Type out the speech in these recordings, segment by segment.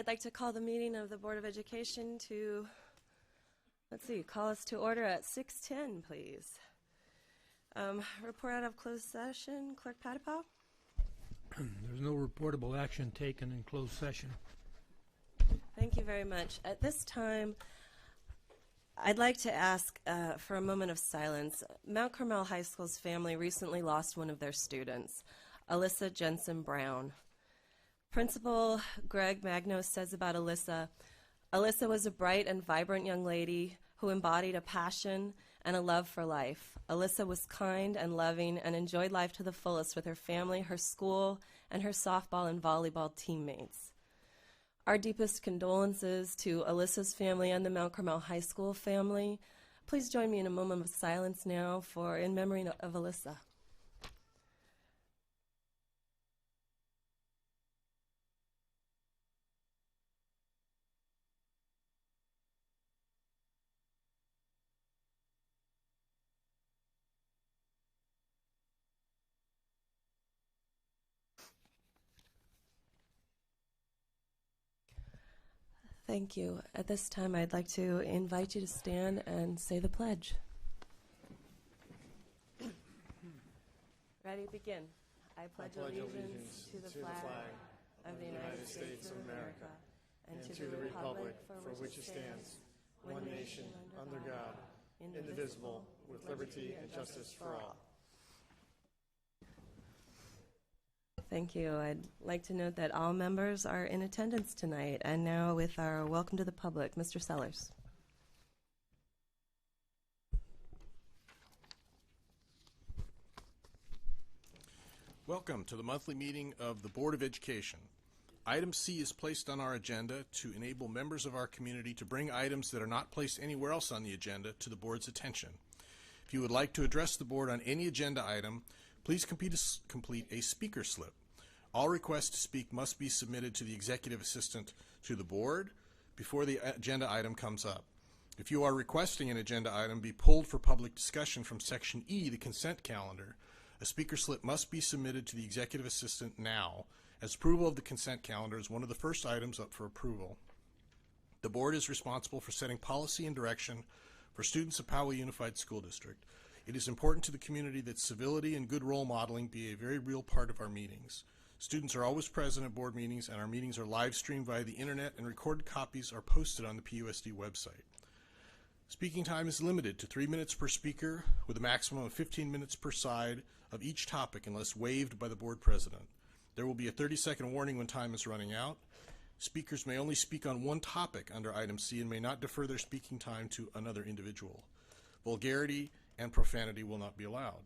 I'd like to call the meeting of the Board of Education to, call us to order at 6:10, please. Report out of closed session, Clerk Patapow. There's no reportable action taken in closed session. Thank you very much. At this time, I'd like to ask for a moment of silence. Mount Carmel High School's family recently lost one of their students, Alyssa Jensen Brown. Principal Greg Magnos says about Alyssa was a bright and vibrant young lady who embodied a passion and a love for life. Alyssa was kind and loving and enjoyed life to the fullest with her family, her school, and her softball and volleyball teammates. Our deepest condolences to Alyssa's family and the Mount Carmel High School family. Please join me in a moment of silence now in memory of Alyssa. Thank you. At this time, I'd like to invite you to stand and say the pledge. Ready? Begin. I pledge allegiance to the flag of the United States of America and to the republic for which it stands, one nation, under God, indivisible, with liberty and justice for all. Thank you. I'd like to note that all members are in attendance tonight. And now with our welcome to the public, Mr. Sellers. Welcome to the monthly meeting of the Board of Education. Item C is placed on our agenda to enable members of our community to bring items that are not placed anywhere else on the agenda to the board's attention. If you would like to address the board on any agenda item, please complete a speaker slip. All requests to speak must be submitted to the executive assistant to the board before the agenda item comes up. If you are requesting an agenda item be pulled for public discussion from Section E, the consent calendar, a speaker slip must be submitted to the executive assistant now, as approval of the consent calendar is one of the first items up for approval. The board is responsible for setting policy and direction for students of Poway Unified School District. It is important to the community that civility and good role modeling be a very real part of our meetings. Students are always present at board meetings, and our meetings are live streamed via the internet, and recorded copies are posted on the PowayUSD website. Speaking time is limited to 3 minutes per speaker, with a maximum of 15 minutes per side of each topic unless waived by the board president. There will be a 30-second warning when time is running out. Speakers may only speak on one topic under item C and may not defer their speaking time to another individual. Vulgarity and profanity will not be allowed.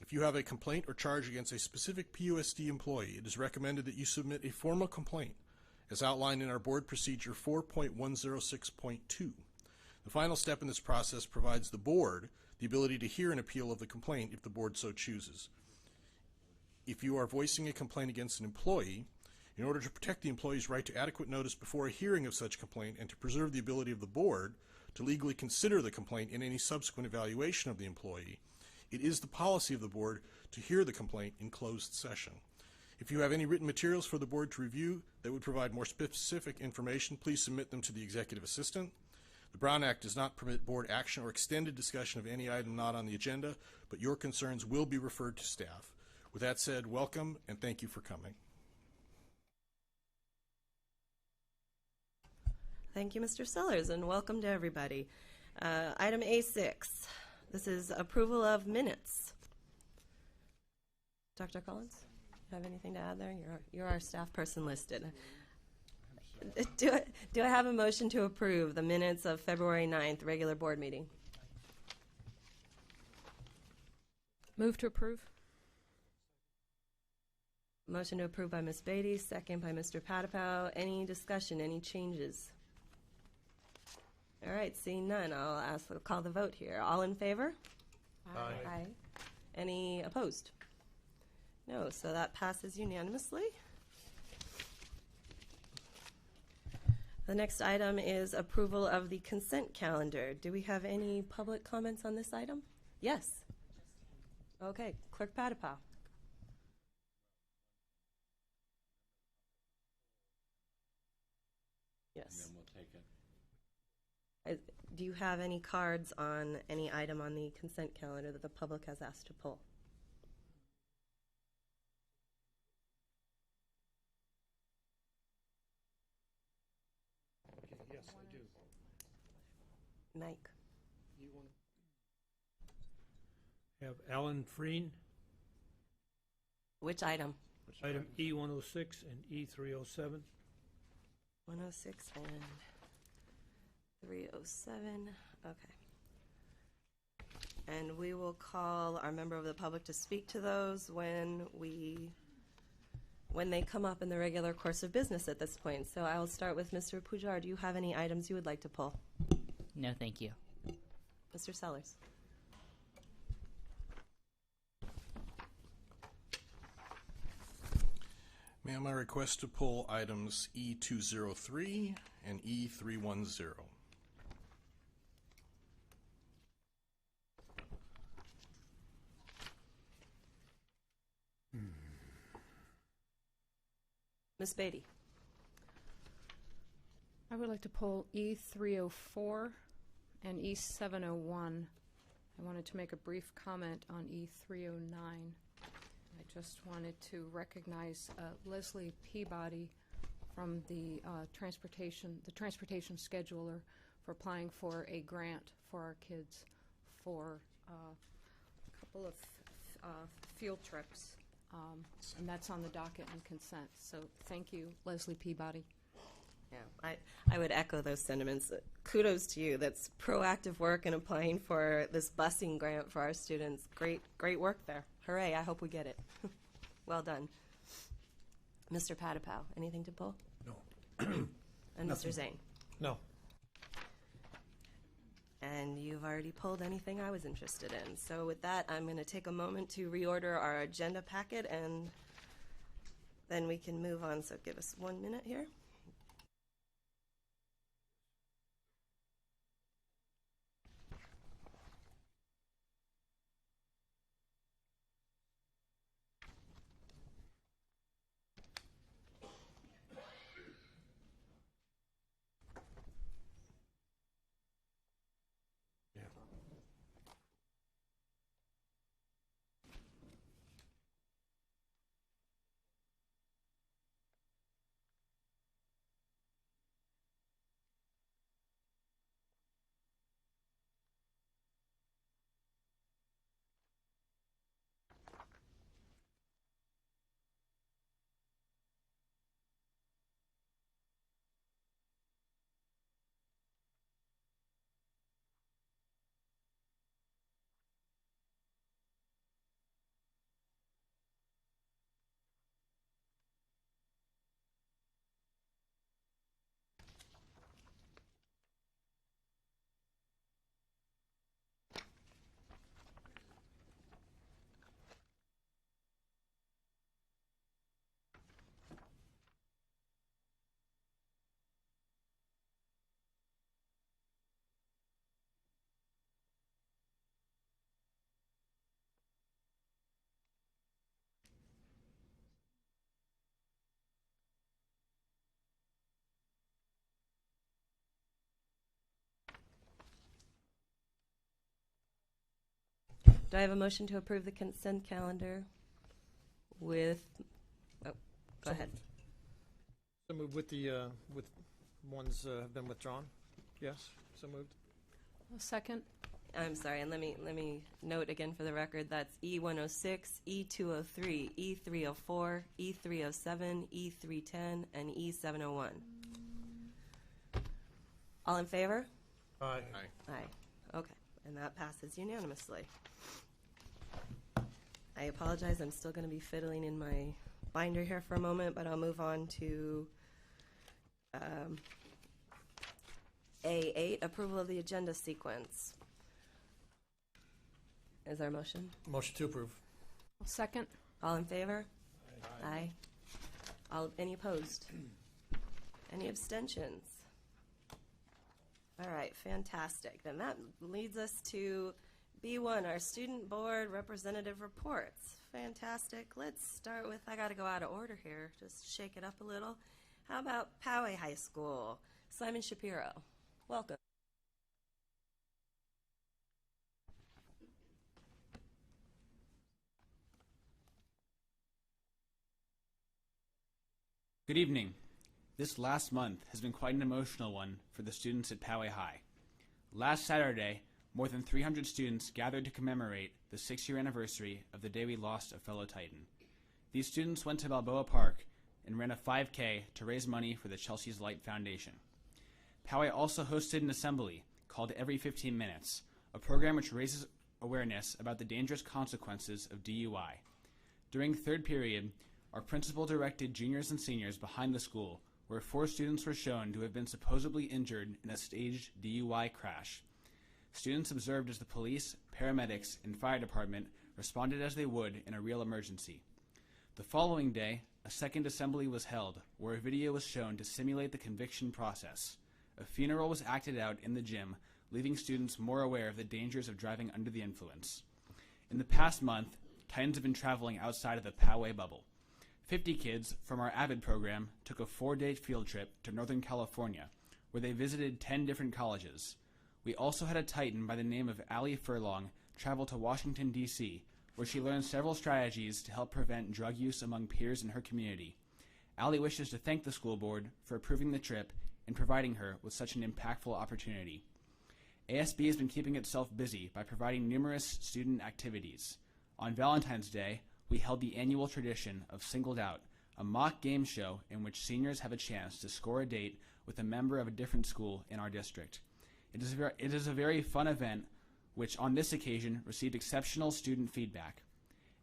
If you have a complaint or charge against a specific PowayUSD employee, it is recommended that you submit a formal complaint as outlined in our board procedure 4.106.2. The final step in this process provides the board the ability to hear an appeal of the complaint if the board so chooses. If you are voicing a complaint against an employee, in order to protect the employee's right to adequate notice before a hearing of such complaint and to preserve the ability of the board to legally consider the complaint in any subsequent evaluation of the employee, it is the policy of the board to hear the complaint in closed session. If you have any written materials for the board to review that would provide more specific information, please submit them to the executive assistant. The Brown Act does not permit board action or extended discussion of any item not on the agenda, but your concerns will be referred to staff. With that said, welcome and thank you for coming. Thank you, Mr. Sellers, and welcome to everybody. Item A6. This is approval of minutes. Dr. Collins, you have anything to add there? You're our staff person listed. Do I have a motion to approve the minutes of February 9th, regular board meeting? Move to approve. Motion to approve by Ms. Beatty, second by Mr. Patapow. Any discussion, any changes? All right, seeing none, I'll call the vote here. All in favor? Aye. Aye. Any opposed? No, so that passes unanimously. The next item is approval of the consent calendar. Do we have any public comments on this item? Yes. Okay, Clerk Patapow. and Yes. then we'll take it. Do you have any cards on any item on the consent calendar that the public has asked to pull? Okay, yes, I do. Mike? You want to have Alan Freen, Which item? item E106 and E307. 106 and 307. Okay. And we will call our member of the public to speak to those when they come up in the regular course of business at this point. So I will start with Mr. Pujar. Do you have any items you would like to pull? No, thank you. Mr. Sellers? Ma'am, I request to pull items E203 and E310. Ms. Beatty? I would like to pull E304 and E701. I wanted to make a brief comment on E309. I just wanted to recognize Leslie Peabody from the transportation scheduler for applying for a grant for our kids for a couple of field trips. And that's on the docket and consent. So thank you, Leslie Peabody. Yeah, I would echo those sentiments. Kudos to you. That's proactive work in applying for this busing grant for our students. Great work there. Hooray, I hope we get it. Well done. Mr. Patapow, anything to pull? No. And Mr. Zane? No. And you've already pulled anything I was interested in. So with that, I'm going to take a moment to reorder our agenda packet, and then we can move on. So give us 1 minute here. Do I have a motion to approve the consent calendar with, oh, go ahead. So moved with the, with ones have been withdrawn? Yes, so moved. A second. I'm sorry, and let me note again for the record, that's E106, E203, E304, E307, E310, and E701. All in favor? Aye. Aye. Aye. Okay, and that passes unanimously. I apologize, I'm still going to be fiddling in my binder here for a moment, but I'll move on to A8, approval of the agenda sequence. Is there a motion? Motion to approve. A second. All in favor? Aye. Any opposed? Any abstentions? All right, fantastic. Then that leads us to B1, our Student Board Representative Reports. Fantastic. Let's start with, I got to go out of order here, just shake it up a little. How about Poway High School? Simon Shapiro, welcome. Good evening. This last month has been quite an emotional one for the students at Poway High. Last Saturday, more than 300 students gathered to commemorate the 6-year anniversary of the day we lost a fellow Titan. These students went to Balboa Park and ran a 5K to raise money for the Chelsea's Light Foundation. Poway also hosted an assembly called Every 15 Minutes, a program which raises awareness about the dangerous consequences of DUI. During third period, our principal directed juniors and seniors behind the school, where 4 students were shown to have been supposedly injured in a staged DUI crash. Students observed as the police, paramedics, and fire department responded as they would in a real emergency. The following day, a second assembly was held, where a video was shown to simulate the conviction process. A funeral was acted out in the gym, leaving students more aware of the dangers of driving under the influence. In the past month, Titans have been traveling outside of the Poway bubble. 50 kids from our AVID program took a 4-day field trip to Northern California, where they visited 10 different colleges. We also had a Titan by the name of Allie Furlong travel to Washington, D.C., where she learned several strategies to help prevent drug use among peers in her community. Allie wishes to thank the school board for approving the trip and providing her with such an impactful opportunity. ASB has been keeping itself busy by providing numerous student activities. On Valentine's Day, we held the annual tradition of Singled Out, a mock game show in which seniors have a chance to score a date with a member of a different school in our district. It is a very fun event, which on this occasion received exceptional student feedback.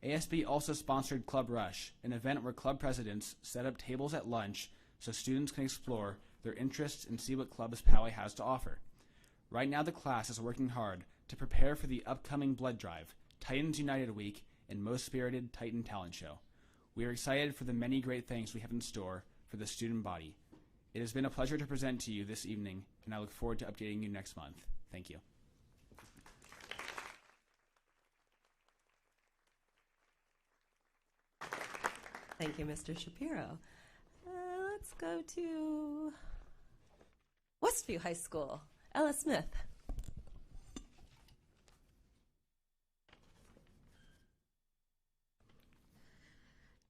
ASB also sponsored Club Rush, an event where club presidents set up tables at lunch so students can explore their interests and see what clubs Poway has to offer. Right now the class is working hard to prepare for the upcoming blood drive, Titans United Week, and Most Spirited Titan Talent Show. We are excited for the many great things we have in store for the student body. It has been a pleasure to present to you this evening, and I look forward to updating you next month. Thank you. Thank you, Mr. Shapiro. Let's go to Westview High School. Ella Smith.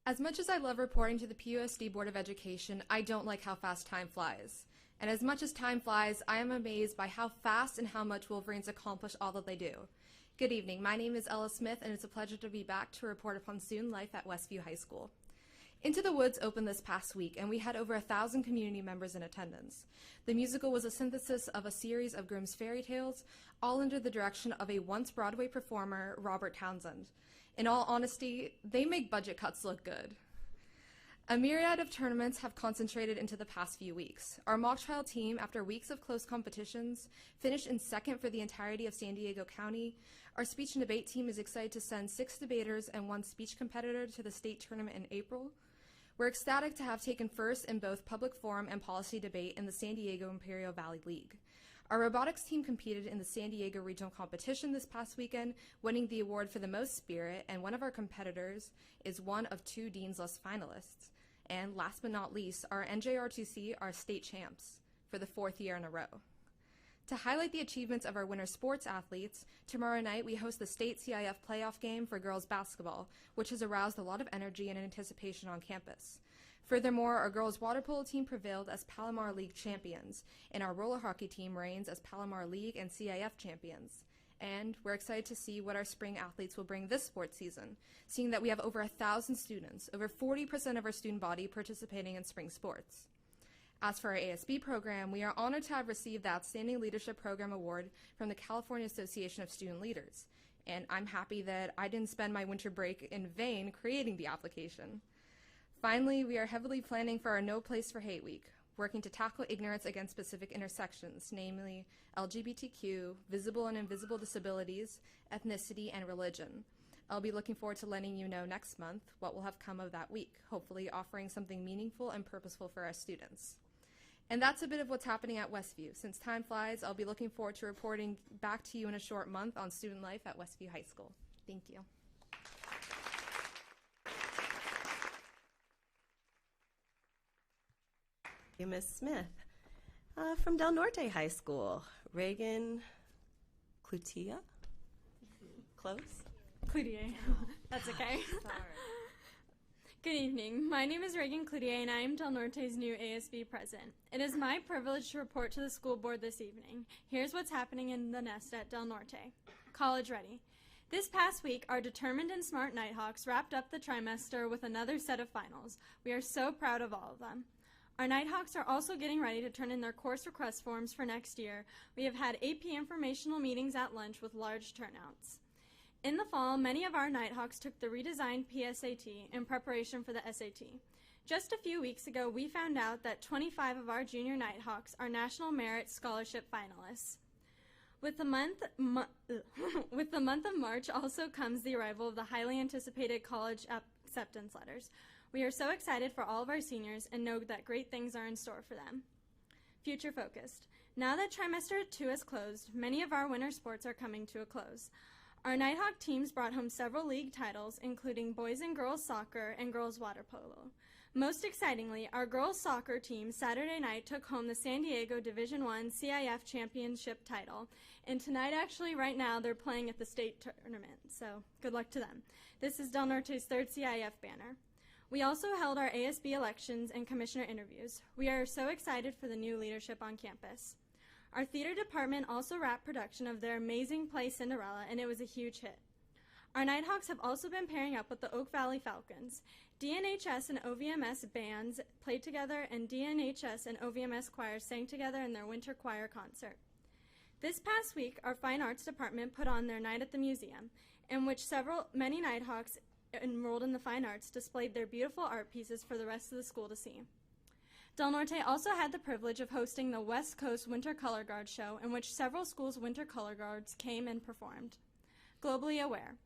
As much as I love reporting to the PowayUSD Board of Education, I don't like how fast time flies. And as much as time flies, I am amazed by how fast and how much Wolverines accomplish all that they do. Good evening, my name is Ella Smith, and it's a pleasure to be back to report upon student life at Westview High School. Into the Woods opened this past week, and we had over 1,000 community members in attendance. The musical was a synthesis of a series of Grimm's fairy tales, all under the direction of a once Broadway performer, Robert Townsend. In all honesty, they make budget cuts look good. A myriad of tournaments have concentrated into the past few weeks. Our mock trial team, after weeks of close competitions, finished in second for the entirety of San Diego County. Our speech and debate team is excited to send 6 debaters and 1 speech competitor to the state tournament in April. We're ecstatic to have taken first in both public forum and policy debate in the San Diego Imperial Valley League. Our robotics team competed in the San Diego regional competition this past weekend, winning the award for the most spirit, and one of our competitors is one of 2 Dean's List finalists. And last but not least, our NJR2C are state champs for the 4th year in a row. To highlight the achievements of our winter sports athletes, tomorrow night we host the state CIF playoff game for girls basketball, which has aroused a lot of energy and anticipation on campus. Furthermore, our girls water polo team prevailed as Palomar League champions, and our roller hockey team reigns as Palomar League and CIF champions. And we're excited to see what our spring athletes will bring this sports season, seeing that we have over 1,000 students, over 40% of our student body participating in spring sports. As for our ASB program, we are honored to have received the Outstanding Leadership Program Award from the California Association of Student Leaders. And I'm happy that I didn't spend my winter break in vain creating the application. Finally, we are heavily planning for our No Place for Hate Week, working to tackle ignorance against specific intersections, namely LGBTQ, visible and invisible disabilities, ethnicity, and religion. I'll be looking forward to letting you know next month what will have come of that week, hopefully offering something meaningful and purposeful for our students. And that's a bit of what's happening at Westview. Since time flies, I'll be looking forward to reporting back to you in a short month on student life at Westview High School. Thank you. Thank you, Ms. Smith. From Del Norte High School, Reagan Clutia? Close? Cloutier. That's okay. Good evening. My name is Reagan Cloutier, and I am Del Norte's new ASB president. It is my privilege to report to the school board this evening. Here's what's happening in the nest at Del Norte. College ready. This past week, our determined and smart Nighthawks wrapped up the trimester with another set of finals. We are so proud of all of them. Our Nighthawks are also getting ready to turn in their course request forms for next year. We have had AP informational meetings at lunch with large turnouts. In the fall, many of our Nighthawks took the redesigned PSAT in preparation for the SAT. Just a few weeks ago, we found out that 25 of our junior Nighthawks are National Merit Scholarship finalists. With the month of March also comes the arrival of the highly anticipated college acceptance letters. We are so excited for all of our seniors and know that great things are in store for them. Future focused. Now that trimester 2 is closed, many of our winter sports are coming to a close. Our Nighthawk teams brought home several league titles, including boys and girls soccer and girls water polo. Most excitingly, our girls soccer team Saturday night took home the San Diego Division I CIF Championship title. And tonight, actually, right now, they're playing at the state tournament. So good luck to them. This is Del Norte's third CIF banner. We also held our ASB elections and commissioner interviews. We are so excited for the new leadership on campus. Our theater department also wrapped production of their amazing play Cinderella, and it was a huge hit. Our Nighthawks have also been pairing up with the Oak Valley Falcons. DNHS and OVMS bands played together, and DNHS and OVMS choirs sang together in their winter choir concert. This past week, our Fine Arts department put on their Night at the Museum, in which many Nighthawks enrolled in the fine arts displayed their beautiful art pieces for the rest of the school to see. Del Norte also had the privilege of hosting the West Coast Winter Color Guard show, in which several schools' winter color guards came and performed. Globally aware.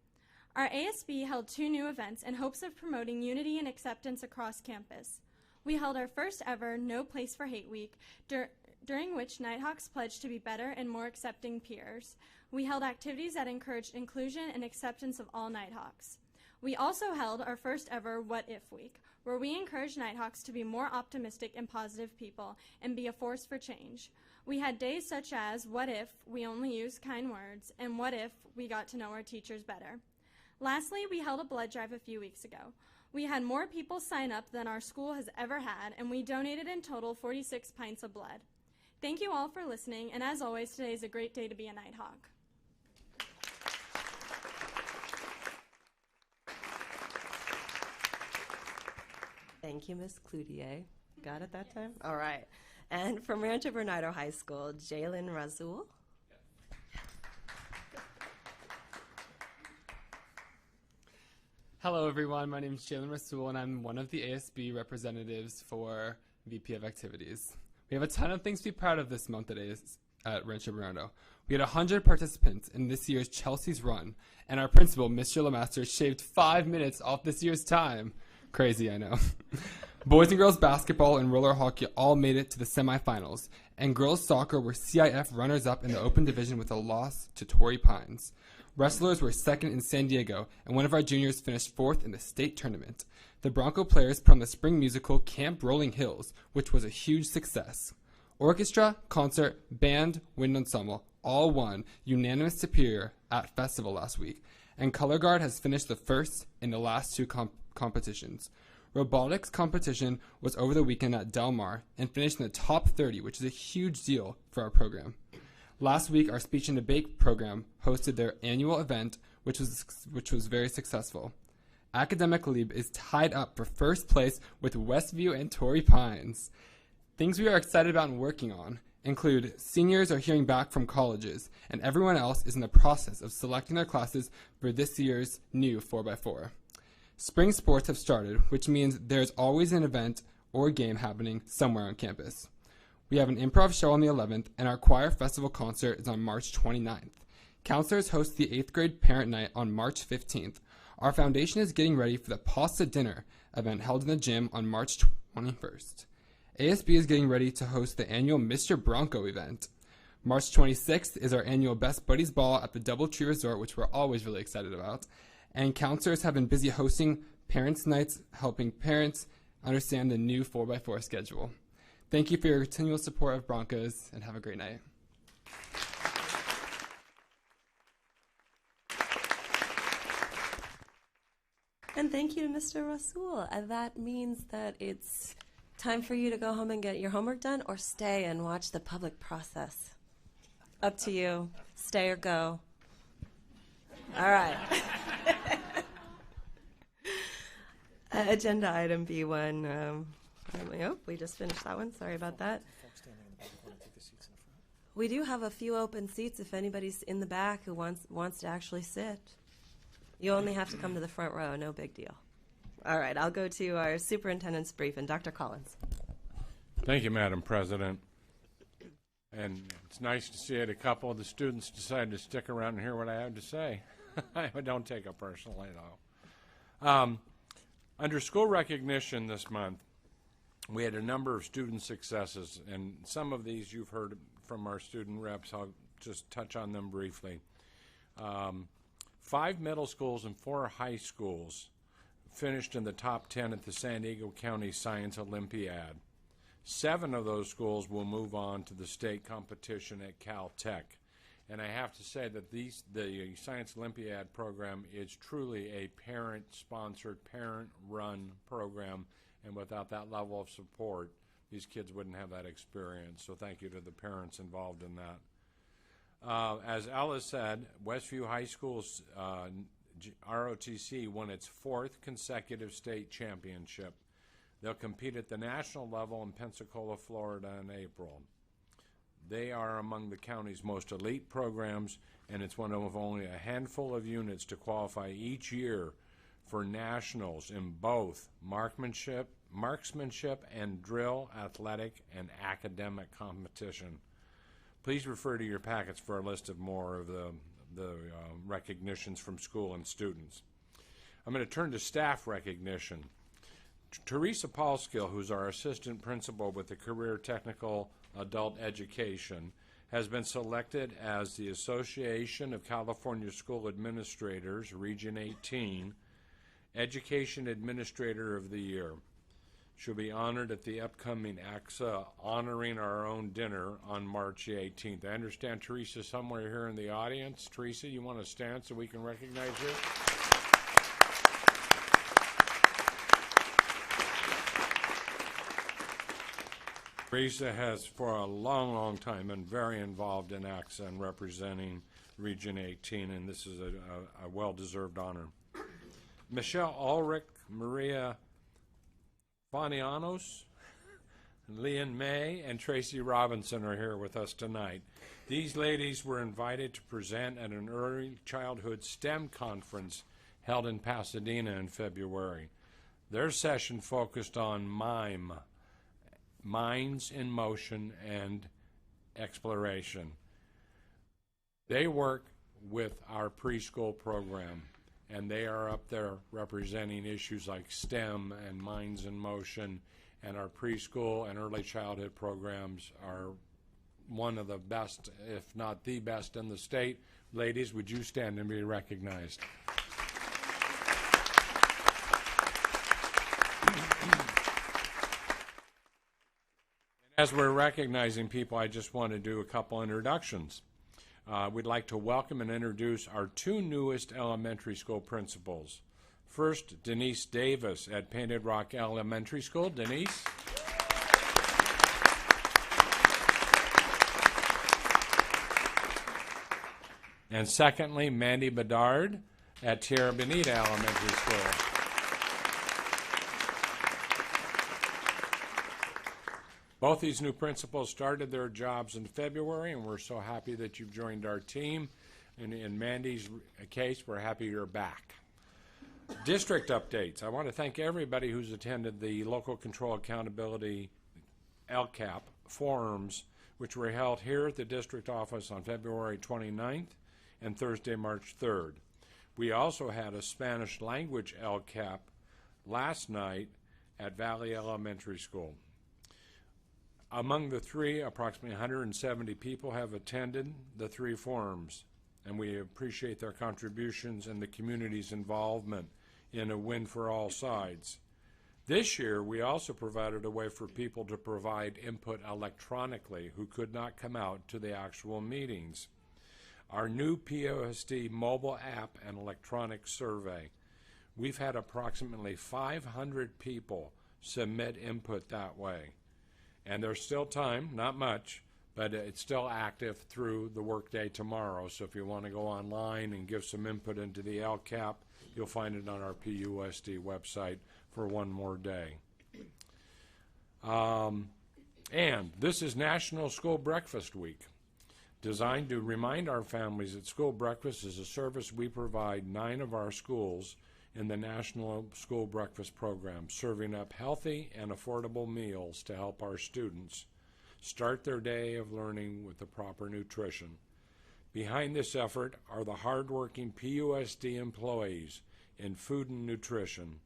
Our ASB held 2 new events in hopes of promoting unity and acceptance across campus. We held our first ever No Place for Hate Week, during which Nighthawks pledged to be better and more accepting peers. We held activities that encouraged inclusion and acceptance of all Nighthawks. We also held our first ever What If Week, where we encouraged Nighthawks to be more optimistic and positive people and be a force for change. We had days such as What If We Only Used Kind Words and What If We Got to Know Our Teachers Better. Lastly, we held a blood drive a few weeks ago. We had more people sign up than our school has ever had, and we donated in total 46 pints of blood. Thank you all for listening, and as always, today is a great day to be a Nighthawk. Thank you, Ms. Cloutier. Got it that time? All right. And from Rancho Bernardo High School, Jalen Razul. Hello, everyone. My name is Jalen Rasul, and I'm one of the ASB representatives for VP of Activities. We have a ton of things to be proud of this month at Rancho Bernardo. We had 100 participants in this year's Chelsea's Run, and our principal, Mr. Lemaster, shaved 5 minutes off this year's time. Crazy, I know. Boys and girls basketball and roller hockey all made it to the semifinals, and girls soccer were CIF runners-up in the open division with a loss to Torrey Pines. Wrestlers were second in San Diego, and one of our juniors finished 4th in the state tournament. The Bronco players put on the spring musical Camp Rolling Hills, which was a huge success. Orchestra, concert, band, wind ensemble all won unanimous superior at festival last week, and Color Guard has finished the first in the last 2 competitions. Robotics competition was over the weekend at Del Mar and finished in the top 30, which is a huge deal for our program. Last week, our speech and debate program hosted their annual event, which was very successful. Academic Lib is tied up for first place with Westview and Torrey Pines. Things we are excited about and working on include seniors are hearing back from colleges, and everyone else is in the process of selecting their classes for this year's new 4x4. Spring sports have started, which means there's always an event or game happening somewhere on campus. We have an improv show on the 11th, and our choir festival concert is on March 29th. Counselors host the 8th grade parent night on March 15th. Our foundation is getting ready for the pasta dinner event held in the gym on March 21st. ASB is getting ready to host the annual Mr. Bronco event. March 26th is our annual Best Buddies Ball at the Doubletree Resort, which we're always really excited about. And counselors have been busy hosting parents' nights, helping parents understand the new 4x4 schedule. Thank you for your continual support of Broncos, and have a great night. And thank you to Mr. Rasul. That means that it's time for you to go home and get your homework done, or stay and watch the public process. Up to you. Stay or go. All right. Agenda item B1. We just finished that one. Sorry about that. We do have a few open seats if anybody's in the back who wants to actually sit. You only have to come to the front row. No big deal. All right. I'll go to our superintendent's brief and Dr. Collins. Thank you, Madam President. And it's nice to see that a couple of the students decided to stick around and hear what I have to say. I don't take it personally, though. Under school recognition this month, we had a number of student successes, and some of these you've heard from our student reps. I'll just touch on them briefly. 5 middle schools and 4 high schools finished in the top 10 at the San Diego County Science Olympiad. 7 of those schools will move on to the state competition at Caltech. And I have to say that the Science Olympiad program is truly a parent-sponsored, parent-run program, and without that level of support, these kids wouldn't have that experience. So thank you to the parents involved in that. As Ella said, Westview High School's ROTC won its 4th consecutive state championship. They'll compete at the national level in Pensacola, Florida in April. They are among the county's most elite programs, and it's one of only a handful of units to qualify each year for nationals in both marksmanship and drill, athletic, and academic competition. Please refer to your packets for a list of more of the recognitions from school and students. I'm going to turn to staff recognition. Teresa Paulskill, who's our assistant principal with the Career Technical Adult Education, has been selected as the Association of California School Administrators, Region 18, Education Administrator of the Year. She'll be honored at the upcoming AXA Honoring Our Own Dinner on March 18th. I understand Teresa's somewhere here in the audience. Teresa, you want to stand so we can recognize you? Teresa has for a long, long time been very involved in AXA and representing Region 18, and this is a well-deserved honor. Michelle Ulrich, Maria Fanianos, Leon May, and Tracy Robinson are here with us tonight. These ladies were invited to present at an early childhood STEM conference held in Pasadena in February. Their session focused on MIME, Minds in Motion and Exploration. They work with our preschool program, and they are up there representing issues like STEM and Minds in Motion, and our preschool and early childhood programs are one of the best, if not the best, in the state. Ladies, would you stand and be recognized? As we're recognizing people, I just want to do a couple introductions. We'd like to welcome and introduce our 2 newest elementary school principals. First, Denise Davis at Painted Rock Elementary School. Denise. And secondly, Mandy Bedard at Tierra Bonita Elementary School. Both these new principals started their jobs in February, and we're so happy that you've joined our team. And in Mandy's case, we're happy you're back. District updates. I want to thank everybody who's attended the Local Control Accountability LCAP forums, which were held here at the district office on February 29th and Thursday, March 3rd. We also had a Spanish language LCAP last night at Valley Elementary School. Among the 3, approximately 170 people have attended the 3 forums, and we appreciate their contributions and the community's involvement in a win for all sides. This year, we also provided a way for people to provide input electronically who could not come out to the actual meetings. Our new PowayUSD mobile app and electronic survey. We've had approximately 500 people submit input that way. And there's still time, not much, but it's still active through the workday tomorrow. So if you want to go online and give some input into the LCAP, you'll find it on our PowayUSD website for one more day. And this is National School Breakfast Week, designed to remind our families that school breakfast is a service we provide 9 of our schools in the National School Breakfast Program, serving up healthy and affordable meals to help our students start their day of learning with the proper nutrition. Behind this effort are the hardworking PowayUSD employees in food and nutrition.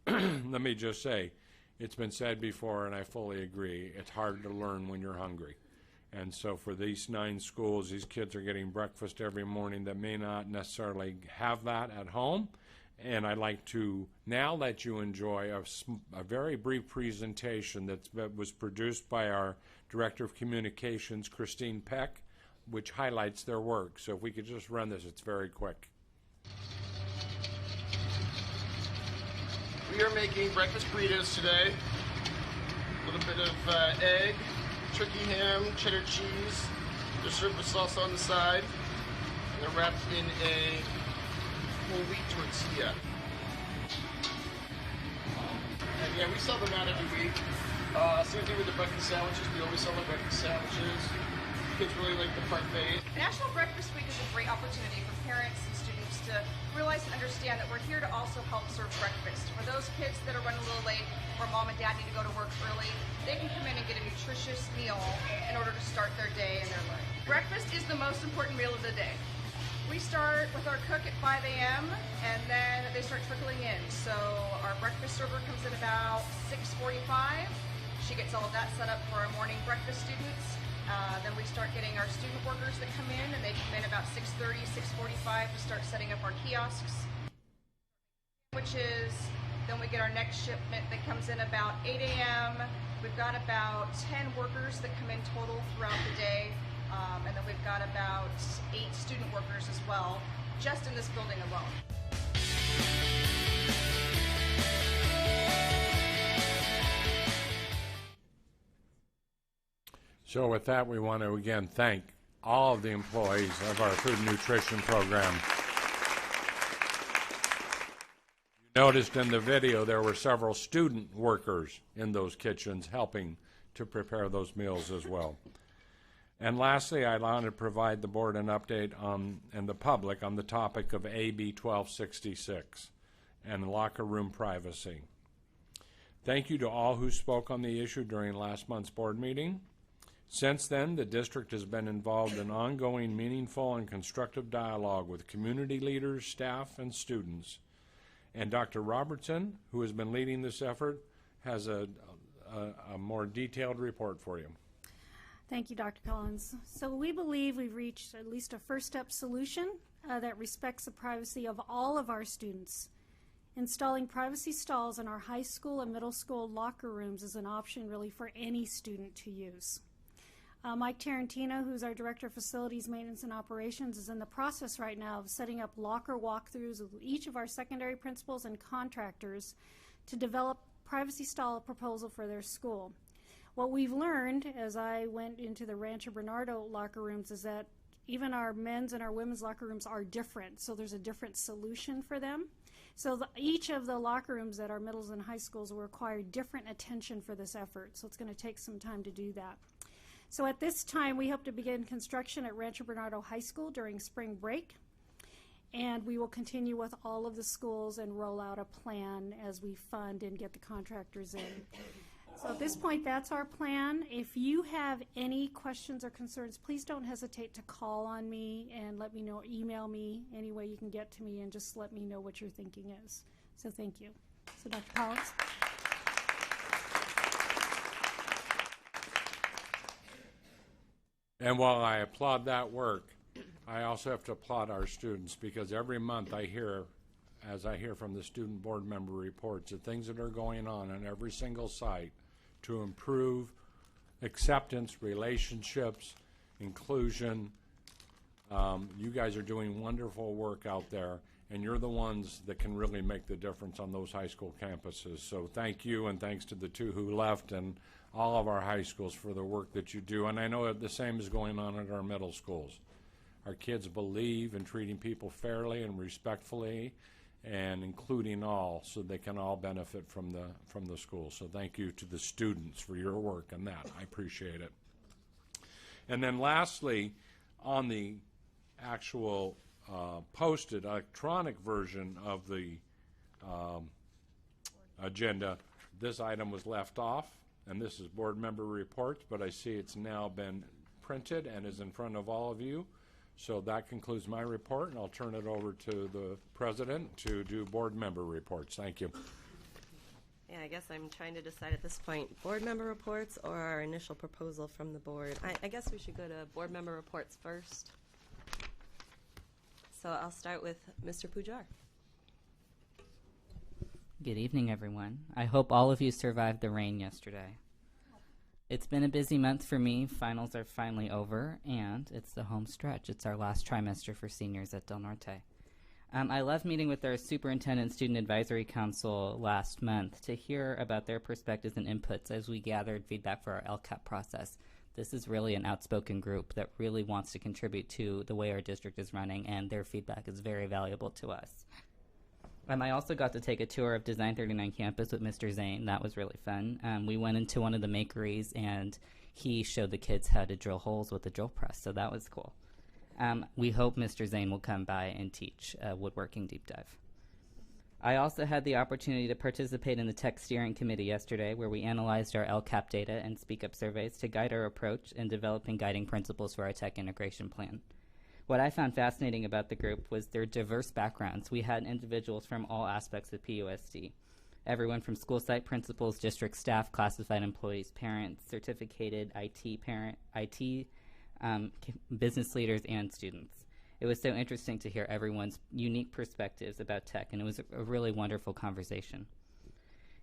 Let me just say, it's been said before, and I fully agree, it's hard to learn when you're hungry. And so for these 9 schools, these kids are getting breakfast every morning that may not necessarily have that at home. And I'd like to now let you enjoy a very brief presentation that was produced by our Director of Communications, Christine Peck, which highlights their work. So if we could just run this, it's very quick. We are making breakfast burritos today. A little bit of egg, turkey ham, cheddar cheese. They're served with salsa on the side. And they're wrapped in a whole wheat tortilla. And yeah, we sell them out every week. Same thing with the breakfast sandwiches. We always sell the breakfast sandwiches. Kids really like the parfait. National Breakfast Week is a great opportunity for parents and students to realize and understand that we're here to also help serve breakfast. For those kids that are running a little late or mom and dad need to go to work early, they can come in and get a nutritious meal in order to start their day and their learning. Breakfast is the most important meal of the day. We start with our cook at 5 a.m. and then they start trickling in. So our breakfast server comes in about 6:45. She gets all of that set up for our morning breakfast students. Then we start getting our student workers that come in, and they come in about 6:30, 6:45 to start setting up our kiosks. Then we get our next shipment that comes in about 8 a.m. We've got about 10 workers that come in total throughout the day. And then we've got about 8 student workers as well, just in this building alone. So with that, we want to again thank all of the employees of our food and nutrition program. You noticed in the video there were several student workers in those kitchens helping to prepare those meals as well. And lastly, I'd like to provide the board an update and the public on the topic of AB 1266 and locker room privacy. Thank you to all who spoke on the issue during last month's board meeting. Since then, the district has been involved in ongoing, meaningful, and constructive dialogue with community leaders, staff, and students. And Dr. Robertson, who has been leading this effort, has a more detailed report for you. Thank you, Dr. Collins. So we believe we've reached at least a first-step solution that respects the privacy of all of our students. Installing privacy stalls in our high school and middle school locker rooms is an option really for any student to use. Mike Tarantino, who's our Director of Facilities Maintenance and Operations, is in the process right now of setting up locker walkthroughs with each of our secondary principals and contractors to develop privacy stall proposal for their school. What we've learned as I went into the Rancho Bernardo locker rooms is that even our men's and our women's locker rooms are different, so there's a different solution for them. So each of the locker rooms at our middles and high schools will require different attention for this effort, so it's going to take some time to do that. So at this time, we hope to begin construction at Rancho Bernardo High School during spring break, and we will continue with all of the schools and roll out a plan as we fund and get the contractors in. So at this point, that's our plan. If you have any questions or concerns, please don't hesitate to call on me and let me know, email me any way you can get to me, and just let me know what your thinking is. So thank you. So Dr. Collins. And while I applaud that work, I also have to applaud our students, because every month I hear as I hear from the student board member reports, the things that are going on every single site to improve acceptance, relationships, inclusion. You guys are doing wonderful work out there, and you're the ones that can really make the difference on those high school campuses. So thank you, and thanks to the two who left and all of our high schools for the work that you do. And I know the same is going on at our middle schools. Our kids believe in treating people fairly and respectfully and including all, so they can all benefit from the school. So thank you to the students for your work on that. I appreciate it. And then lastly, on the actual posted electronic version of the agenda, this item was left off, and this is board member reports, but I see it's now been printed and is in front of all of you. So that concludes my report, and I'll turn it over to the president to do board member reports. Thank you. Yeah, I guess I'm trying to decide at this point, board member reports or our initial proposal from the board. I guess we should go to board member reports first. So I'll start with Mr. Pujar. Good evening, everyone. I hope all of you survived the rain yesterday. It's been a busy month for me. Finals are finally over, and it's the home stretch. It's our last trimester for seniors at Del Norte. I love meeting with our Superintendent Student Advisory Council last month to hear about their perspectives and inputs as we gathered feedback for our LCAP process. This is really an outspoken group that really wants to contribute to the way our district is running, and their feedback is very valuable to us. I also got to take a tour of Design 39 campus with Mr. Zane. That was really fun. We went into one of the makeries, and he showed the kids how to drill holes with a drill press, so that was cool. We hope Mr. Zane will come by and teach a woodworking deep dive. I also had the opportunity to participate in the Tech Steering Committee yesterday, where we analyzed our LCAP data and speak-up surveys to guide our approach in developing guiding principles for our tech integration plan. What I found fascinating about the group was their diverse backgrounds. We had individuals from all aspects of PUSD. Everyone from school site principals, district staff, classified employees, parents, certificated IT, business leaders, and students. It was so interesting to hear everyone's unique perspectives about tech, and it was a really wonderful conversation.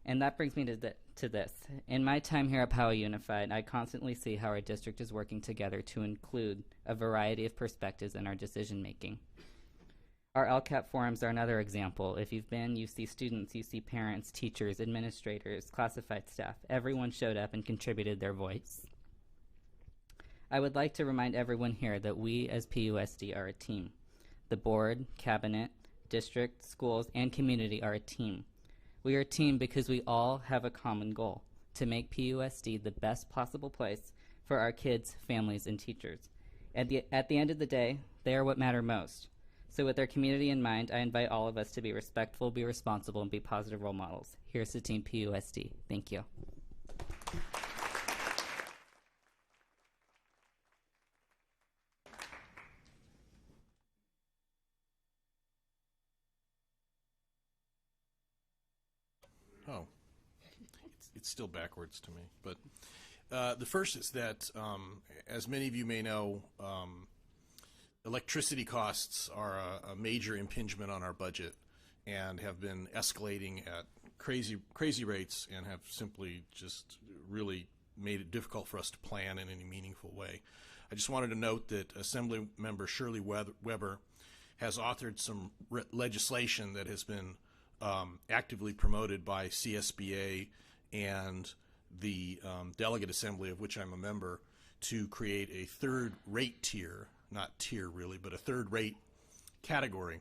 And that brings me to this. In my time here at Poway Unified, I constantly see how our district is working together to include a variety of perspectives in our decision making. Our LCAP forums are another example. If you've been, you see students, you see parents, teachers, administrators, classified staff. Everyone showed up and contributed their voice. I would like to remind everyone here that we as PUSD are a team. The board, cabinet, district, schools, and community are a team. We are a team because we all have a common goal, to make PUSD the best possible place for our kids, families, and teachers. At the end of the day, they are what matter most. So with our community in mind, I invite all of us to be respectful, be responsible, and be positive role models. Here's to Team PUSD. Thank you. Oh, it's still backwards to me. But the first is that, as many of you may know, electricity costs are a major impingement on our budget and have been escalating at crazy rates and have simply just really made it difficult for us to plan in any meaningful way. I just wanted to note that Assembly Member Shirley Weber has authored some legislation that has been actively promoted by CSBA and the Delegate Assembly, of which I'm a member, to create a third rate tier, not tier really, but a third rate category.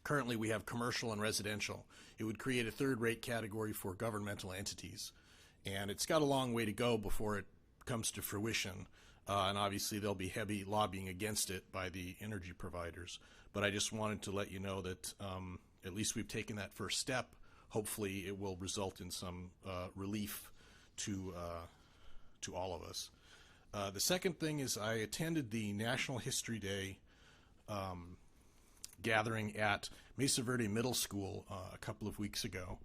Currently we have commercial and residential. It would create a third rate category for governmental entities. And it's got a long way to go before it comes to fruition. And obviously there'll be heavy lobbying against it by the energy providers. But I just wanted to let you know that at least we've taken that first step. Hopefully it will result in some relief to all of us. The second thing is I attended the National History Day gathering at Mesa Verde Middle School a couple of weeks ago.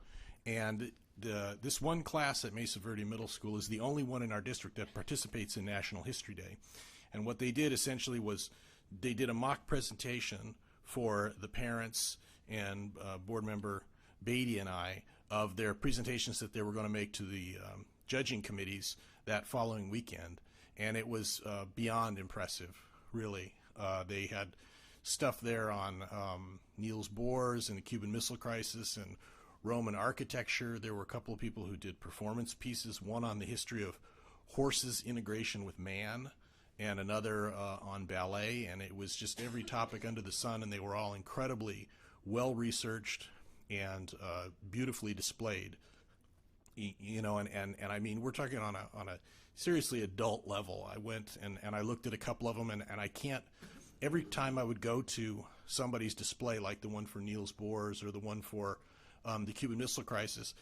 And this one class at Mesa Verde Middle School is the only one in our district that participates in National History Day. And what they did essentially was they did a mock presentation for the parents and Board Member Beatty and I of their presentations that they were going to make to the judging committees that following weekend, and it was beyond impressive, really. They had stuff there on Niels Bohr's and the Cuban Missile Crisis and Roman architecture. There were a couple of people who did performance pieces, one on the history of horses' integration with man, and another on ballet, and it was just every topic under the sun, and they were all incredibly well researched and beautifully displayed. You know, and I mean, we're talking on a seriously adult level. I went and I looked at a couple of them, and I can't, every time I would go to somebody's display, like the one for Niels Bohr's or the one for the Cuban Missile Crisis,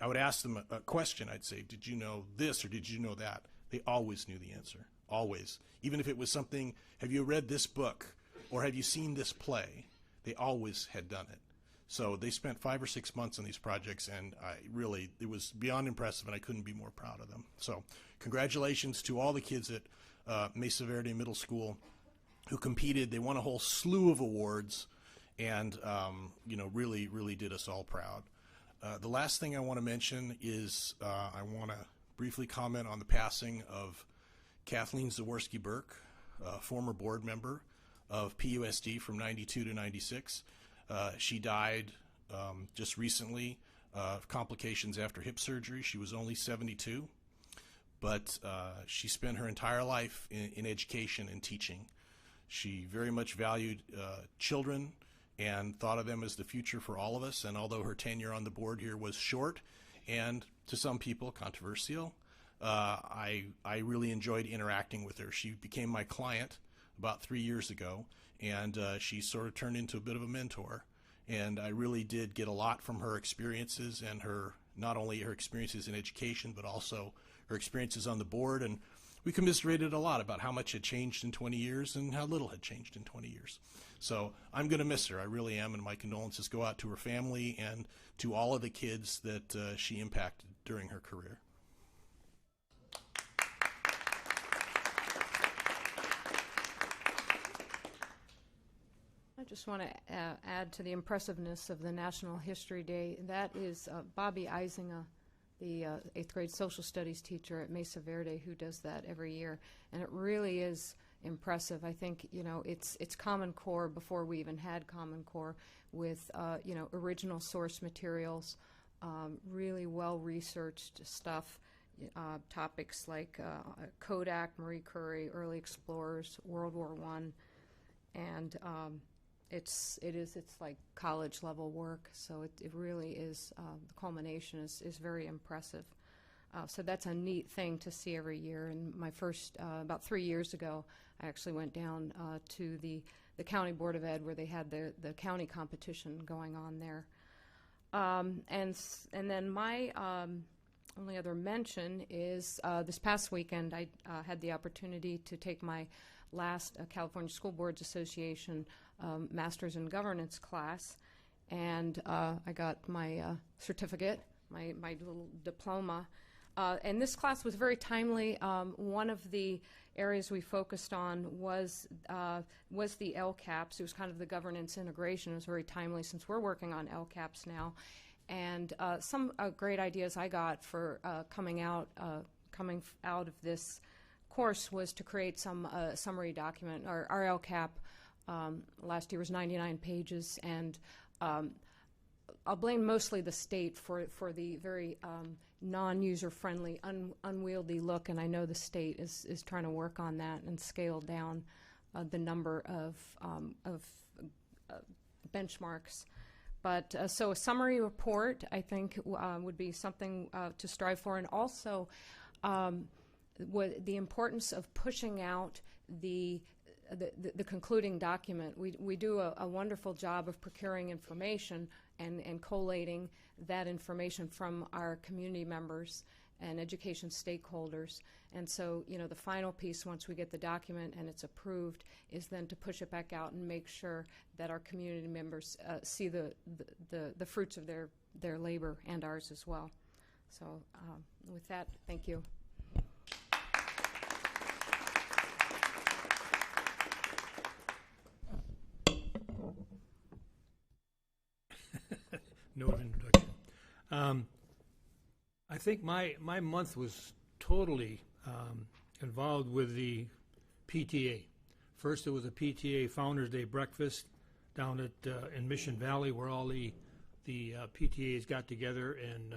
I would ask them a question. I'd say, did you know this or did you know that? They always knew the answer, always. Even if it was something, have you read this book or have you seen this play? They always had done it. So they spent 5 or 6 months on these projects, and it was beyond impressive, and I couldn't be more proud of them. So congratulations to all the kids at Mesa Verde Middle School who competed. They won a whole slew of awards, and you know, really, really did us all proud. The last thing I want to mention is I want to briefly comment on the passing of Kathleen Zawarski Burke, former board member of PUSD from 92 to 96. She died just recently of complications after hip surgery. She was only 72, but she spent her entire life in education and teaching. She very much valued children and thought of them as the future for all of us, and although her tenure on the board here was short and to some people controversial, I really enjoyed interacting with her. She became my client about 3 years ago, and she sort of turned into a bit of a mentor, and I really did get a lot from her experiences and not only her experiences in education but also her experiences on the board, and we commiserated a lot about how much had changed in 20 years and how little had changed in 20 years. So I'm going to miss her, I really am, and my condolences go out to her family and to all of the kids that she impacted during her career. I just want to add to the impressiveness of the National History Day. That is Bobby Eisinger, the 8th grade social studies teacher at Mesa Verde, who does that every year. And it really is impressive. I think, you know, it's Common Core before we even had Common Core with, you know, original source materials, really well-researched stuff, topics like Kodak, Marie Curie, early explorers, World War I, and it's like college level work, so it really is, the culmination is very impressive. So that's a neat thing to see every year. And my first, about 3 years ago, I actually went down to the County Board of Ed where they had the county competition going on there. And then my only other mention is this past weekend I had the opportunity to take my last California School Boards Association Masters in Governance class, and I got my certificate, my little diploma. And this class was very timely. One of the areas we focused on was the LCAPs. It was kind of the governance integration. It was very timely since we're working on LCAPs now. And some great ideas I got for coming out of this course was to create some summary document. Our LCAP last year was 99 pages, and I'll blame mostly the state for the very non-user-friendly, unwieldy look, and I know the state is trying to work on that and scale down the number of benchmarks. But so a summary report, I think, would be something to strive for, and also the importance of pushing out the concluding document. We do a wonderful job of procuring information and collating that information from our community members and education stakeholders. And so, you know, the final piece, once we get the document and it's approved, is then to push it back out and make sure that our community members see the fruits of their labor and ours as well. So with that, thank you. note of introduction. I think my month was totally involved with the PTA. First, it was a PTA Founders Day breakfast down at in Mission Valley, where all the PTAs got together and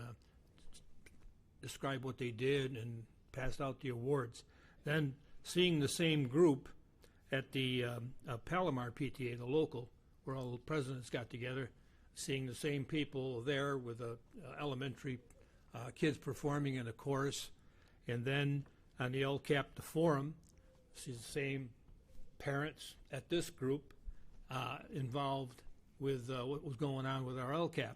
described what they did and passed out the awards. Then, seeing the same group at the Palomar PTA, the local, where all the presidents got together, seeing the same people there with elementary kids performing in a chorus, and then on the LCAP, the forum, see the same parents at this group involved with what was going on with our LCAP.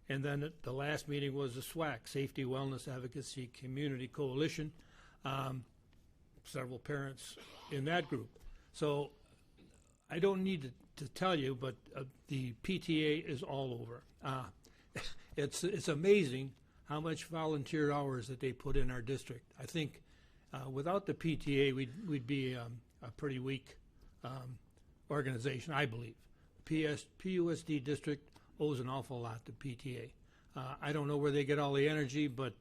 And then at the last meeting was the SWAC, Safety, Wellness, Advocacy, Community Coalition, several parents in that group. So I don't need to tell you, but the PTA is all over. It's amazing how much volunteer hours that they put in our district. I think without the PTA, we'd be a pretty weak organization, I believe. PUSD district owes an awful lot to PTA. I don't know where they get all the energy, but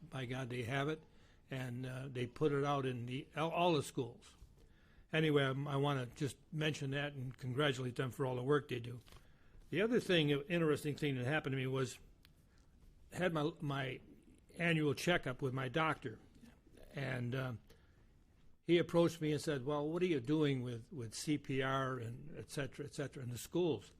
by God, they have it, and they put it out in all the schools. Anyway, I want to just mention that and congratulate them for all the work they do. The other thing, interesting thing that happened to me was I had my annual checkup with my doctor, and he approached me and said, well, what are you doing with CPR and et cetera, in the schools?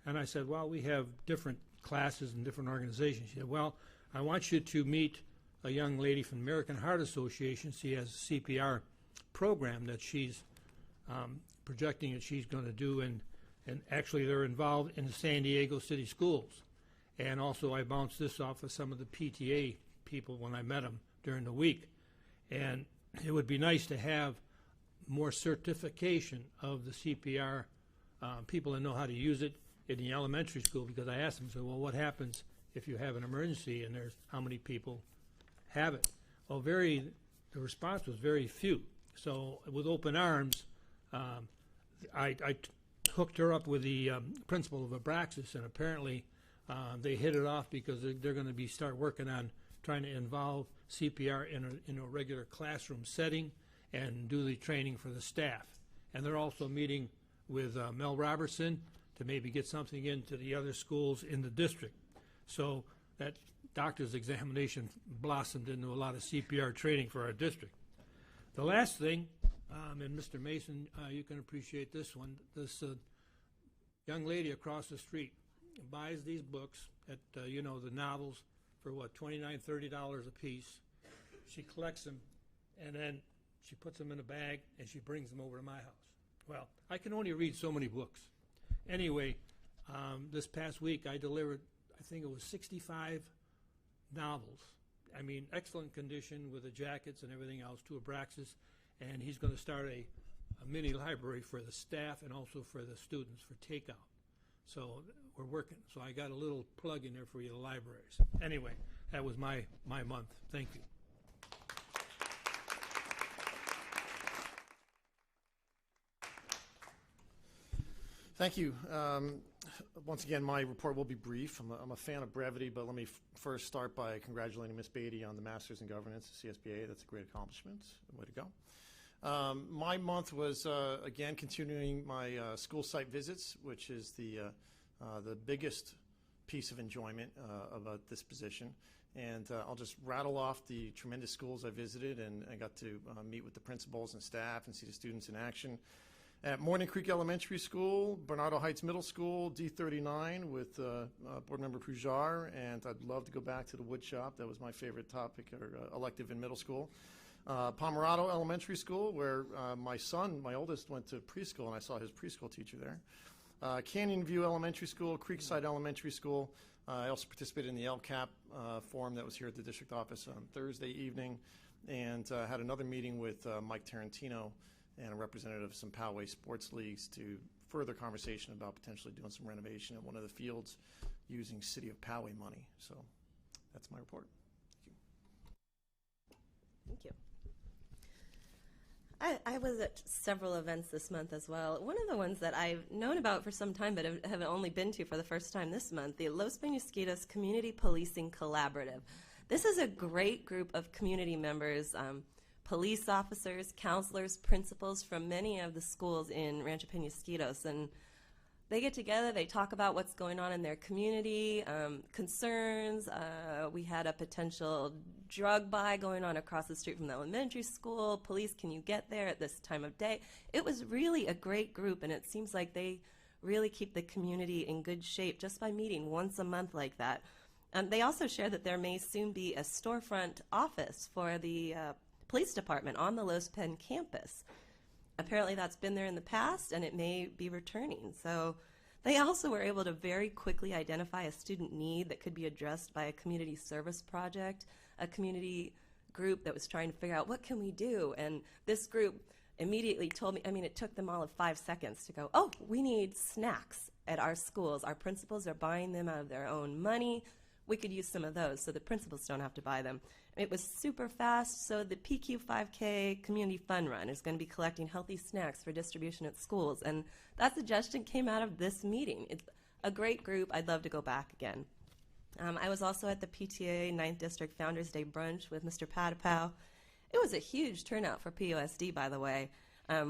And I said, well, we have different classes and different organizations. He said, well, I want you to meet a young lady from the American Heart Association. She has a CPR program that she's projecting that she's going to do, and actually they're involved in the San Diego City schools. And also I bounced this off of some of the PTA people when I met them during the week. And it would be nice to have more certification of the CPR people that know how to use it in the elementary school, because I asked them, so, well, what happens if you have an emergency and there's how many people have it? Well, the response was very few. So with open arms, I hooked her up with the principal of Abraxas, and apparently they hit it off because they're going to start working on trying to involve CPR in a regular classroom setting and do the training for the staff. And they're also meeting with Mel Robertson to maybe get something into the other schools in the district. So that doctor's examination blossomed into a lot of CPR training for our district. The last thing, and Mr. Mason, you can appreciate this one, this young lady across the street buys these books at, the novels for what, $29, $30 a piece. She collects them, and then she puts them in a bag, and she brings them over to my house. Well, I can only read so many books. Anyway, this past week I delivered, I think it was 65 novels. I mean, excellent condition with the jackets and everything else to Abraxas, and he's going to start a mini library for the staff and also for the students for takeout. So we're working. So I got a little plug in there for you, the libraries. Anyway, that was my month. Thank you. Thank you. Once again, my report will be brief. I'm a fan of brevity, but let me first start by congratulating Ms. Beatty on the Masters in Governance at CSBA. That's a great accomplishment. Way to go. My month was, again, continuing my school site visits, which is the biggest piece of enjoyment about this position. And I'll just rattle off the tremendous schools I visited, and I got to meet with the principals and staff and see the students in action. At Morning Creek Elementary School, Bernardo Heights Middle School, D39 with Board Member Pujar, and I'd love to go back to the wood shop. That was my favorite topic or elective in middle school. Pomerado Elementary School, where my son, my oldest, went to preschool, and I saw his preschool teacher there. Canyon View Elementary School, Creekside Elementary School. I also participated in the LCAP forum that was here at the district office on Thursday evening, and had another meeting with Mike Tarantino and a representative of some Poway sports leagues to further conversation about potentially doing some renovation at one of the fields using City of Poway money. So that's my report. Thank you. I was at several events this month as well. One of the ones that I've known about for some time but have only been to for the first time this month, the Los Penasquitos Community Policing Collaborative. This is a great group of community members, police officers, counselors, principals from many of the schools in Rancho Penasquitos, and they get together, they talk about what's going on in their community, concerns. We had a potential drug buy going on across the street from the elementary school. Police, can you get there at this time of day? It was really a great group, and it seems like they really keep the community in good shape just by meeting once a month like that. They also share that there may soon be a storefront office for the police department on the Los Pen campus. Apparently that's been there in the past, and it may be returning. So they also were able to very quickly identify a student need that could be addressed by a community service project, a community group that was trying to figure out what can we do. And this group immediately told me, I mean, it took them all of 5 seconds to go, oh, we need snacks at our schools. Our principals are buying them out of their own money. We could use some of those so the principals don't have to buy them. It was super fast, so the PQ5K Community Fun Run is going to be collecting healthy snacks for distribution at schools, and that suggestion came out of this meeting. It's a great group. I'd love to go back again. I was also at the PTA 9th District Founders Day Brunch with Mr. Patapow. It was a huge turnout for POSD, by the way.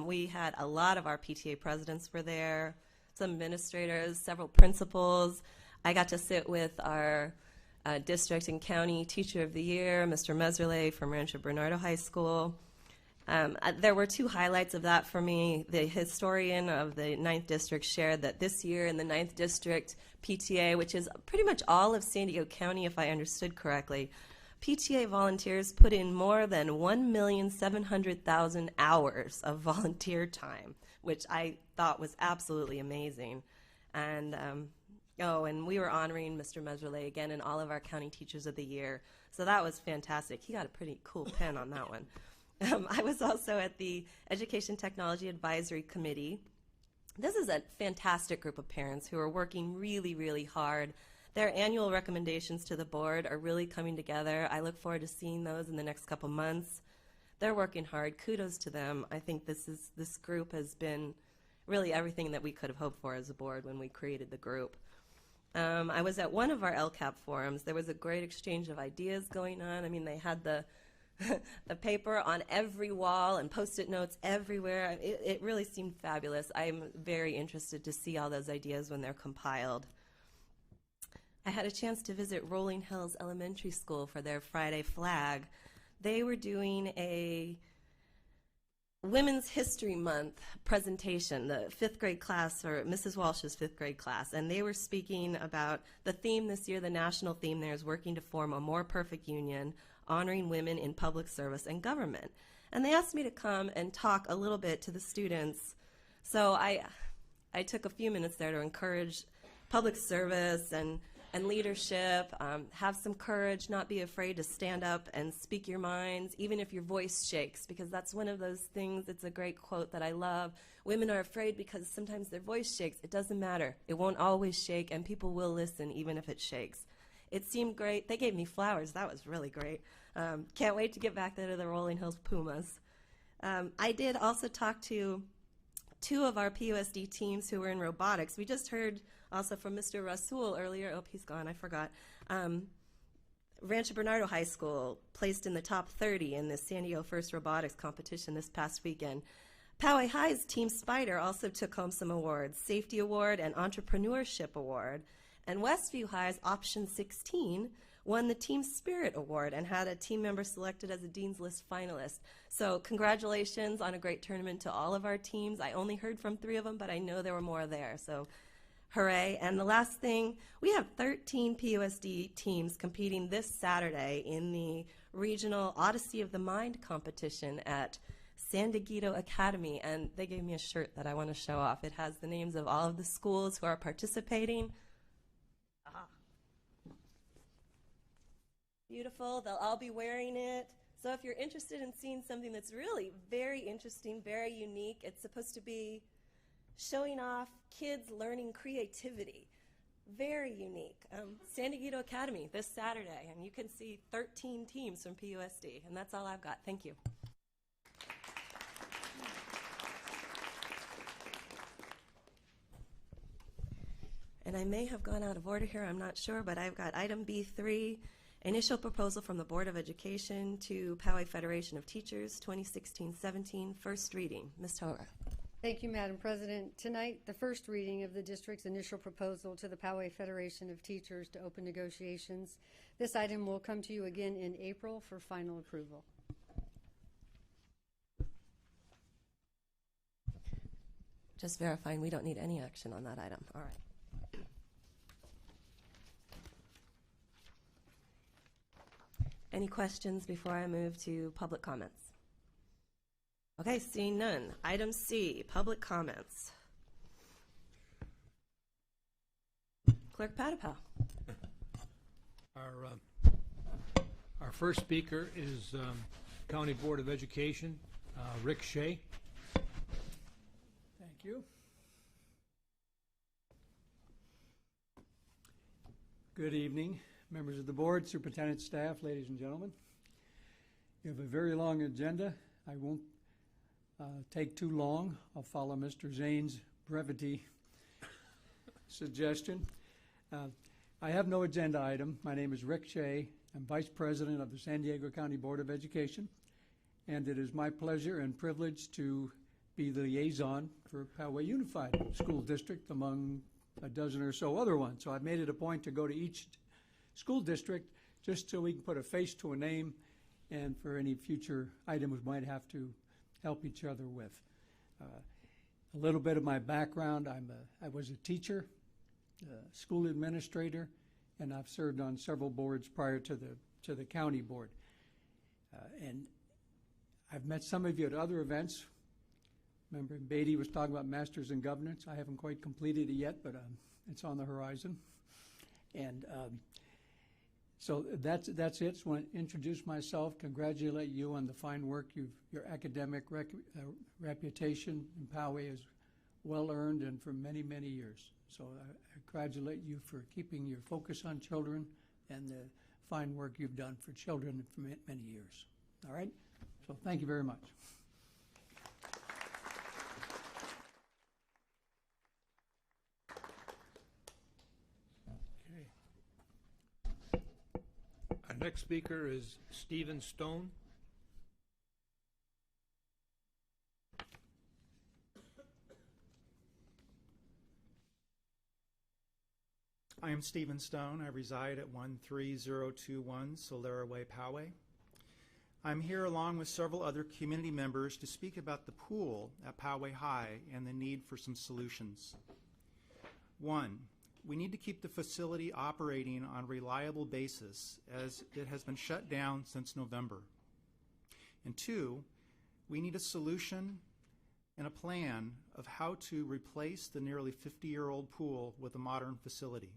We had a lot of our PTA presidents were there, some administrators, several principals. I got to sit with our district and county teacher of the year, Mr. Meserle from Rancho Bernardo High School. There were 2 highlights of that for me. The historian of the 9th District shared that this year in the 9th District PTA, which is pretty much all of San Diego County if I understood correctly, PTA volunteers put in more than 1,700,000 hours of volunteer time, which I thought was absolutely amazing. And and we were honoring Mr. Meserle again and all of our county teachers of the year. So that was fantastic. He got a pretty cool pen on that one. I was also at the Education Technology Advisory Committee. This is a fantastic group of parents who are working really, really hard. Their annual recommendations to the board are really coming together. I look forward to seeing those in the next couple months. They're working hard. Kudos to them. I think this group has been really everything that we could have hoped for as a board when we created the group. I was at one of our LCAP forums. There was a great exchange of ideas going on. I mean, they had the the paper on every wall and Post-it notes everywhere. It really seemed fabulous. I'm very interested to see all those ideas when they're compiled. I had a chance to visit Rolling Hills Elementary School for their Friday flag. They were doing a Women's History Month presentation, the 5th grade class, or Mrs. Walsh's 5th grade class, and they were speaking about the theme this year. The national theme there is working to form a more perfect union, honoring women in public service and government. And they asked me to come and talk a little bit to the students. So I took a few minutes there to encourage public service and leadership. Have some courage, not be afraid to stand up and speak your minds, even if your voice shakes, because that's one of those things. It's a great quote that I love. Women are afraid because sometimes their voice shakes. It doesn't matter. It won't always shake, and people will listen even if it shakes. It seemed great. They gave me flowers. That was really great. Can't wait to get back there to the Rolling Hills Pumas. I did also talk to 2 of our PUSD teams who were in robotics. We just heard also from Mr. Rasul earlier. Oh, he's gone. I forgot. Rancho Bernardo High School placed in the top 30 in the San Diego First Robotics competition this past weekend. Poway High's Team Spider also took home some awards, Safety Award and Entrepreneurship Award. And Westview High's Option 16 won the Team Spirit Award and had a team member selected as a Dean's List finalist. So congratulations on a great tournament to all of our teams. I only heard from 3 of them, but I know there were more there. So hooray. And the last thing, we have 13 PUSD teams competing this Saturday in the regional Odyssey of the Mind competition at San Diego Academy. And they gave me a shirt that I want to show off. It has the names of all of the schools who are participating. Beautiful. They'll all be wearing it. So if you're interested in seeing something that's really very interesting, very unique, it's supposed to be showing off kids learning creativity. Very unique. San Diego Academy this Saturday, and you can see 13 teams from PUSD, and that's all I've got. Thank you. And I may have gone out of order here, I'm not sure, but I've got item B3, initial proposal from the Board of Education to Poway Federation of Teachers, 2016-17, first reading. Ms. Torah. Thank you, Madam President. Tonight, the first reading of the district's initial proposal to the Poway Federation of Teachers to open negotiations. This item will come to you again in April for final approval. Just verifying we don't need any action on that item. All right. Any questions before I move to public comments? Okay, seeing none. Item C, public comments. Clerk Patapow. Our first speaker is County Board of Education, Rick Shea. Thank you. Good evening, members of the board, superintendent, staff, ladies and gentlemen. You have a very long agenda. I won't take too long. I'll follow Mr. Zane's brevity suggestion. I have no agenda item. My name is Rick Shea. I'm Vice President of the San Diego County Board of Education, and it is my pleasure and privilege to be the liaison for Poway Unified School District among a dozen or so other ones. So I've made it a point to go to each school district just so we can put a face to a name and for any future items we might have to help each other with. A little bit of my background, I was a teacher, school administrator, and I've served on several boards prior to the county board. And I've met some of you at other events. Remember, Beatty was talking about Masters in Governance. I haven't quite completed it yet, but it's on the horizon. And so that's it. Just want to introduce myself, congratulate you on the fine work. Your academic reputation in Poway is well earned and for many, many years. So I congratulate you for keeping your focus on children and the fine work you've done for children for many years. All right? So thank you very much. Okay. Our next speaker is Stephen Stone. I am Stephen Stone. I reside at 13021 Solera Way, Poway. I'm here along with several other community members to speak about the pool at Poway High and the need for some solutions. One, we need to keep the facility operating on a reliable basis as it has been shut down since November. And two, we need a solution and a plan of how to replace the nearly 50-year-old pool with a modern facility.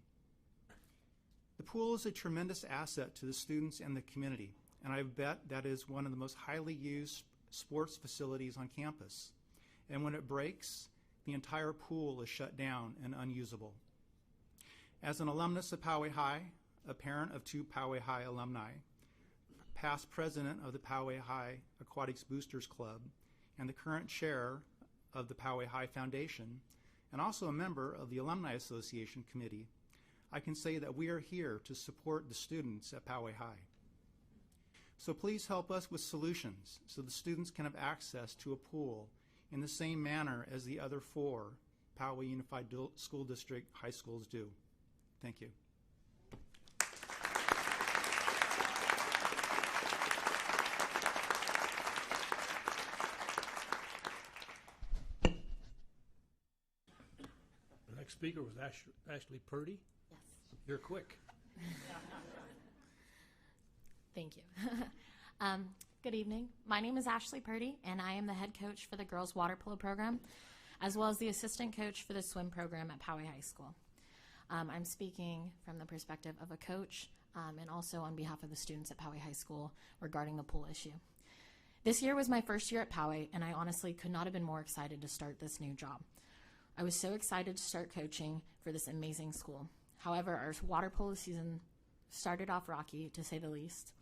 The pool is a tremendous asset to the students and the community, and I bet that is one of the most highly used sports facilities on campus. And when it breaks, the entire pool is shut down and unusable. As an alumnus of Poway High, a parent of 2 Poway High alumni, past president of the Poway High Aquatics Boosters Club, and the current chair of the Poway High Foundation, and also a member of the Alumni Association Committee, I can say that we are here to support the students at Poway High. So please help us with solutions so the students can have access to a pool in the same manner as the other 4 Poway Unified School District high schools do. Thank you. The next speaker was Ashley Purdy. Yes. You're quick. Thank you. Good evening. My name is Ashley Purdy, and I am the head coach for the girls' water polo program, as well as the assistant coach for the swim program at Poway High School. I'm speaking from the perspective of a coach and also on behalf of the students at Poway High School regarding the pool issue. This year was my first year at Poway, and I honestly could not have been more excited to start this new job. I was so excited to start coaching for this amazing school. However, our water polo season started off rocky, to say the least,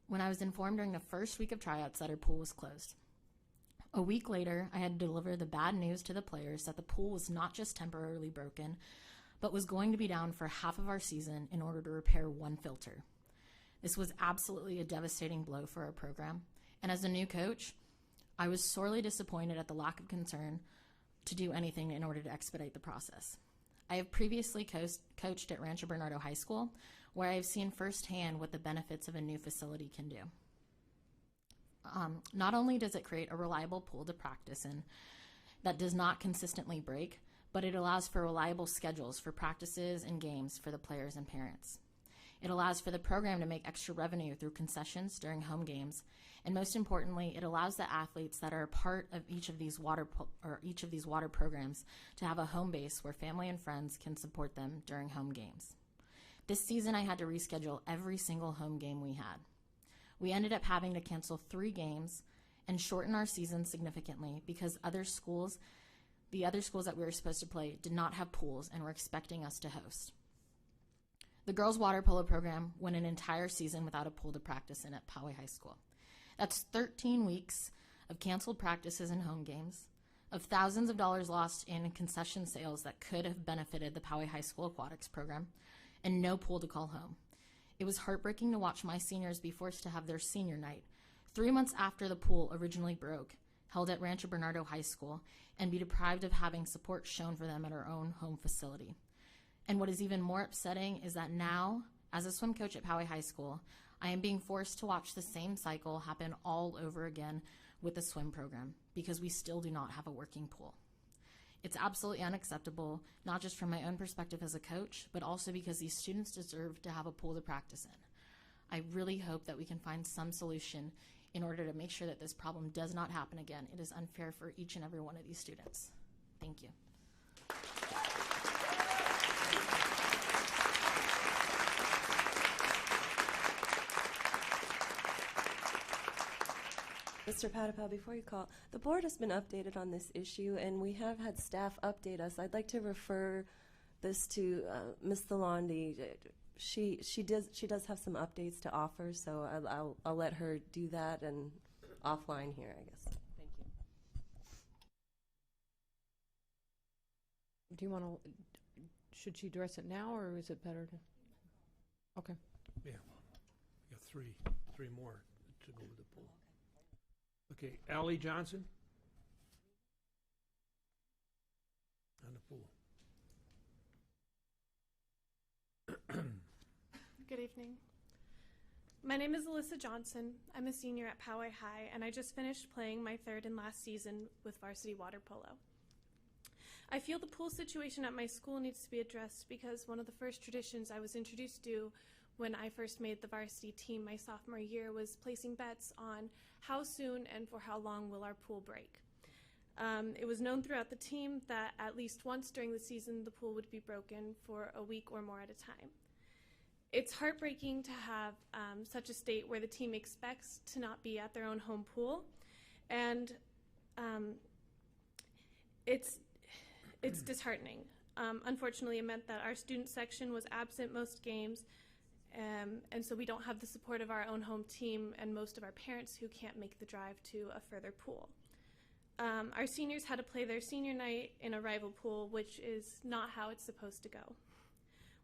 when I was informed during the first week of tryouts that our pool was closed. A week later, I had to deliver the bad news to the players that the pool was not just temporarily broken, but was going to be down for half of our season in order to repair one filter. This was absolutely a devastating blow for our program, and as a new coach, I was sorely disappointed at the lack of concern to do anything in order to expedite the process. I have previously coached at Rancho Bernardo High School, where I have seen firsthand what the benefits of a new facility can do. Not only does it create a reliable pool to practice in that does not consistently break, but it allows for reliable schedules for practices and games for the players and parents. It allows for the program to make extra revenue through concessions during home games, and most importantly, it allows the athletes that are a part of each of these water programs to have a home base where family and friends can support them during home games. This season, I had to reschedule every single home game we had. We ended up having to cancel 3 games and shorten our season significantly because the other schools that we were supposed to play did not have pools and were expecting us to host. The girls' water polo program went an entire season without a pool to practice in at Poway High School. That's 13 weeks of canceled practices and home games, of thousands of dollars lost in concession sales that could have benefited the Poway High School aquatics program, and no pool to call home. It was heartbreaking to watch my seniors be forced to have their senior night 3 months after the pool originally broke, held at Rancho Bernardo High School, and be deprived of having support shown for them at our own home facility. And what is even more upsetting is that now, as a swim coach at Poway High School, I am being forced to watch the same cycle happen all over again with the swim program because we still do not have a working pool. It's absolutely unacceptable, not just from my own perspective as a coach, but also because these students deserve to have a pool to practice in. I really hope that we can find some solution in order to make sure that this problem does not happen again. It is unfair for each and every one of these students. Thank you. Mr. Patapow, before you call, the board has been updated on this issue, and we have had staff update us. I'd like to refer this to Ms. Thalandi. She does have some updates to offer, so I'll let her do that and offline here, I guess. Thank you. Do you want to, should she address it now, or is it better to? Okay. Yeah, we got three more to go with the pool. Okay, Allie Johnson on the pool. Good evening. My name is Alyssa Johnson. I'm a senior at Poway High, and I just finished playing my 3rd and last season with varsity water polo. I feel the pool situation at my school needs to be addressed because one of the first traditions I was introduced to when I first made the varsity team my sophomore year was placing bets on how soon and for how long will our pool break. It was known throughout the team that at least once during the season the pool would be broken for a week or more at a time. It's heartbreaking to have such a state where the team expects to not be at their own home pool, and it's disheartening. Unfortunately, it meant that our student section was absent most games, and so we don't have the support of our own home team and most of our parents who can't make the drive to a further pool. Our seniors had to play their senior night in a rival pool, which is not how it's supposed to go.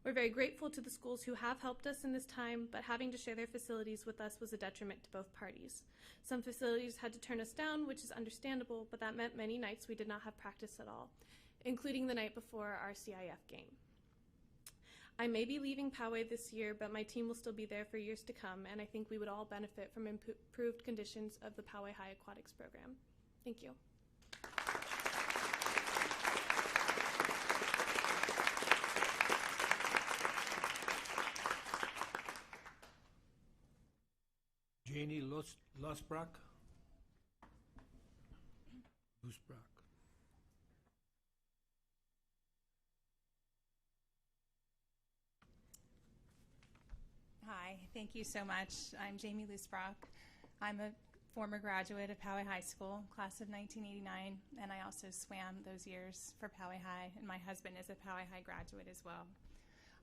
We're very grateful to the schools who have helped us in this time, but having to share their facilities with us was a detriment to both parties. Some facilities had to turn us down, which is understandable, but that meant many nights we did not have practice at all, including the night before our CIF game. I may be leaving Poway this year, but my team will still be there for years to come, and I think we would all benefit from improved conditions of the Poway High Aquatics program. Thank you. Janie Lusbrock. Hi, thank you so much. I'm Jamie Lusbrock. I'm a former graduate of Poway High School, class of 1989, and I also swam those years for Poway High, and my husband is a Poway High graduate as well.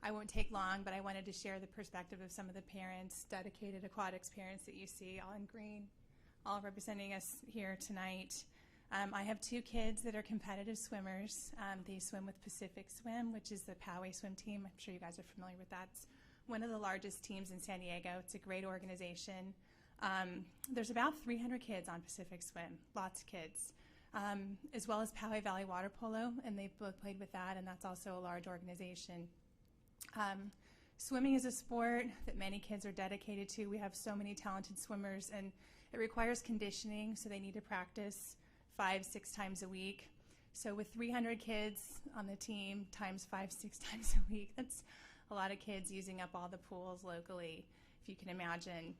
I won't take long, but I wanted to share the perspective of some of the parents, dedicated aquatics parents that you see all in green, all representing us here tonight. I have two kids that are competitive swimmers. They swim with Pacific Swim, which is the Poway swim team. I'm sure you guys are familiar with that. It's one of the largest teams in San Diego. It's a great organization. There's about 300 kids on Pacific Swim, lots of kids, as well as Poway Valley Water Polo, and they've both played with that, and that's also a large organization. Swimming is a sport that many kids are dedicated to. We have so many talented swimmers, and it requires conditioning, so they need to practice 5-6 times a week. So with 300 kids on the team times 5-6 times a week, that's a lot of kids using up all the pools locally, if you can imagine.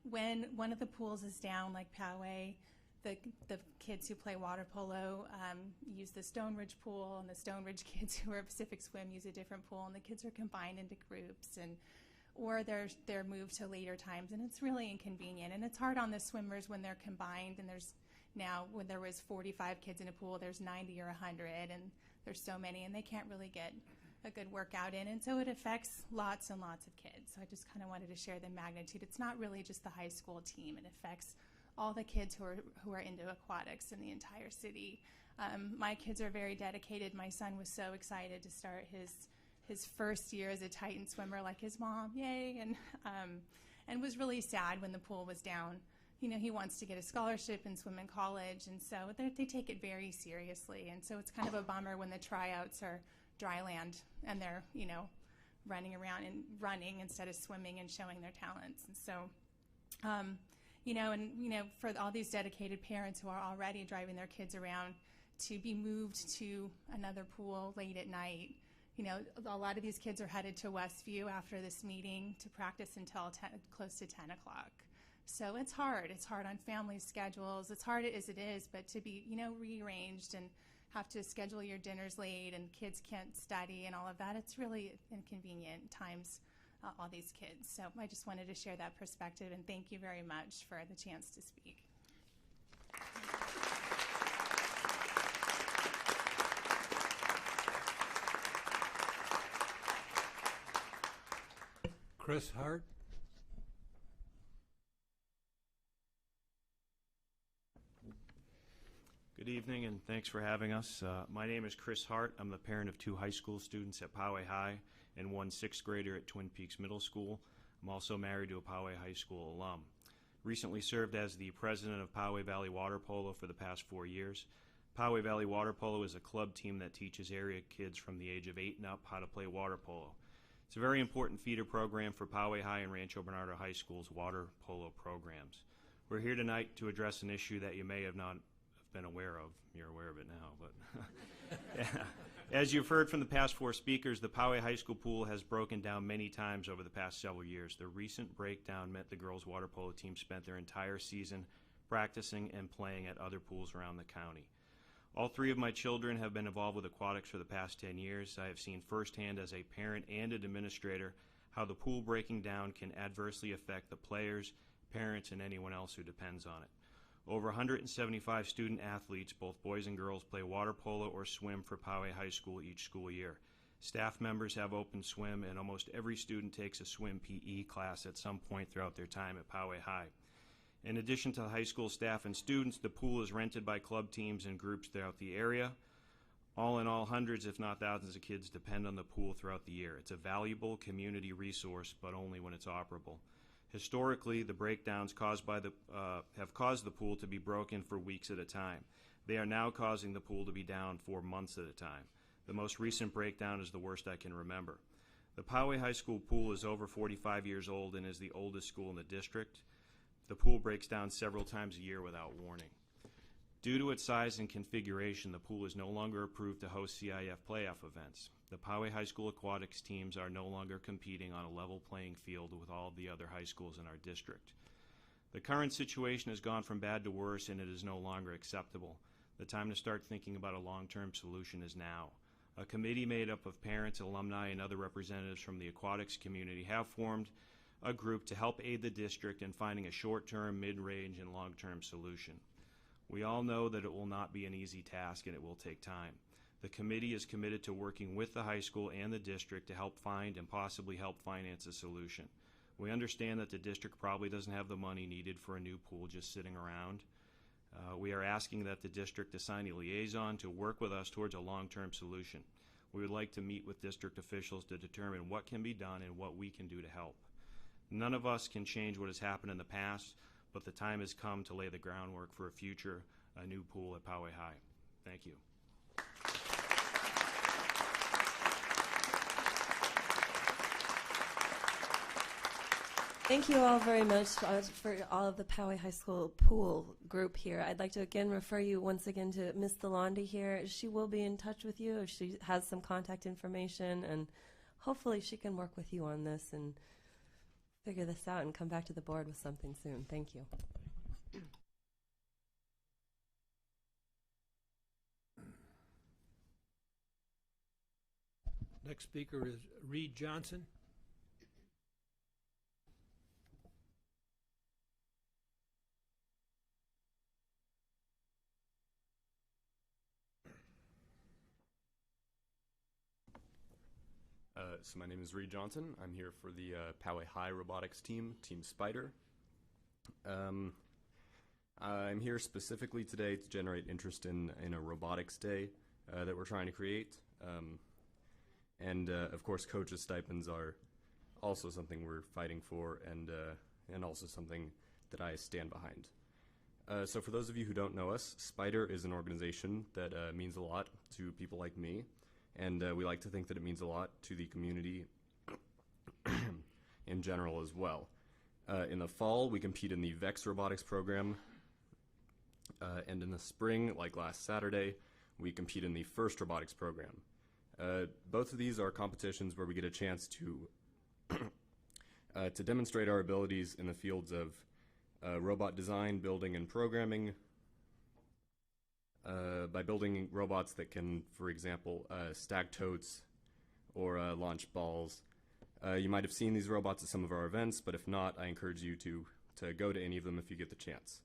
When one of the pools is down, like Poway, the kids who play water polo use the Stone Ridge pool, and the Stone Ridge kids who are Pacific Swim use a different pool, and the kids are combined into groups, or they're moved to later times, and it's really inconvenient. And it's hard on the swimmers when they're combined, and there's now, when there was 45 kids in a pool, there's 90 or 100, and there's so many, and they can't really get a good workout in, and so it affects lots and lots of kids. So I just kind of wanted to share the magnitude. It's not really just the high school team. It affects all the kids who are into aquatics in the entire city. My kids are very dedicated. My son was so excited to start his first year as a Titan swimmer, like his mom, yay, and was really sad when the pool was down. You know, he wants to get a scholarship and swim in college, and so they take it very seriously. And so it's kind of a bummer when the tryouts are dry land and they're, you know, running around and running instead of swimming and showing their talents. And so, for all these dedicated parents who are already driving their kids around to be moved to another pool late at night, you know, a lot of these kids are headed to Westview after this meeting to practice until close to 10 o'clock. So it's hard. It's hard on family schedules. It's hard as it is, but to be, you know, rearranged and have to schedule your dinners late and kids can't study and all of that, it's really inconvenient times, all these kids. So I just wanted to share that perspective, and thank you very much for the chance to speak. Chris Hart. Good evening, and thanks for having us. My name is Chris Hart. I'm the parent of 2 high school students at Poway High and 1 6th grader at Twin Peaks Middle School. I'm also married to a Poway High School alum. Recently served as the president of Poway Valley Water Polo for the past 4 years. Poway Valley Water Polo is a club team that teaches area kids from the age of 8 and up how to play water polo. It's a very important feeder program for Poway High and Rancho Bernardo High School's water polo programs. We're here tonight to address an issue that you may have not been aware of. You're aware of it now, but yeah. As you've heard from the past 4 speakers, the Poway High School pool has broken down many times over the past several years. The recent breakdown meant the girls' water polo team spent their entire season practicing and playing at other pools around the county. All 3 of my children have been involved with aquatics for the past 10 years. I have seen firsthand as a parent and an administrator how the pool breaking down can adversely affect the players, parents, and anyone else who depends on it. Over 175 student athletes, both boys and girls, play water polo or swim for Poway High School each school year. Staff members have open swim, and almost every student takes a swim PE class at some point throughout their time at Poway High. In addition to the high school staff and students, the pool is rented by club teams and groups throughout the area. All in all, hundreds if not thousands of kids depend on the pool throughout the year. It's a valuable community resource, but only when it's operable. Historically, the breakdowns have caused the pool to be broken for weeks at a time. They are now causing the pool to be down for months at a time. The most recent breakdown is the worst I can remember. The Poway High School pool is over 45 years old and is the oldest school in the district. The pool breaks down several times a year without warning. Due to its size and configuration, the pool is no longer approved to host CIF playoff events. The Poway High School aquatics teams are no longer competing on a level playing field with all of the other high schools in our district. The current situation has gone from bad to worse, and it is no longer acceptable. The time to start thinking about a long-term solution is now. A committee made up of parents, alumni, and other representatives from the aquatics community have formed a group to help aid the district in finding a short-term, mid-range, and long-term solution. We all know that it will not be an easy task and it will take time. The committee is committed to working with the high school and the district to help find and possibly help finance a solution. We understand that the district probably doesn't have the money needed for a new pool just sitting around. We are asking that the district assign a liaison to work with us towards a long-term solution. We would like to meet with district officials to determine what can be done and what we can do to help. None of us can change what has happened in the past, but the time has come to lay the groundwork for a new pool at Poway High. Thank you. Thank you all very much for all of the Poway High School pool group here. I'd like to again refer you once again to Miss Delonde here. She will be in touch with you if she has some contact information, and hopefully she can work with you on this and figure this out and come back to the board with something soon. Thank you. Next speaker is Reed Johnson. So my name is Reed Johnson. I'm here for the Poway High Robotics team, Team Spider. I'm here specifically today to generate interest in a robotics day that we're trying to create. Of course, coaches' stipends are also something we're fighting for, and also something that I stand behind. So for those of you who don't know us, Spider is an organization that means a lot to people like me. And we like to think that it means a lot to the community in general as well. In the fall, we compete in the VEX Robotics program. And in the spring, like last Saturday, we compete in the FIRST Robotics program. Both of these are competitions where we get a chance to demonstrate our abilities in the fields of robot design, building, and programming, by building robots that can, for example, stack totes or launch balls. You might have seen these robots at some of our events, but if not, I encourage you to go to any of them if you get the chance.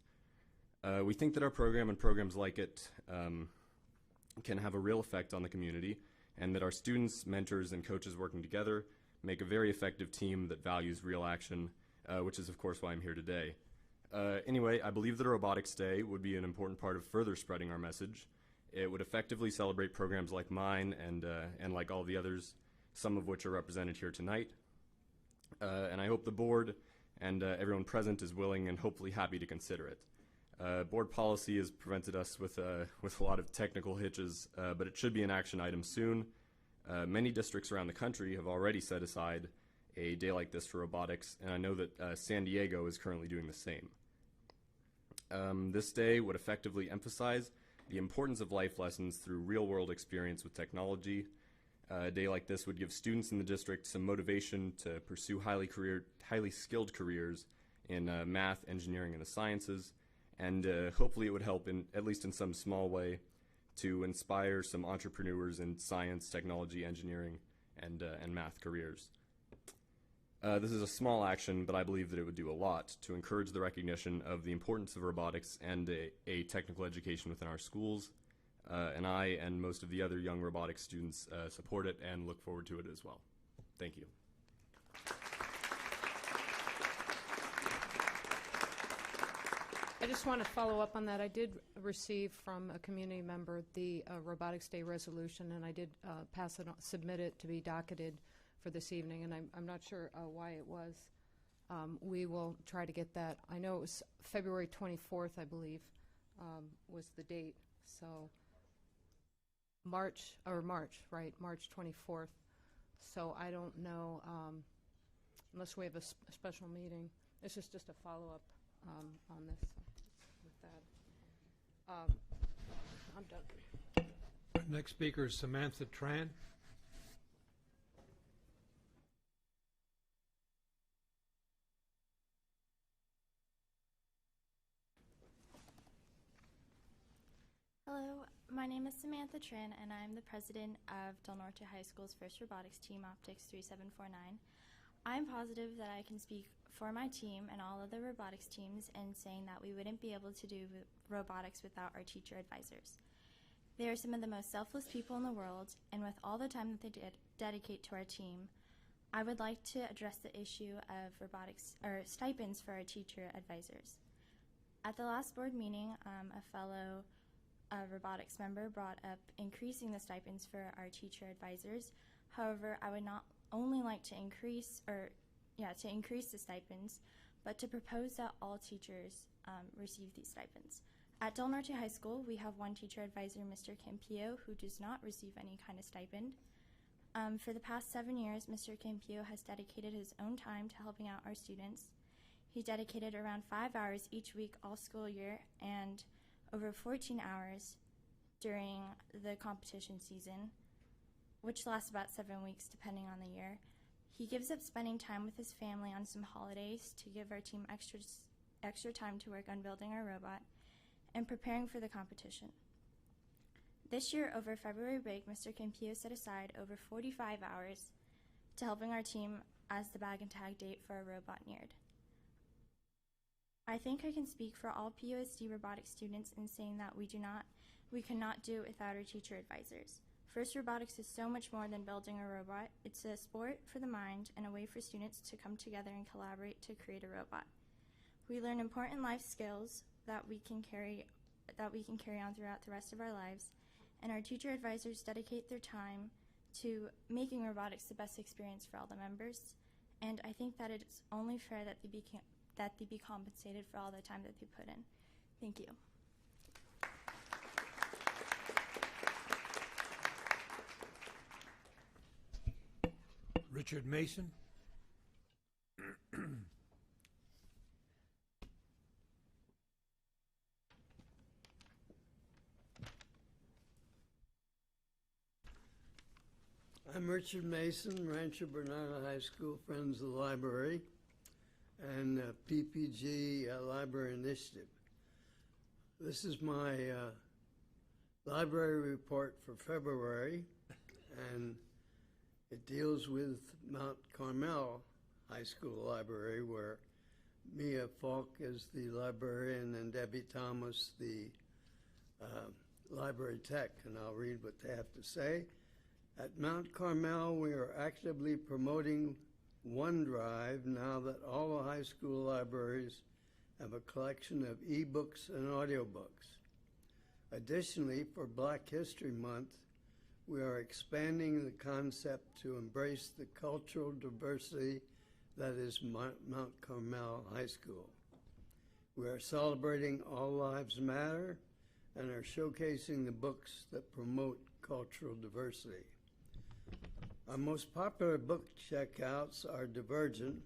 We think that our program and programs like it can have a real effect on the community, and that our students, mentors, and coaches working together make a very effective team that values real action, which is, of course, why I'm here today. Anyway, I believe that a Robotics Day would be an important part of further spreading our message. It would effectively celebrate programs like mine and like all the others, some of which are represented here tonight. And I hope the board and everyone present is willing and hopefully happy to consider it. Board policy has prevented us with a lot of technical hitches, but it should be an action item soon. Many districts around the country have already set aside a day like this for robotics, and I know that San Diego is currently doing the same. This day would effectively emphasize the importance of life lessons through real-world experience with technology. A day like this would give students in the district some motivation to pursue highly skilled careers in math, engineering, and the sciences, and hopefully it would help, at least in some small way, to inspire some entrepreneurs in science, technology, engineering, and math careers. This is a small action, but I believe that it would do a lot to encourage the recognition of the importance of robotics and a technical education within our schools. And I and most of the other young robotics students support it and look forward to it as well. Thank you. I just want to follow up on that. I did receive from a community member the Robotics Day resolution, and I did submit it to be docketed for this evening, and I'm not sure why it was. We will try to get that. I know it was February 24th, I believe, was the date. So March 24th. So I don't know, unless we have a special meeting. This is just a follow-up on this. With that, I'm done. Next speaker is Samantha Tran. Hello, my name is Samantha Tran, and I'm the president of Del Norte High School's first robotics team, Optics 3749. I'm positive that I can speak for my team and all other robotics teams in saying that we wouldn't be able to do robotics without our teacher advisors. They are some of the most selfless people in the world, and with all the time that they dedicate to our team, I would like to address the issue of robotics or stipends for our teacher advisors. At the last board meeting, a fellow robotics member brought up increasing the stipends for our teacher advisors. However, I would not only like to increase the stipends, but to propose that all teachers receive these stipends. At Del Norte High School, we have one teacher advisor, Mr. Campillo, who does not receive any kind of stipend. For the past 7 years, Mr. Campillo has dedicated his own time to helping out our students. He dedicated around 5 hours each week all school year and over 14 hours during the competition season, which lasts about 7 weeks depending on the year. He gives up spending time with his family on some holidays to give our team extra time to work on building our robot and preparing for the competition. This year, over February break, Mr. Campillo set aside over 45 hours to helping our team as the bag and tag date for our robot neared. I think I can speak for all PowayUSD robotics students in saying that we cannot do it without our teacher advisors. First, robotics is so much more than building a robot. It's a sport for the mind and a way for students to come together and collaborate to create a robot. We learn important life skills that we can carry on throughout the rest of our lives, and our teacher advisors dedicate their time to making robotics the best experience for all the members. And I think that it's only fair that they be compensated for all the time that they put in. Thank you. Richard Mason. I'm Richard Mason, Rancho Bernardo High School, Friends of the Library, and PPG Library Initiative. This is my library report for February, and it deals with Mount Carmel High School Library, where Mia Falk is the librarian and Debbie Thomas the library tech, and I'll read what they have to say. At Mount Carmel, we are actively promoting OneDrive now that all the high school libraries have a collection of ebooks and audiobooks. Additionally, for Black History Month, we are expanding the concept to embrace the cultural diversity that is Mount Carmel High School. We are celebrating All Lives Matter and are showcasing the books that promote cultural diversity. Our most popular book checkouts are Divergent,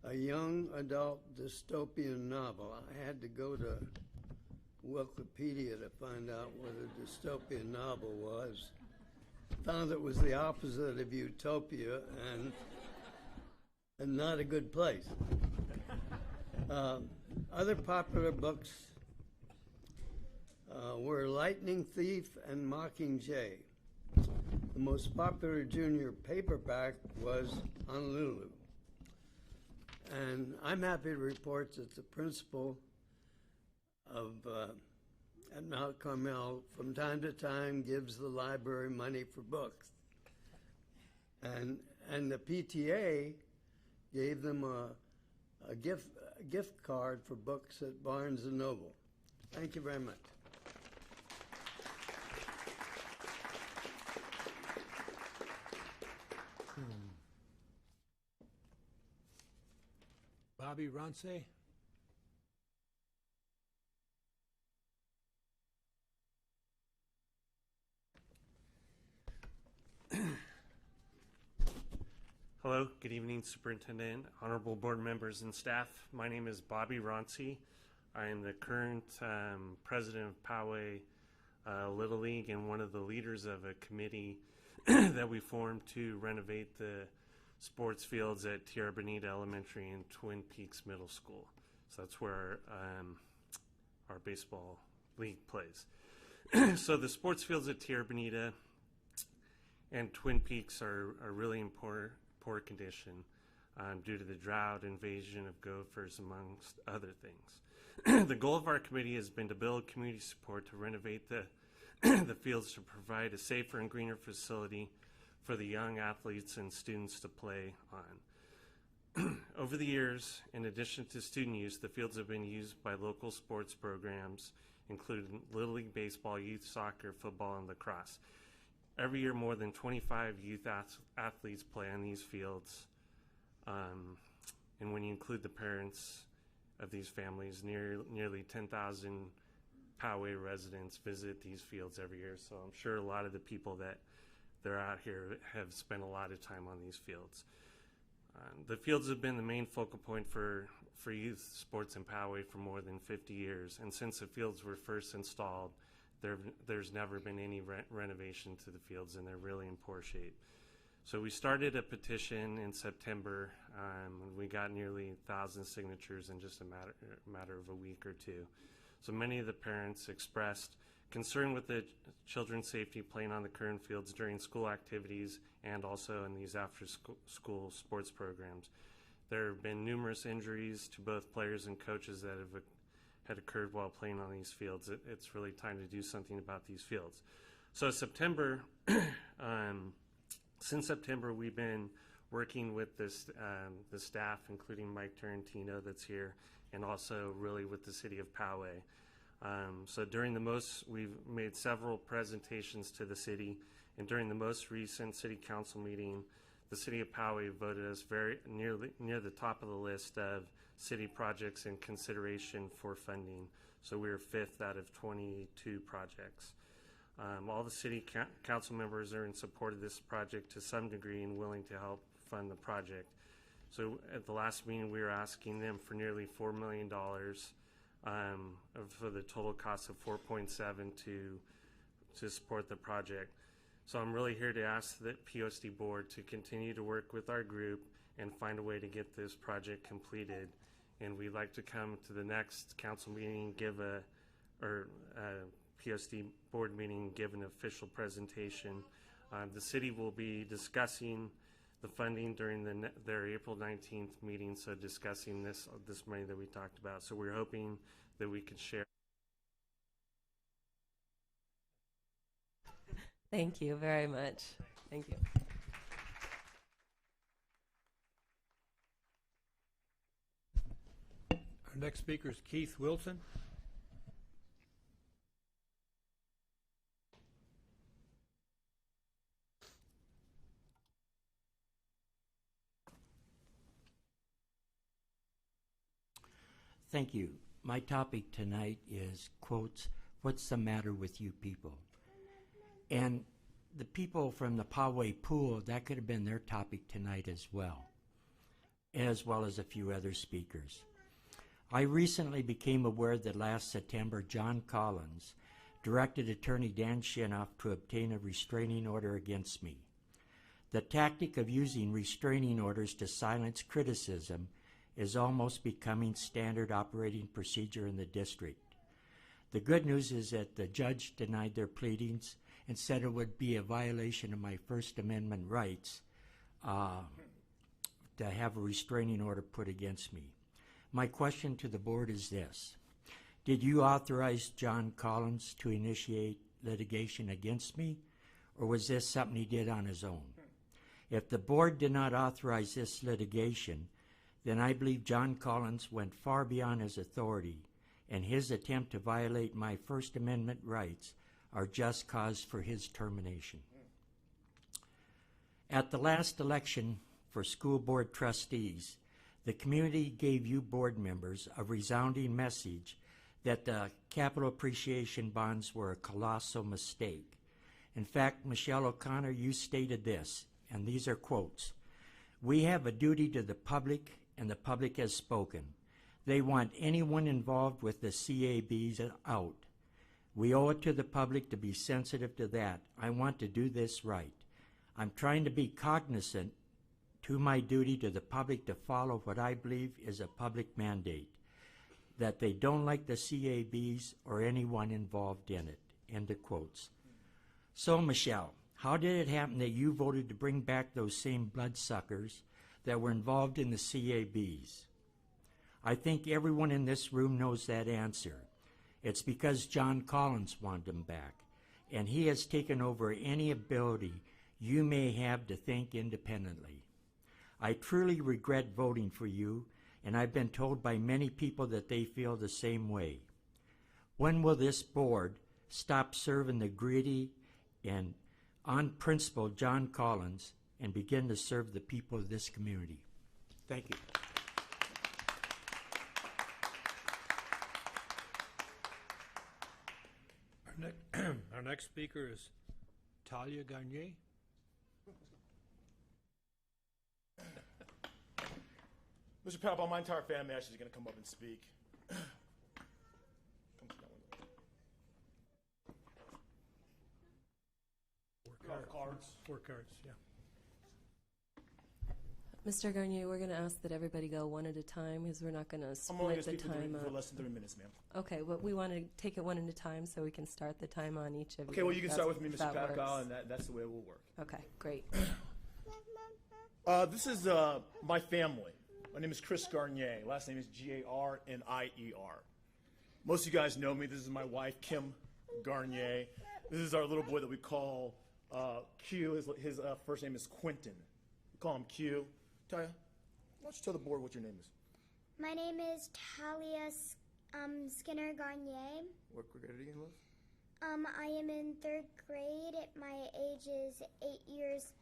a young adult dystopian novel. I had to go to Wikipedia to find out what a dystopian novel was. Found it was the opposite of utopia and not a good place. Other popular books were Lightning Thief and Mockingjay. The most popular junior paperback was Honolulu. And I'm happy to report that the principal of at Mount Carmel from time to time gives the library money for books. And the PTA gave them a gift card for books at Barnes & Noble. Thank you very much. Bobby Rotc. Hello, good evening, Superintendent, honorable board members and staff. My name is Bobby Rotc. I am the current president of Poway Little League and one of the leaders of a committee that we formed to renovate the sports fields at Tierra Bonita Elementary and Twin Peaks Middle School. So that's where our baseball league plays. So the sports fields at Tierra Bonita and Twin Peaks are really in poor condition due to the drought, invasion of gophers, amongst other things. The goal of our committee has been to build community support to renovate the fields to provide a safer and greener facility for the young athletes and students to play Over the years, in addition to student use, the fields have been used by local sports programs, including Little League Baseball, youth soccer, football, and lacrosse. Every year, more than 25 youth athletes play on these fields. And when you include the parents of these families, nearly 10,000 Poway residents visit these fields every year. So I'm sure a lot of the people that they're out here have spent a lot of time on these fields. The fields have been the main focal point for youth sports in Poway for more than 50 years. And since the fields were first installed, there's never been any renovation to the fields, and they're really in poor shape. So we started a petition in September. We got nearly 1,000 signatures in just a matter of a week or two. So many of the parents expressed concern with the children's safety playing on the current fields during school activities and also in these after-school sports programs. There have been numerous injuries to both players and coaches that had occurred while playing on these fields. It's really time to do something about these fields. So September, since September, we've been working with the staff, including Mike Tarantino that's here, and also really with the city of Poway. So we've made several presentations to the city, and during the most recent city council meeting, the city of Poway voted us very near the top of the list of city projects in consideration for funding. So we were 5th out of 22 projects. All the city council members are in support of this project to some degree and willing to help fund the project. So at the last meeting, we were asking them for nearly $4 million for the total cost of 4.7 to support the project. So I'm really here to ask the POSD board to continue to work with our group and find a way to get this project completed. And we'd like to come to the next council meeting, POSD board meeting, give an official presentation. The city will be discussing the funding during their April 19th meeting, so discussing this money that we talked about. So we're hoping that we could share. Thank you very much. Thank you. Our next speaker is Keith Wilson. Thank you. My topic tonight is, quotes, "What's the matter with you people?" And the people from the Poway pool, that could have been their topic tonight as well as a few other speakers. I recently became aware that last September, John Collins directed Attorney Dan Shinoff to obtain a restraining order against me. The tactic of using restraining orders to silence criticism is almost becoming standard operating procedure in the district. The good news is that the judge denied their pleadings and said it would be a violation of my First Amendment rights to have a restraining order put against me. My question to the board is this: did you authorize John Collins to initiate litigation against me, or was this something he did on his own? If the board did not authorize this litigation, then I believe John Collins went far beyond his authority, and his attempt to violate my First Amendment rights are just cause for his termination. At the last election for school board trustees, the community gave you board members a resounding message that the capital appreciation bonds were a colossal mistake. In fact, Michelle O'Connor, you stated this, and these are quotes: "We have a duty to the public, and the public has spoken. They want anyone involved with the CABs out. We owe it to the public to be sensitive to that. I want to do this right. I'm trying to be cognizant to my duty to the public to follow what I believe is a public mandate, that they don't like the CABs or anyone involved in it." End of quotes. So, Michelle, how did it happen that you voted to bring back those same bloodsuckers that were involved in the CABs? I think everyone in this room knows that answer. It's because John Collins wanted them back, and he has taken over any ability you may have to think independently. I truly regret voting for you, and I've been told by many people that they feel the same way. When will this board stop serving the greedy and unprincipled John Collins and begin to serve the people of this community? Thank you. Our next speaker is Talia Garnier. Mr. Powell, my entire family actually is going to come up and speak. Four cards, yeah. Mr. Garnier, we're going to ask that everybody go one at a time because we're not going to I'm only going split to the speak time for up. less than 3 minutes, ma'am. Okay, well, we want to take it one at a time so we can start the time on each of you. Okay, well, you can start with me, if Mr. that Powell, works. and that's the way it will work. Okay, great. This is my family. My name is Chris Garnier. Last name is Garnier. Most of you guys know me. This is my wife, Kim Garnier. This is our little boy that we call Q. His first name is Quentin. We call him Q. Talia, why don't you tell the board what your name is? My name is Talia Skinner Garnier. What grade are you in, love? I am in 3rd grade. My age is 8 years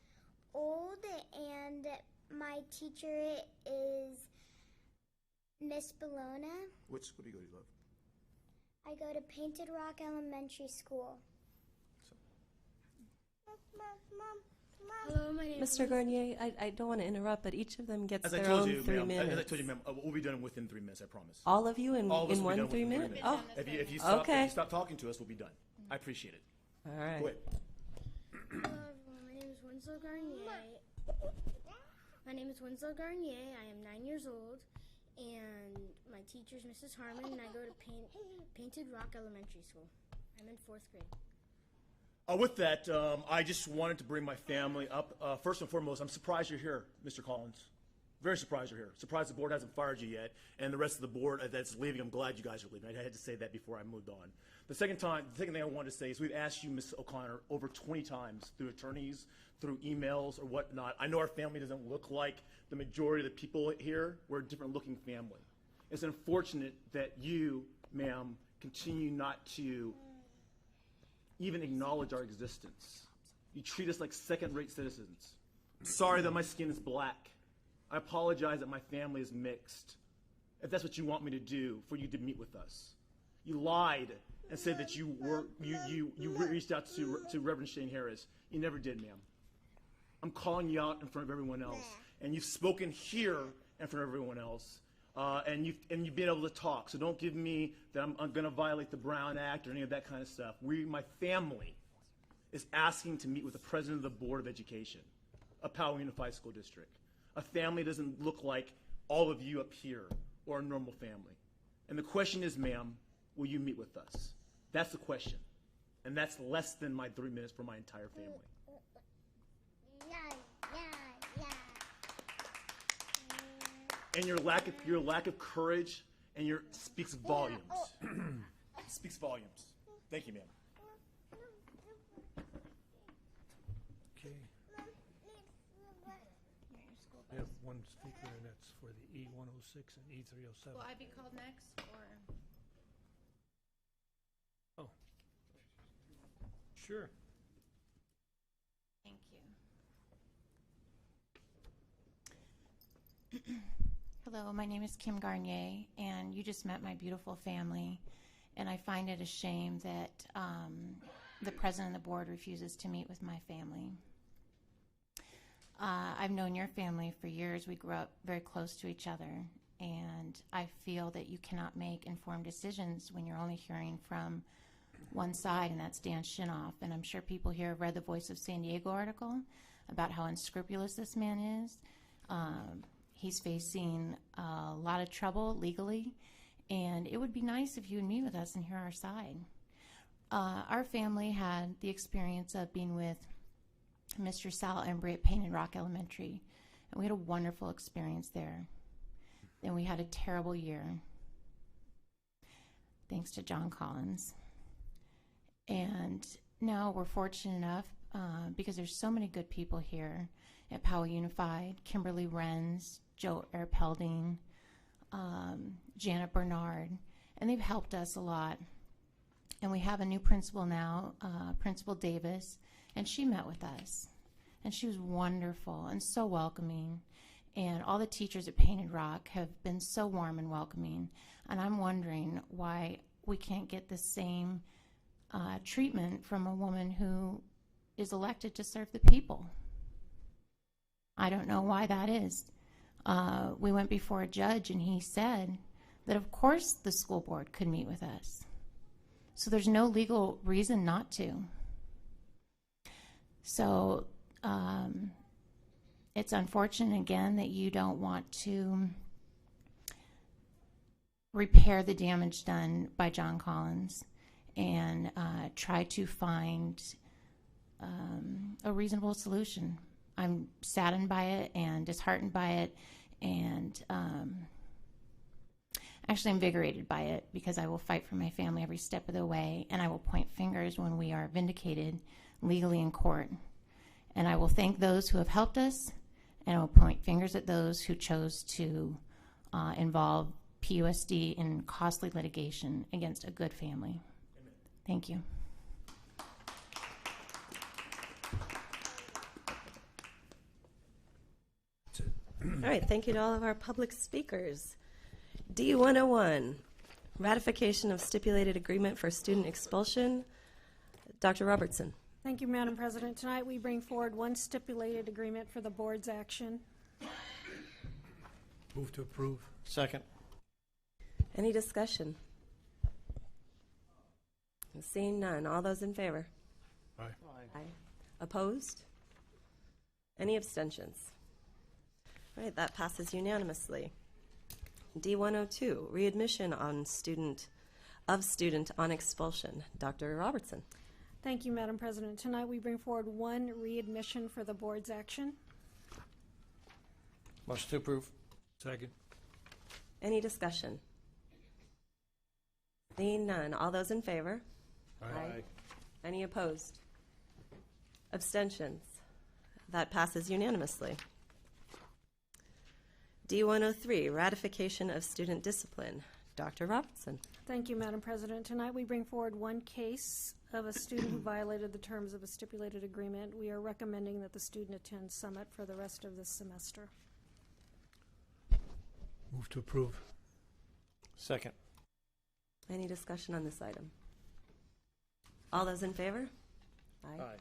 old, and my teacher is Miss Bologna. Which school do you go to, love? I go to Painted Rock Elementary School. Hello, my name Mr. Garnier, I don't want to interrupt, but each of them gets As I their told own you, 3 ma'am, minutes. as I told you, ma'am, we'll be done within 3 minutes, I promise. All of you in, All of us in will be one done 3 within 3 minutes? minutes. Oh, If you stop, okay. if you stop talking to us, we'll be done. I appreciate it. All right. Go ahead. Hello, everyone. My name is Winslow Garnier. My name is Winslow Garnier. I am 9 years old, and my teacher is Mrs. Harmon, and I go to Painted Rock Elementary School. I'm in 4th grade. With that, I just wanted to bring my family up. First and foremost, I'm surprised you're here, Mr. Collins. Very surprised you're here. Surprised the board hasn't fired you yet, and the rest of the board that's leaving, I'm glad you guys are leaving. I had to say that before I moved on. The second thing I wanted to say is we've asked you, Ms. O'Connor, over 20 times through attorneys, through emails or whatnot. I know our family doesn't look like the majority of the people here. We're a different looking family. It's unfortunate that you, ma'am, continue not to even acknowledge our existence. You treat us like second-rate citizens. I'm sorry that my skin is black. I apologize that my family is mixed. If that's what you want me to do, for you to meet with us. You lied and said that you reached out to Reverend Shane Harris. You never did, ma'am. I'm calling you out in front of everyone else, and you've spoken here in front of everyone else, and you've been able to talk. So don't give me that I'm going to violate the Brown Act or any of that kind of stuff. My family is asking to meet with the president of the Board of Education of Poway Unified School District. A family doesn't look like all of you up here or a normal family. And the question is, ma'am, will you meet with us? That's the question. And that's less than my 3 minutes for my entire family. And your lack of courage and speaks volumes. Speaks volumes. Thank you, ma'am. Okay. We have one speaker, and that's for the E106 and E307. Will I be called next, or? Oh. Sure. Thank you. Hello, my name is Kim Garnier, and you just met my beautiful family, and I find it a shame that the president of the board refuses to meet with my family. I've known your family for years. We grew up very close to each other, and I feel that you cannot make informed decisions when you're only hearing from one side, and that's Dan Shinoff. And I'm sure people here have read the Voice of San Diego article about how unscrupulous this man is. He's facing a lot of trouble legally, and it would be nice if you would meet with us and hear our side. Our family had the experience of being with Mr. Sal Embry at Painted Rock Elementary, and we had a wonderful experience there. Then we had a terrible year, thanks to John Collins. And now we're fortunate enough, because there's so many good people here, at Poway Unified, Kimberly Renz, Joe Erpelding, Janet Bernard, and they've helped us a lot. And we have a new principal now, Principal Davis, and she met with us. And she was wonderful and so welcoming. And all the teachers at Painted Rock have been so warm and welcoming. And I'm wondering why we can't get the same treatment from a woman who is elected to serve the people. I don't know why that is. We went before a judge and he said that of course the school board could meet with us. So there's no legal reason not to. So it's unfortunate again that you don't want to repair the damage done by John Collins and try to find a reasonable solution. I'm saddened by it and disheartened by it, and actually invigorated by it, because I will fight for my family every step of the way, and I will point fingers when we are vindicated legally in court. And I will thank those who have helped us, and I will point fingers at those who chose to involve PUSD in costly litigation against a good family. Amen. Thank you. All right, thank you to all of our public speakers. D101, ratification of stipulated agreement for student expulsion. Dr. Robertson. Thank you, Madam President. Tonight we bring forward one stipulated agreement for the board's action. Move to approve. Second. Any discussion? Seeing none, all those in favor? Aye. Aye. Opposed? Any abstentions? All right, that passes unanimously. D102, readmission on student on expulsion. Dr. Robertson. Thank you, Madam President. Tonight we bring forward one readmission for the board's action. Motion to approve. Second. Any discussion? Seeing none, all those in favor? Aye. Any opposed? Abstentions? That passes unanimously. D103, ratification of student discipline. Dr. Robertson. Thank you, Madam President. Tonight we bring forward one case of a student who violated the terms of a stipulated agreement. We are recommending that the student attend Summit for the rest of this semester. Move to approve. Second. Any discussion on this item? All those in favor? Aye. Aye.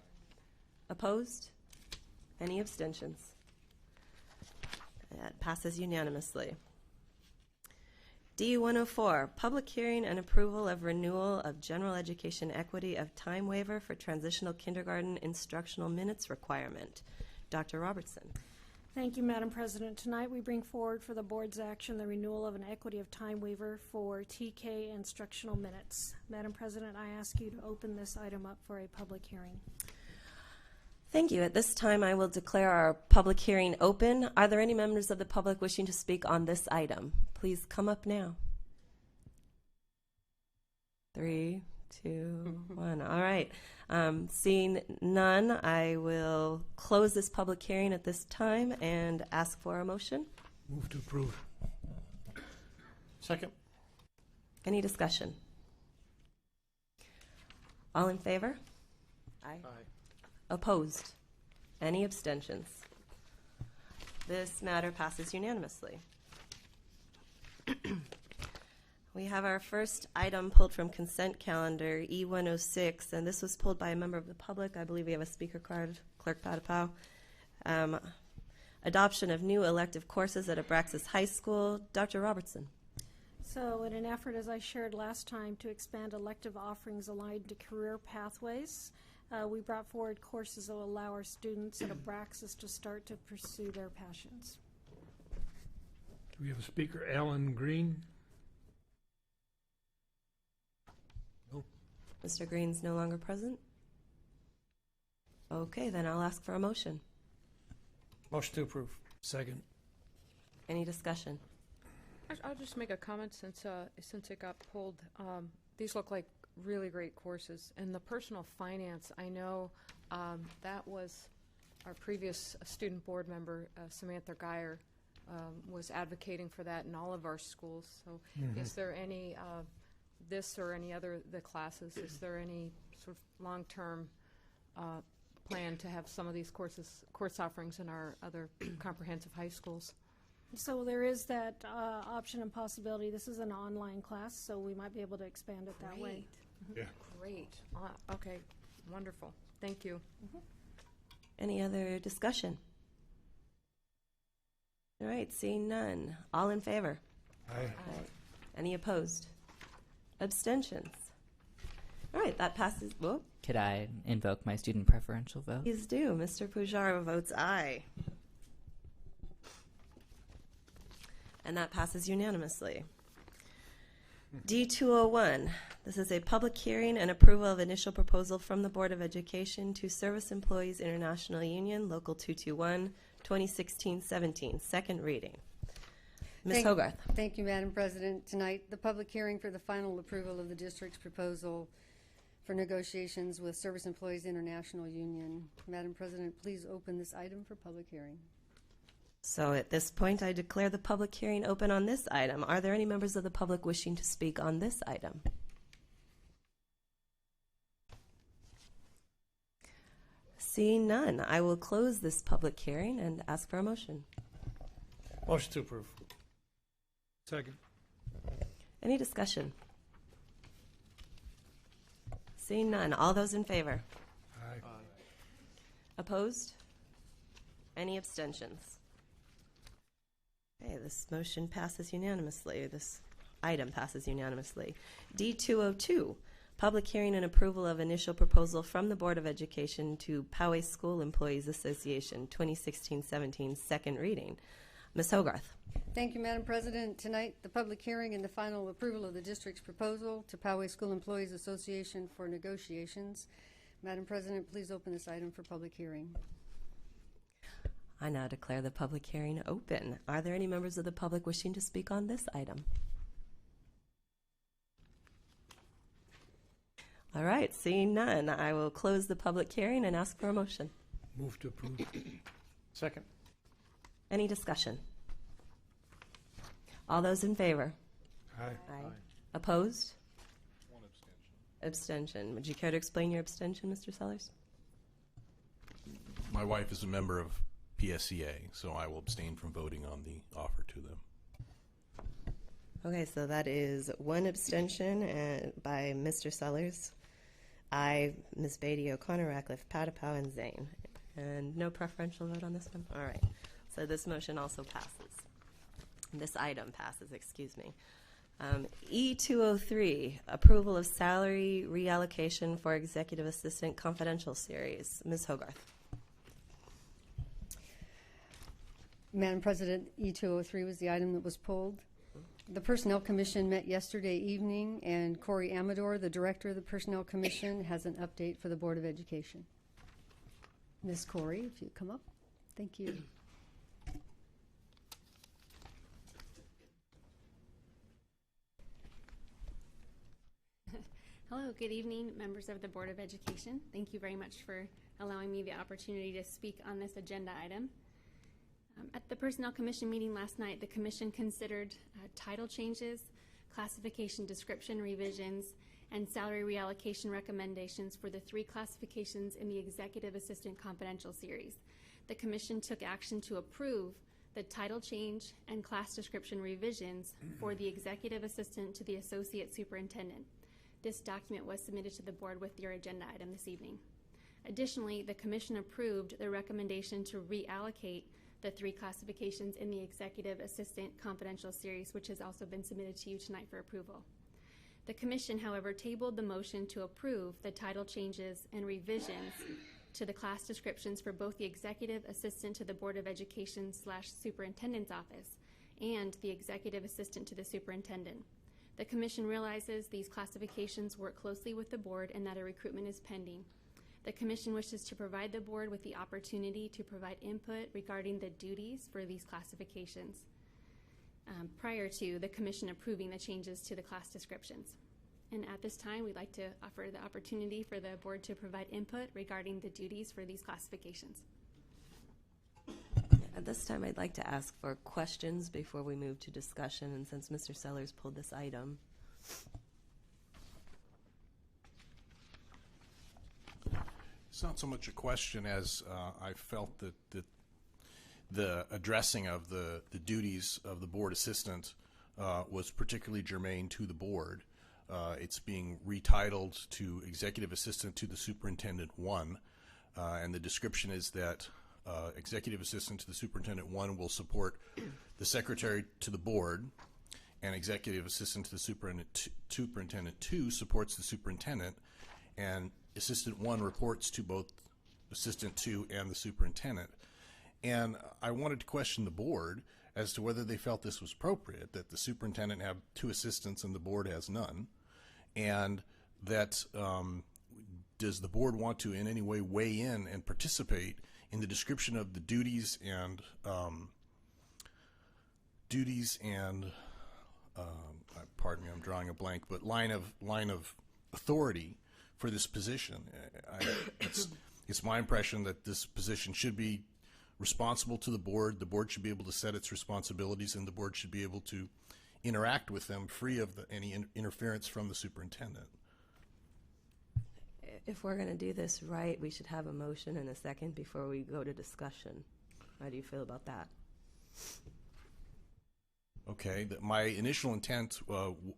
Opposed? Any abstentions? That passes unanimously. D104, public hearing and approval of renewal of general education equity of time waiver for transitional kindergarten instructional minutes requirement. Dr. Robertson. Thank you, Madam President. Tonight we bring forward for the board's action the renewal of an equity of time waiver for TK instructional minutes. Madam President, I ask you to open this item up for a public hearing. Thank you. At this time, I will declare our public hearing open. Are there any members of the public wishing to speak on this item? Please come up now. 3, 2, 1. All right. Seeing none, I will close this public hearing at this time and ask for a motion. Move to approve. Second. Any discussion? All in favor? Aye. Aye. Opposed? Any abstentions? This matter passes unanimously. We have our first item pulled from consent calendar, E106, and this was pulled by a member of the public. I believe we have a speaker card, Clerk Patapow. Adoption of new elective courses at Abraxas High School. Dr. Robertson. So in an effort, as I shared last time, to expand elective offerings aligned to career pathways, we brought forward courses that will allow our students at Abraxas to start to pursue their passions. Do we have a speaker, Alan Green? Nope. Mr. Green's no longer present? Okay, then I'll ask for a motion. Motion to approve. Second. Any discussion? I'll just make a comment since it got pulled. These look like really great courses, and the personal finance, I know that was our previous student board member, Samantha Geyer, was advocating for that in all of our schools. So is there any, this or any other the classes, is there any sort of long-term plan to have some of these course offerings in our other comprehensive high schools? So there is that option and possibility. This is an online class, so we might be able to expand it that way. Yeah. Great. Okay, wonderful. Thank you. Any other discussion? All right, seeing none. All in favor? Aye. Any opposed? Abstentions? All right, that passes. Whoa, Could I invoke my student preferential vote? please do. Mr. Pujara votes aye. And that passes unanimously. D201, this is a public hearing and approval of initial proposal from the Board of Education to Service Employees International Union, Local 221, 2016-17, second reading. Ms. Hogarth. Thank you, Madam President. Tonight, the public hearing for the final approval of the district's proposal for negotiations with Service Employees International Union. Madam President, please open this item for public hearing. So at this point, I declare the public hearing open on this item. Are there any members of the public wishing to speak on this item? Seeing none, I will close this public hearing and ask for a motion. Motion to approve. Second. Any discussion? Seeing none, all those in favor? Aye. Opposed? Any abstentions? Okay, this motion passes unanimously. This item passes unanimously. D202, public hearing and approval of initial proposal from the Board of Education to Poway School Employees Association, 2016-17, second reading. Ms. Hogarth. Thank you, Madam President. Tonight, the public hearing and the final approval of the district's proposal to Poway School Employees Association for negotiations. Madam President, please open this item for public hearing. I now declare the public hearing open. Are there any members of the public wishing to speak on this item? All right, seeing none, I will close the public hearing and ask for a motion. Move to approve. Second. Any discussion? All those in favor? Aye. Aye. Opposed? One abstention. Would you care to explain your abstention, Mr. Sellers? My wife is a member of PSCA, so I will abstain from voting on the offer to them. Okay, so that is one abstention by Mr. Sellers. I, Ms. Beatty, O'Connor, Ratcliffe, Patapow, and Zane. And no preferential vote on this one? All right. So this motion also passes. This item passes, excuse me. E203, approval of salary reallocation for Executive Assistant Confidential Series. Ms. Hogarth. Madam President, E203 was the item that was pulled. The Personnel Commission met yesterday evening, and Corey Amador, the Director of the Personnel Commission, has an update for the Board of Education. Ms. Corey, if you come up. Thank you. Hello, good evening, members of the Board of Education. Thank you very much for allowing me the opportunity to speak on this agenda item. At the Personnel Commission meeting last night, the Commission considered title changes, classification description revisions, and salary reallocation recommendations for the 3 classifications in the Executive Assistant Confidential Series. The Commission took action to approve the title change and class description revisions for the Executive Assistant to the Associate Superintendent. This document was submitted to the Board with your agenda item this evening. Additionally, the Commission approved the recommendation to reallocate the 3 classifications in the Executive Assistant Confidential Series, which has also been submitted to you tonight for approval. The Commission, however, tabled the motion to approve the title changes and revisions to the class descriptions for both the Executive Assistant to the Board of Education / Superintendent's Office and the Executive Assistant to the Superintendent. The Commission realizes these classifications work closely with the Board and that a recruitment is pending. The Commission wishes to provide the Board with the opportunity to provide input regarding the duties for these classifications prior to the Commission approving the changes to the class descriptions. And at this time, we'd like to offer the opportunity for the Board to provide input regarding the duties for these classifications. At this time, I'd like to ask for questions before we move to discussion, and since Mr. Sellers pulled this item. It's not so much a question as I felt that the addressing of the duties of the board assistant was particularly germane to the board. It's being retitled to Executive Assistant to the Superintendent 1, and the description is that Executive Assistant to the Superintendent 1 will support the Secretary to the board, and Executive Assistant to the Superintendent 2 supports the Superintendent, and Assistant 1 reports to both Assistant 2 and the Superintendent. And I wanted to question the board as to whether they felt this was appropriate, that the Superintendent have 2 assistants and the board has none, and that does the board want to in any way weigh in and participate in the description of the duties and pardon me, I'm drawing a blank, but line of authority for this position. It's my impression that this position should be responsible to the board. The board should be able to set its responsibilities, and the board should be able to interact with them free of any interference from the superintendent. If we're going to do this right, we should have a motion and a second before we go to discussion. How do you feel about that? Okay. My initial intent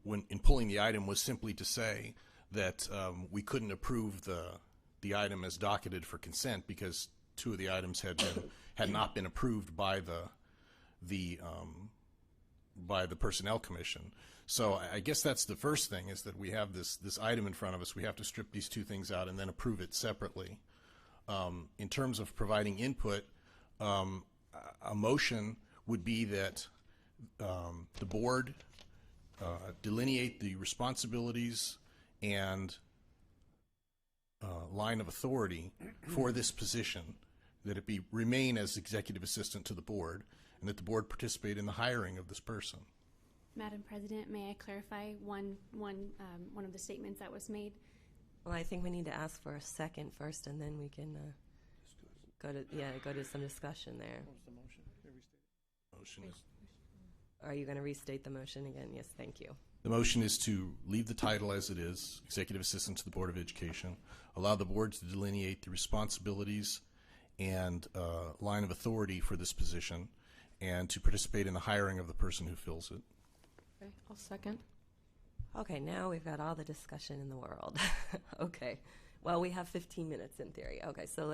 when in pulling the item was simply to say that we couldn't approve the item as docketed for consent because 2 of the items had not been approved by the Personnel Commission. So I guess that's the first thing, is that we have this item in front of us. We have to strip these 2 things out and then approve it separately. In terms of providing input, a motion would be that the board delineate the responsibilities and line of authority for this position, that it remain as executive assistant to the board, and that the board participate in the hiring of this person. Madam President, may I clarify one of the statements that was made? Well, I think we need to ask for a second first, and then we can go to some discussion there. What was the motion? Motion is, Are you going to restate the motion again? Yes, thank you. the motion is to leave the title as it is, executive assistant to the Board of Education, allow the board to delineate the responsibilities and line of authority for this position, and to participate in the hiring of the person who fills it. Okay, I'll second. Okay, now we've got all the discussion in the world. Okay, well, we have 15 minutes in theory. Okay, so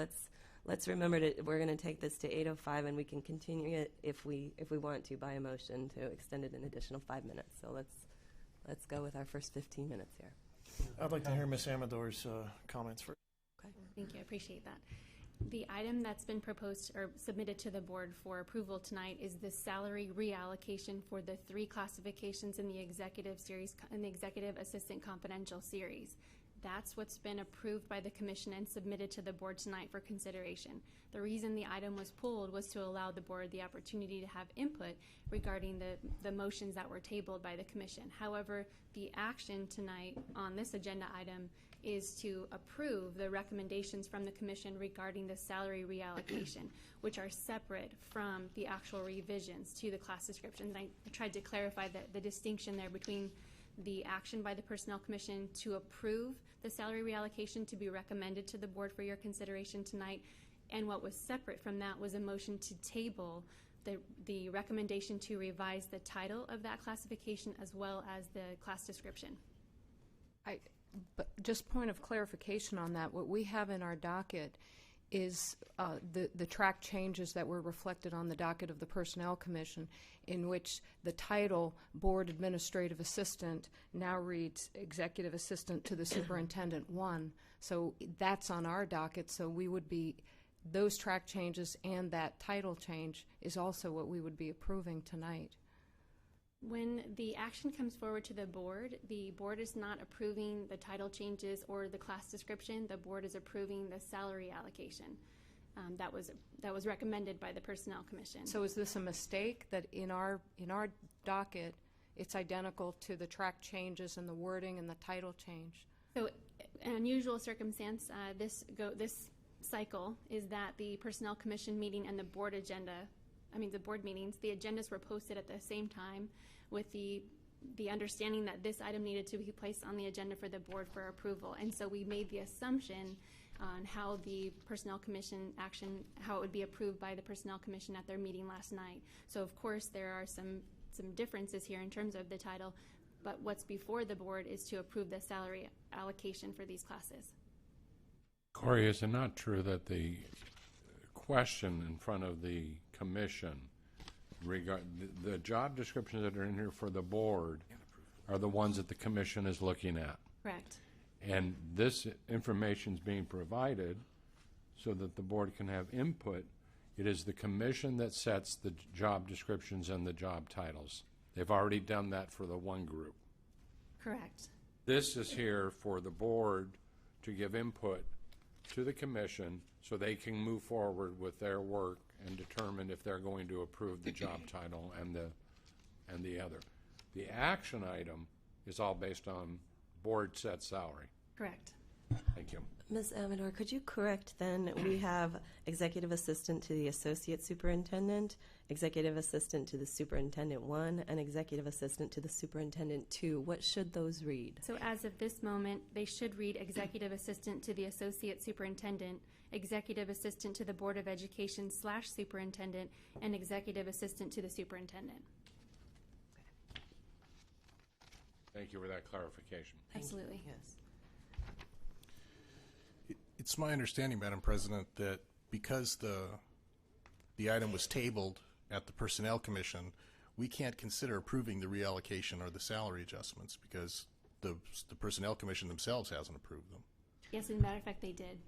let's remember that we're going to take this to 8:05, and we can continue it if we want to by a motion to extend it an additional 5 minutes. So let's go with our first 15 minutes here. I'd like to hear Ms. Amador's comments first. Okay. Thank you. I appreciate that. The item that's been proposed or submitted to the board for approval tonight is the salary reallocation for the 3 classifications in the executive series, in the executive assistant confidential series. That's what's been approved by the commission and submitted to the board tonight for consideration. The reason the item was pulled was to allow the board the opportunity to have input regarding the motions that were tabled by the commission. However, the action tonight on this agenda item is to approve the recommendations from the commission regarding the salary reallocation, which are separate from the actual revisions to the class descriptions. And I tried to clarify the distinction there between the action by the Personnel Commission to approve the salary reallocation to be recommended to the board for your consideration tonight, and what was separate from that was a motion to table the recommendation to revise the title of that classification as well as the class description. But just point of clarification on that, what we have in our docket is the track changes that were reflected on the docket of the Personnel Commission, in which the title Board Administrative Assistant now reads Executive Assistant to the Superintendent 1. So that's on our docket, so we would be, those track changes and that title change is also what we would be approving tonight. When the action comes forward to the board is not approving the title changes or the class description. The board is approving the salary allocation that was recommended by the Personnel Commission. So is this a mistake that in our docket it's identical to the track changes and the wording and the title change? So an unusual circumstance this cycle is that the Personnel Commission meeting and the board agenda the board meetings, the agendas were posted at the same time with the understanding that this item needed to be placed on the agenda for the board for approval. And so we made the assumption on how the Personnel Commission action, how it would be approved by the Personnel Commission at their meeting last night. So of course there are some differences here in terms of the title, but what's before the board is to approve the salary allocation for these classes. Corey, is it not true that the question in front of the commission the job descriptions that are in here for the board are the ones that the commission is looking at? Correct. And this information is being provided so that the board can have input. It is the commission that sets the job descriptions and the job titles. They've already done that for the one group. Correct. This is here for the board to give input to the commission so they can move forward with their work and determine if they're going to approve the job title and the other. The action item is all based on board set salary. Correct. Thank you. Ms. Amador, could you correct then? We have executive assistant to the associate superintendent, executive assistant to the superintendent 1, and executive assistant to the superintendent 2. What should those read? So as of this moment, they should read executive assistant to the associate superintendent, executive assistant to the Board of Education / superintendent, and executive assistant to the superintendent. Thank you for that clarification. Absolutely. Yes. It's my understanding, Madam President, that because the item was tabled at the Personnel Commission, we can't consider approving the reallocation or the salary adjustments because the Personnel Commission themselves hasn't approved them. Yes, as a matter of fact, they did.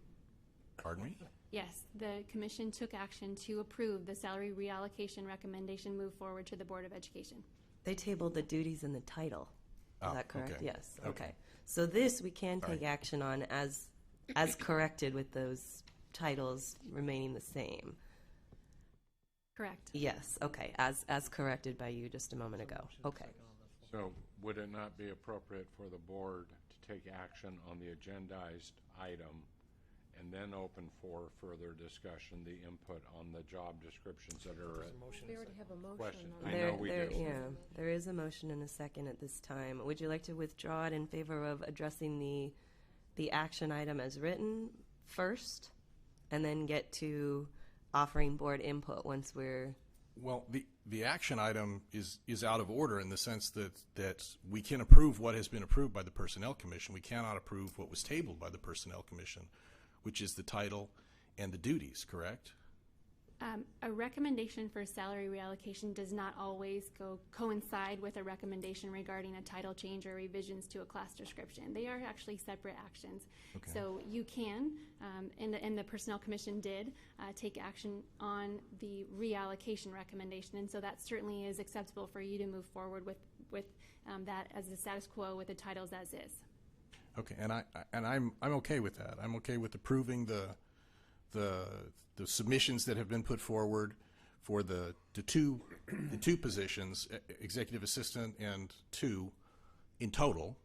Pardon me? Yes, the commission took action to approve the salary reallocation recommendation move forward to the Board of Education. They tabled the duties and the title. Is that correct? Okay. Yes. Okay. So this we can take action on as corrected with those titles remaining the same. Correct. Yes. Okay. As corrected by you just a moment ago. Okay. So would it not be appropriate for the board to take action on the agendized item and then open for further discussion, the input on the job descriptions that are We already have a motion questions? on I that. know we do. Yeah, there is a motion and a second at this time. Would you like to withdraw it in favor of addressing the action item as written first, and then get to offering board input once we're... Well, the action item is out of order in the sense that we can approve what has been approved by the Personnel Commission. We cannot approve what was tabled by the Personnel Commission, which is the title and the duties, correct? A recommendation for salary reallocation does not always coincide with a recommendation regarding a title change or revisions to a class description. They are actually separate actions. Okay. So you can, and the Personnel Commission did, take action on the reallocation recommendation, and so that certainly is acceptable for you to move forward with that as the status quo with the titles as is. Okay, and I'm okay with that. I'm okay with approving the submissions that have been put forward for the two positions, executive assistant and 2 in total,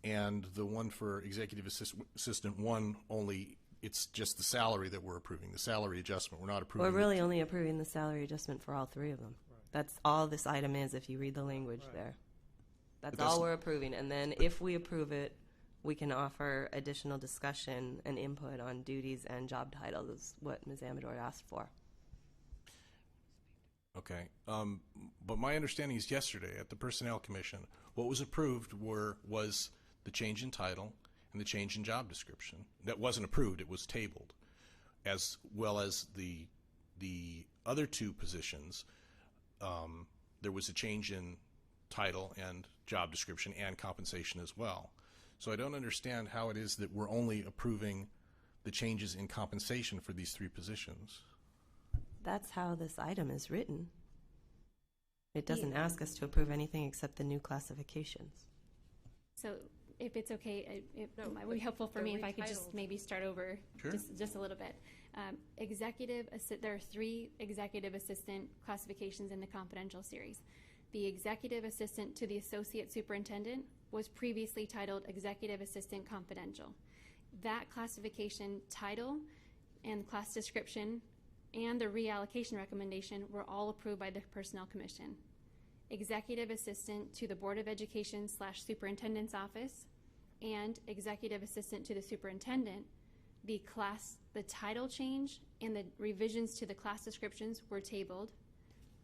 and the one for executive assistant 1 only. It's just the salary that we're approving, the salary adjustment. We're not approving. We're really only approving the salary adjustment for all 3 of them. Right. That's all this item is if you read the language there. That's all we're approving, and then if we approve it, we can offer additional discussion and input on duties and job titles, is what Ms. Amador asked for. Okay, but my understanding is yesterday at the Personnel Commission, what was approved was the change in title and the change in job description. That wasn't approved; it was tabled, as well as the other 2 positions. There was a change in title and job description and compensation as well. So I don't understand how it is that we're only approving the changes in compensation for these 3 positions. That's how this item is written. It doesn't ask us to approve anything except the new classifications. So if it's okay, it would be helpful for me if I could just maybe start over. Sure. just a little bit. There are 3 executive assistant classifications in the confidential series. The executive assistant to the associate superintendent was previously titled executive assistant confidential. That classification title and class description and the reallocation recommendation were all approved by the Personnel Commission. Executive Assistant to the Board of Education / Superintendent's Office and Executive Assistant to the Superintendent, the title change and the revisions to the class descriptions were tabled,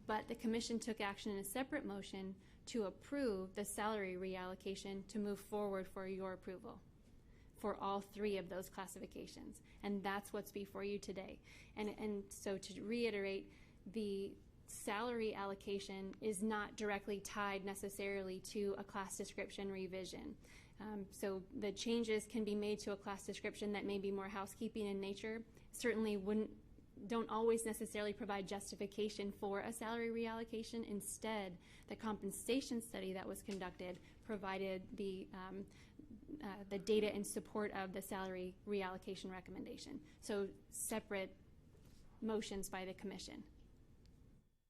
but the Commission took action in a separate motion to approve the salary reallocation to move forward for your approval for all 3 of those classifications. And that's what's before you today. And so to reiterate, the salary allocation is not directly tied necessarily to a class description revision. So the changes can be made to a class description that may be more housekeeping in nature, certainly don't always necessarily provide justification for a salary reallocation. Instead, the compensation study that was conducted provided the data in support of the salary reallocation recommendation. So separate motions by the Commission.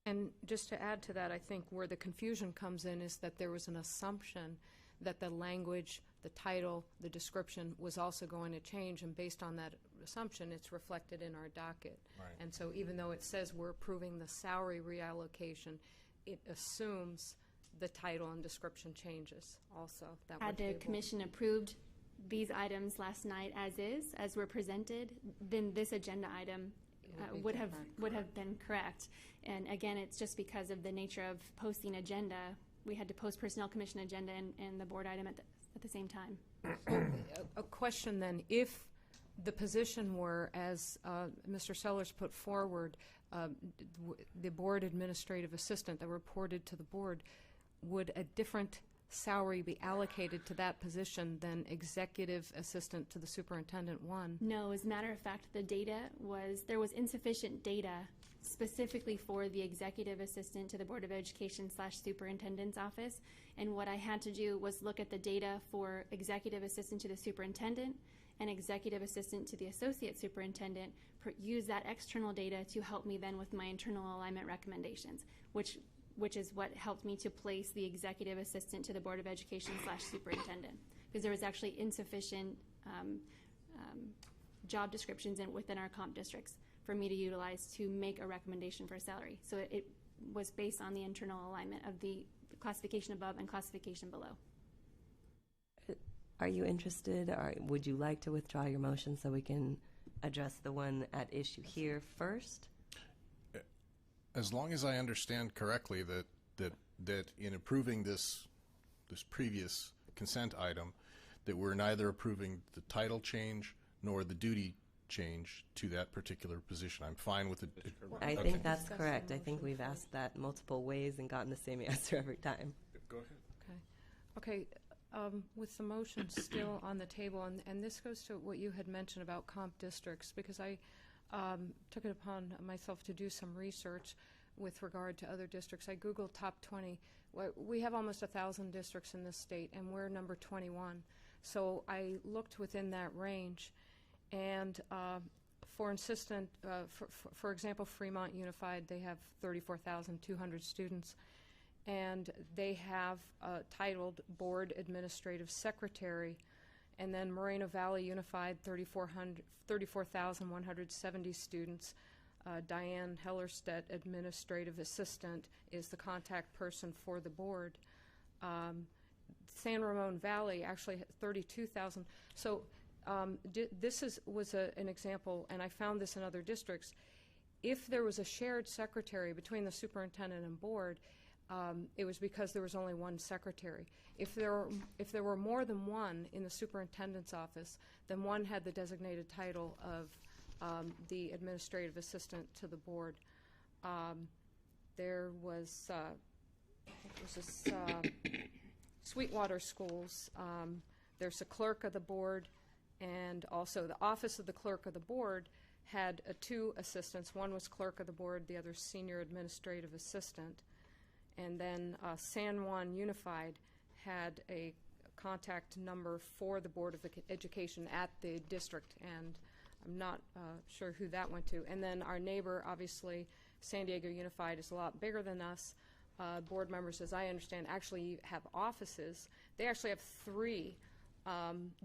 And just to add to that, I think where the confusion comes in is that there was an assumption that the language, the title, the description was also going to change, and based on that assumption, it's reflected in our docket. Right. And so even though it says we're approving the salary reallocation, it assumes the title and description changes also. That Had the Commission approved these items last night as were presented, then this agenda item would have been correct. And again, it's just because of the nature of posting agenda. We had to post Personnel Commission agenda and the board item at the same time. A question then, if the position were, as Mr. Sellers put forward, the board administrative assistant that reported to the board, would a different salary be allocated to that position than executive assistant to the superintendent one? No, as a matter of fact, there was insufficient data specifically for the executive assistant to the Board of Education / Superintendent's Office. And what I had to do was look at the data for executive assistant to the superintendent and executive assistant to the associate superintendent, use that external data to help me then with my internal alignment recommendations, which is what helped me to place the executive assistant to the Board of Education / Superintendent, because there was actually insufficient job descriptions within our comp districts for me to utilize to make a recommendation for a salary. So it was based on the internal alignment of the classification above and classification below. Are you interested, or would you like to withdraw your motion so we can address the one at issue here first? As long as I understand correctly that in approving this previous consent item, that we're neither approving the title change nor the duty change to that particular position. I'm fine with it. I think that's correct. I think we've asked that multiple ways and gotten the same answer every time. Go ahead. Okay. With the motion still on the table, and this goes to what you had mentioned about comp districts, because I took it upon myself to do some research with regard to other districts. I Googled top 20. We have almost 1,000 districts in this state, and we're number 21. So I looked within that range, and for example, Fremont Unified, they have 34,200 students, and they have titled Board Administrative Secretary. And then Moreno Valley Unified, 34,170 students. Diane Hellerstedt, Administrative Assistant, is the contact person for the board. San Ramon Valley actually had 32,000. So this was an example, and I found this in other districts. If there was a shared secretary between the superintendent and board, it was because there was only one secretary. If there were more than one in the superintendent's office, then one had the designated title of the administrative assistant to the board. There was Sweetwater Schools. There's a clerk of the board, and also the office of the clerk of the board had two assistants. One was clerk of the board, the other senior administrative assistant. And then San Juan Unified had a contact number for the Board of Education at the district, and I'm not sure who that went to. And then our neighbor, obviously, San Diego Unified, is a lot bigger than us. Board members, as I understand, actually have offices. They actually have 3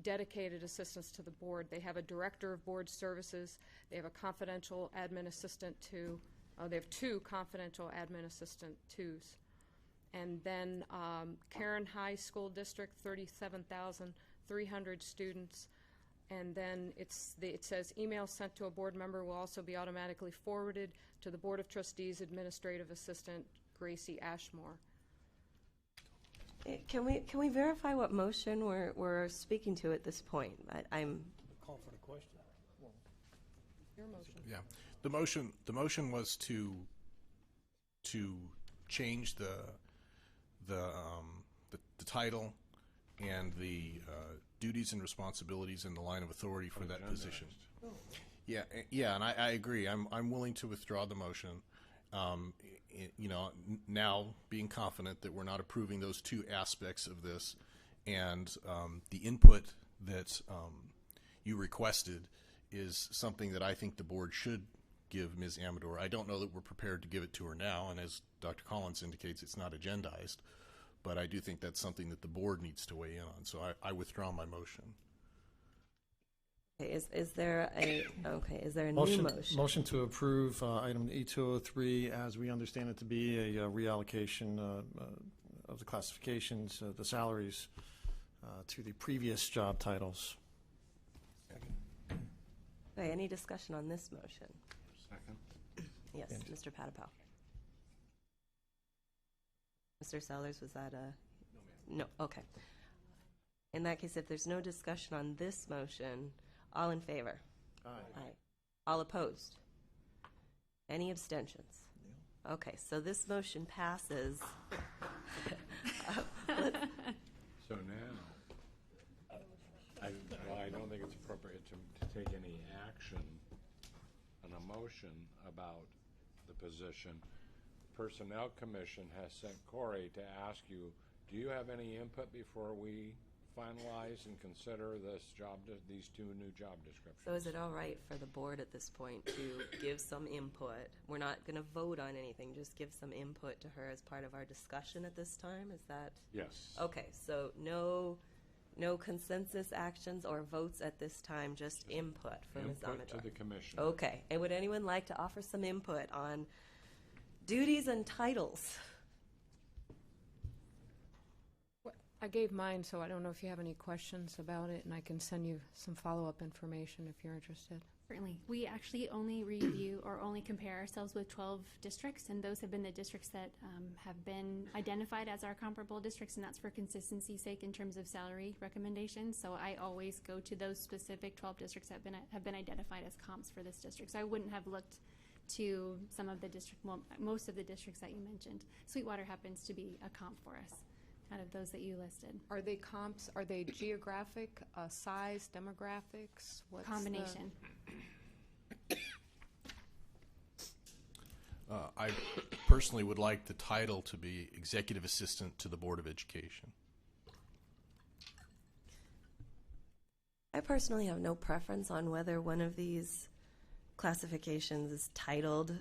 dedicated assistants to the board. They have a director of board services. They have a confidential admin assistant to, they have 2 confidential admin assistant twos. And then Karen High School District, 37,300 students. And then it says email sent to a board member will also be automatically forwarded to the Board of Trustees Administrative Assistant Gracie Ashmore. Can we verify what motion we're speaking to at this point? I'm Call for the question. Your motion. Yeah, the motion was to change the title and the duties and responsibilities in the line of authority for that position. Yeah, and I agree. I'm willing to withdraw the motion. Now being confident that we're not approving those 2 aspects of this, and the input that you requested is something that I think the board should give Ms. Amador. I don't know that we're prepared to give it to her now, and as Dr. Collins indicates, it's not agendized, but I do think that's something that the board needs to weigh in on. So I withdraw my motion. Okay, is there a new motion? Motion to approve item E203 as we understand it to be a reallocation of the classifications, the salaries to the previous job titles. Okay, any discussion on this motion? Second. Yes, Mr. Patapow. Mr. Sellers, was that a? No, okay. In that case, if there's no discussion on this motion, all in favor? Aye. Aye. All opposed? Any abstentions? No. Okay, so this motion passes. So now, I don't think it's appropriate to take any action on a motion about the position. Personnel Commission has sent Corey to ask you, do you have any input before we finalize and consider these 2 new job descriptions? So is it all right for the board at this point to give some input? We're not going to vote on anything, just give some input to her as part of our discussion at this time? Is that? Yes. Okay, so no consensus actions or votes at this time, just input from Ms. Amador. Input to the commission. Okay, and would anyone like to offer some input on duties and titles? I gave mine, so I don't know if you have any questions about it, and I can send you some follow-up information if you're interested. Certainly. We actually only review or only compare ourselves with 12 districts, and those have been the districts that have been identified as our comparable districts, and that's for consistency's sake in terms of salary recommendations. So I always go to those specific 12 districts that have been identified as comps for this district. So I wouldn't have looked to some of the most of the districts that you mentioned. Sweetwater happens to be a comp for us out of those that you listed. Are they comps? Are they geographic, size, demographics? What's combination? I personally would like the title to be Executive Assistant to the Board of Education. I personally have no preference on whether one of these classifications is titled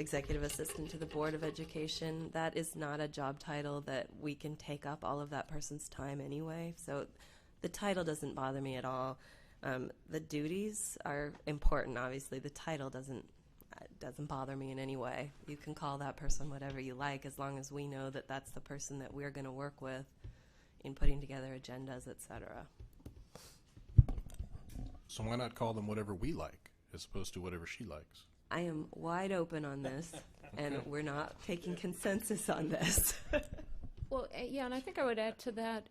Executive Assistant to the Board of Education. That is not a job title that we can take up all of that person's time anyway. So the title doesn't bother me at all. The duties are important, obviously. The title doesn't bother me in any way. You can call that person whatever you like, as long as we know that that's the person that we're going to work with in putting together agendas, etc. So why not call them whatever we like, as opposed to whatever she likes? I am wide open on this, and we're not taking consensus on this. Well, yeah, and I think I would add to that,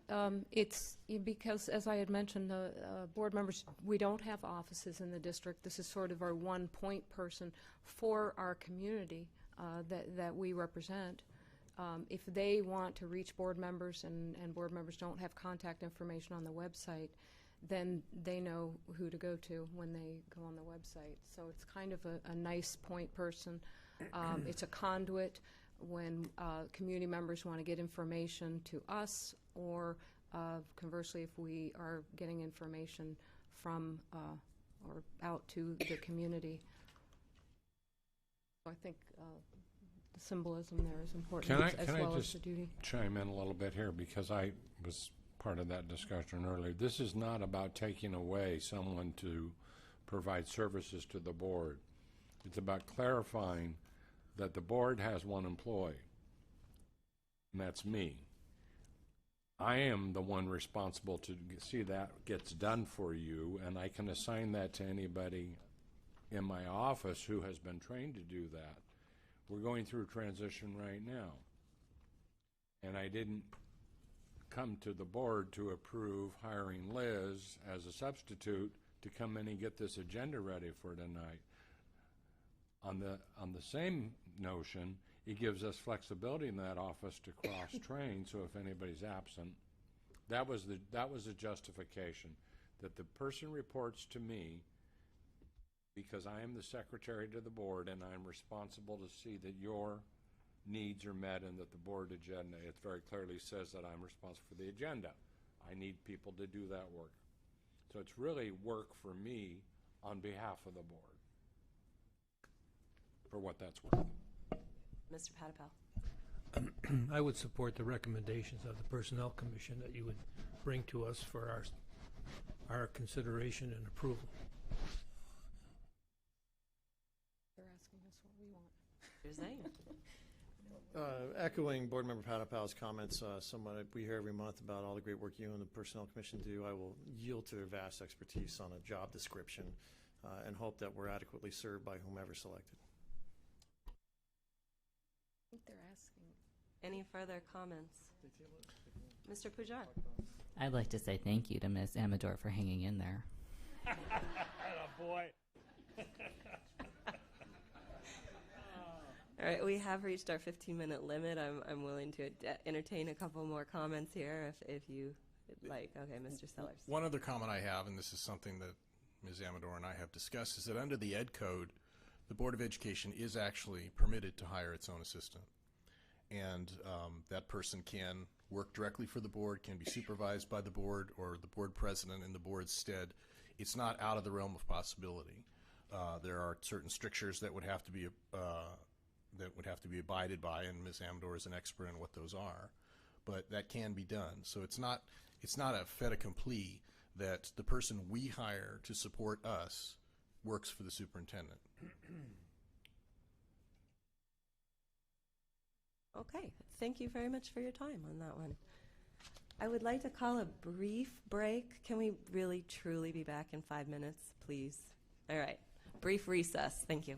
it's because, as I had mentioned, the board members, we don't have offices in the district. This is sort of our one point person for our community that we represent. If they want to reach board members and board members don't have contact information on the website, then they know who to go to when they go on the website. So it's kind of a nice point person. It's a conduit when community members want to get information to us, or conversely, if we are getting information from or out to the community. So I think the symbolism there is important, as well as the duty. Chime in a little bit here, because I was part of that discussion earlier. This is not about taking away someone to provide services to the board. It's about clarifying that the board has one employee, and that's me. I am the one responsible to see that gets done for you, and I can assign that to anybody in my office who has been trained to do that. We're going through transition right now, and I didn't come to the board to approve hiring Liz as a substitute to come in and get this agenda ready for tonight. On the same notion, it gives us flexibility in that office to cross-train, so if anybody's absent, that was the justification, that the person reports to me because I am the secretary to the board and I'm responsible to see that your needs are met and that the board agenda, it very clearly says that I'm responsible for the agenda. I need people to do that work. So it's really work for me on behalf of the board, for what that's worth. Mr. Patapel. I would support the recommendations of the Personnel Commission that you would bring to us for our consideration and approval. They're asking us what we want. You're saying. Echoing Board Member Patapal's comments, somewhat we hear every month about all the great work you and the Personnel Commission do. I will yield to their vast expertise on a job description and hope that we're adequately served by whomever selected. I think they're asking. Any further comments? Mr. Pujar. I'd like to say thank you to Ms. Amador for hanging in there. Boy. All right, we have reached our 15-minute limit. I'm willing to entertain a couple more comments here if you would like. Okay, Mr. Sellers. One other comment I have, and this is something that Ms. Amador and I have discussed, is that under the Ed Code, the Board of Education is actually permitted to hire its own assistant. And that person can work directly for the board, can be supervised by the board or the board president in the board's stead. It's not out of the realm of possibility. There are certain strictures that would have to be abided by, and Ms. Amador is an expert in what those are. But that can be done. So it's not a fait accompli that the person we hire to support us works for the superintendent. Okay, thank you very much for your time on that one. I would like to call a brief break. Can we really, truly be back in 5 minutes, please? All right, brief recess. Thank you.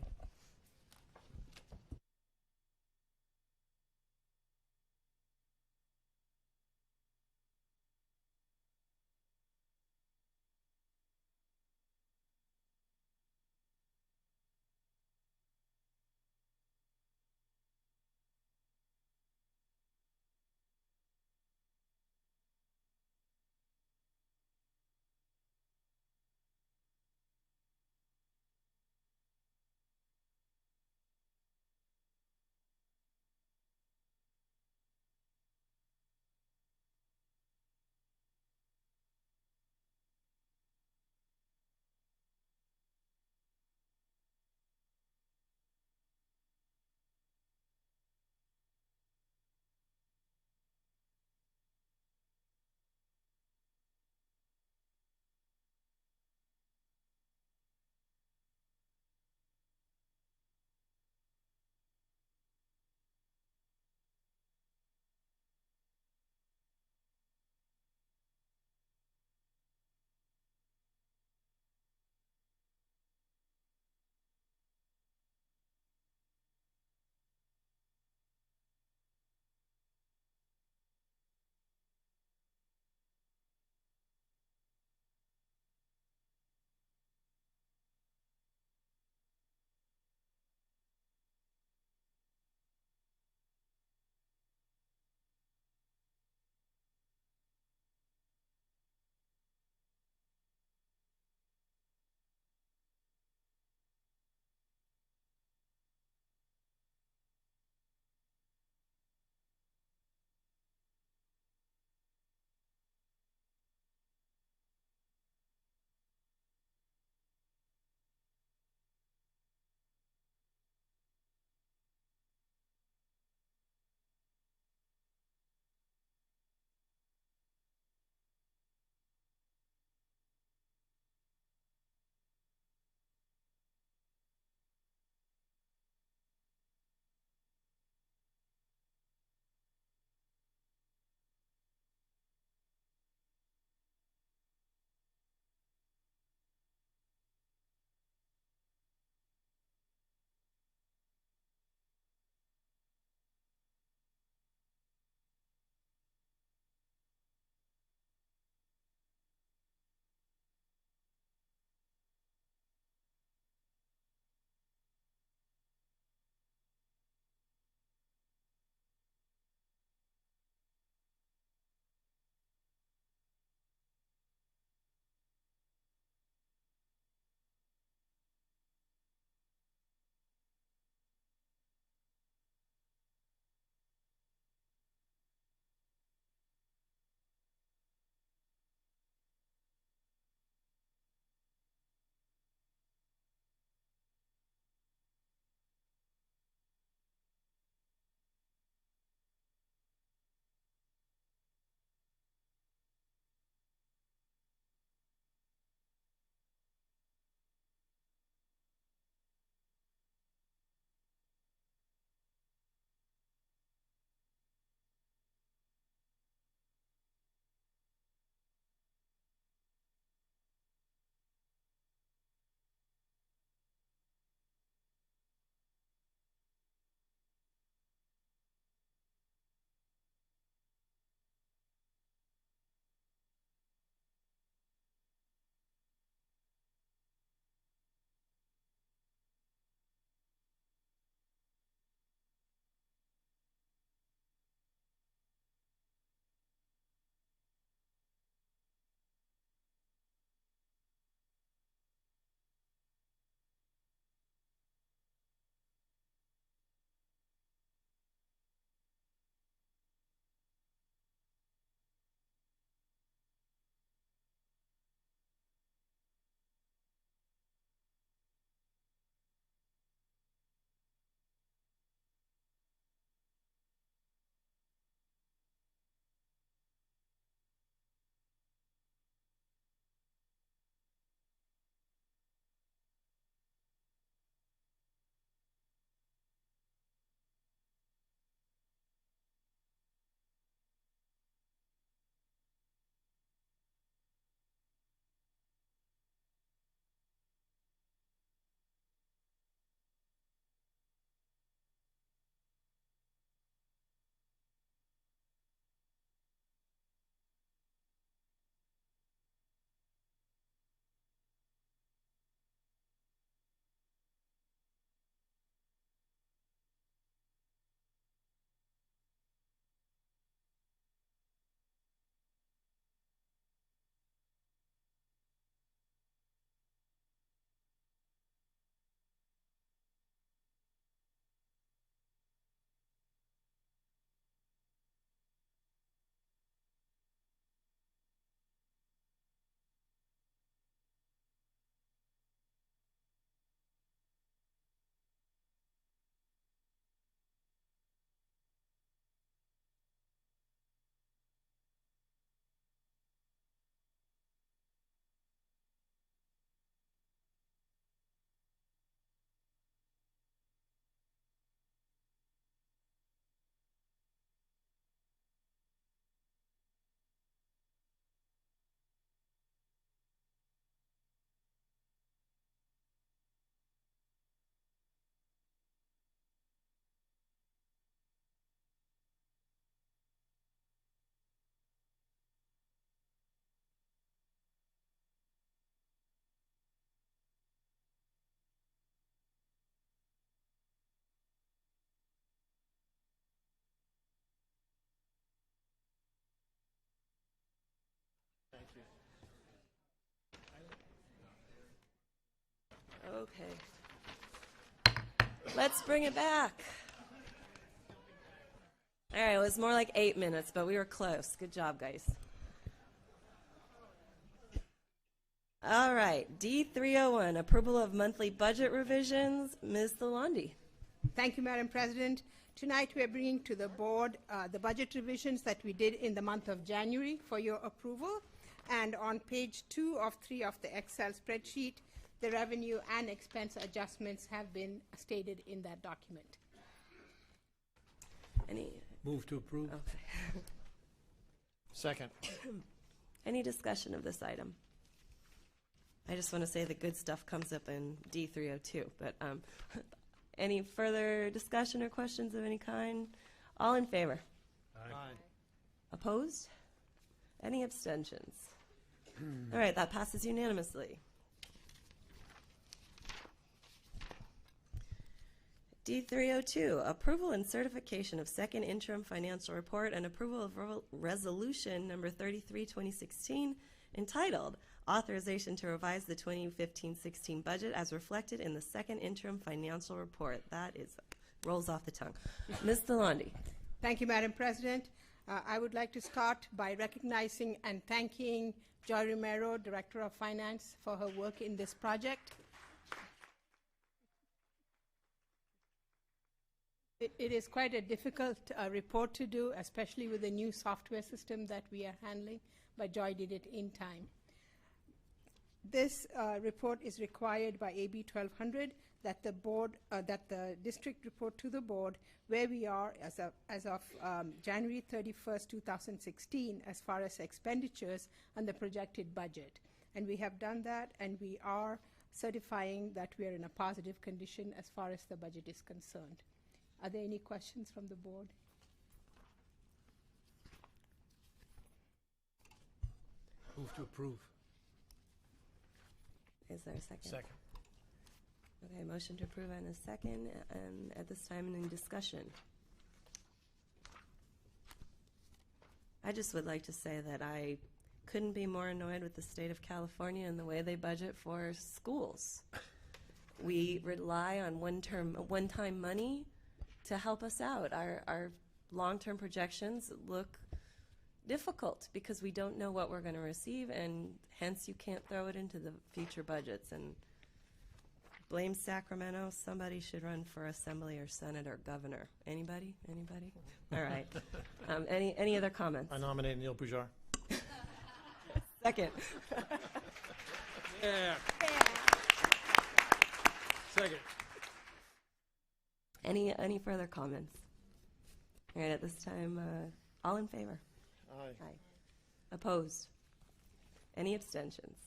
Let's bring it back. All right, it was more like 8 minutes, but we were close. Good job, guys. All right, D301, approval of monthly budget revisions. Ms. Lalonde. Thank you, Madam President. Tonight we are bringing to the board the budget revisions that we did in the month of January for your approval. And on page 2 of 3 of the Excel spreadsheet, the revenue and expense adjustments have been stated in that document. Move to approve. Okay. Second. Any discussion of this item? I just want to say the good stuff comes up in D302, but any further discussion or questions of any kind? All in favor? Aye. Opposed? Any abstentions? All right, that passes unanimously. D302, approval and certification of second interim financial report and approval of resolution number 33, 2016, entitled Authorization to Revise the 2015-16 Budget as reflected in the second interim financial report. That rolls off the tongue. Ms. Lalonde. Thank you, Madam President. I would like to start by recognizing and thanking Joy Romero, Director of Finance, for her work in this project. It is quite a difficult report to do, especially with the new software system that we are handling, but Joy did it in time. This report is required by AB 1200 that the district report to the board where we are as of January 31st, 2016, as far as expenditures and the projected budget. And we have done that, and we are certifying that we are in a positive condition as far as the budget is concerned. Are there any questions from the board? Move to approve. Is there a second? Second. Okay, motion to approve and a second. And at this time, in discussion. I just would like to say that I couldn't be more annoyed with the state of California and the way they budget for schools. We rely on one-time money to help us out. Our long-term projections look difficult because we don't know what we're going to receive, and hence you can't throw it into the future budgets. And blame Sacramento. Somebody should run for assembly or senate or governor. Anybody? Anybody? All right. Any other comments? I nominate Neil Pujar. Second. Yeah. Second. Any further comments? All right, at this time, all in favor? Aye. Aye. Opposed? Any abstentions?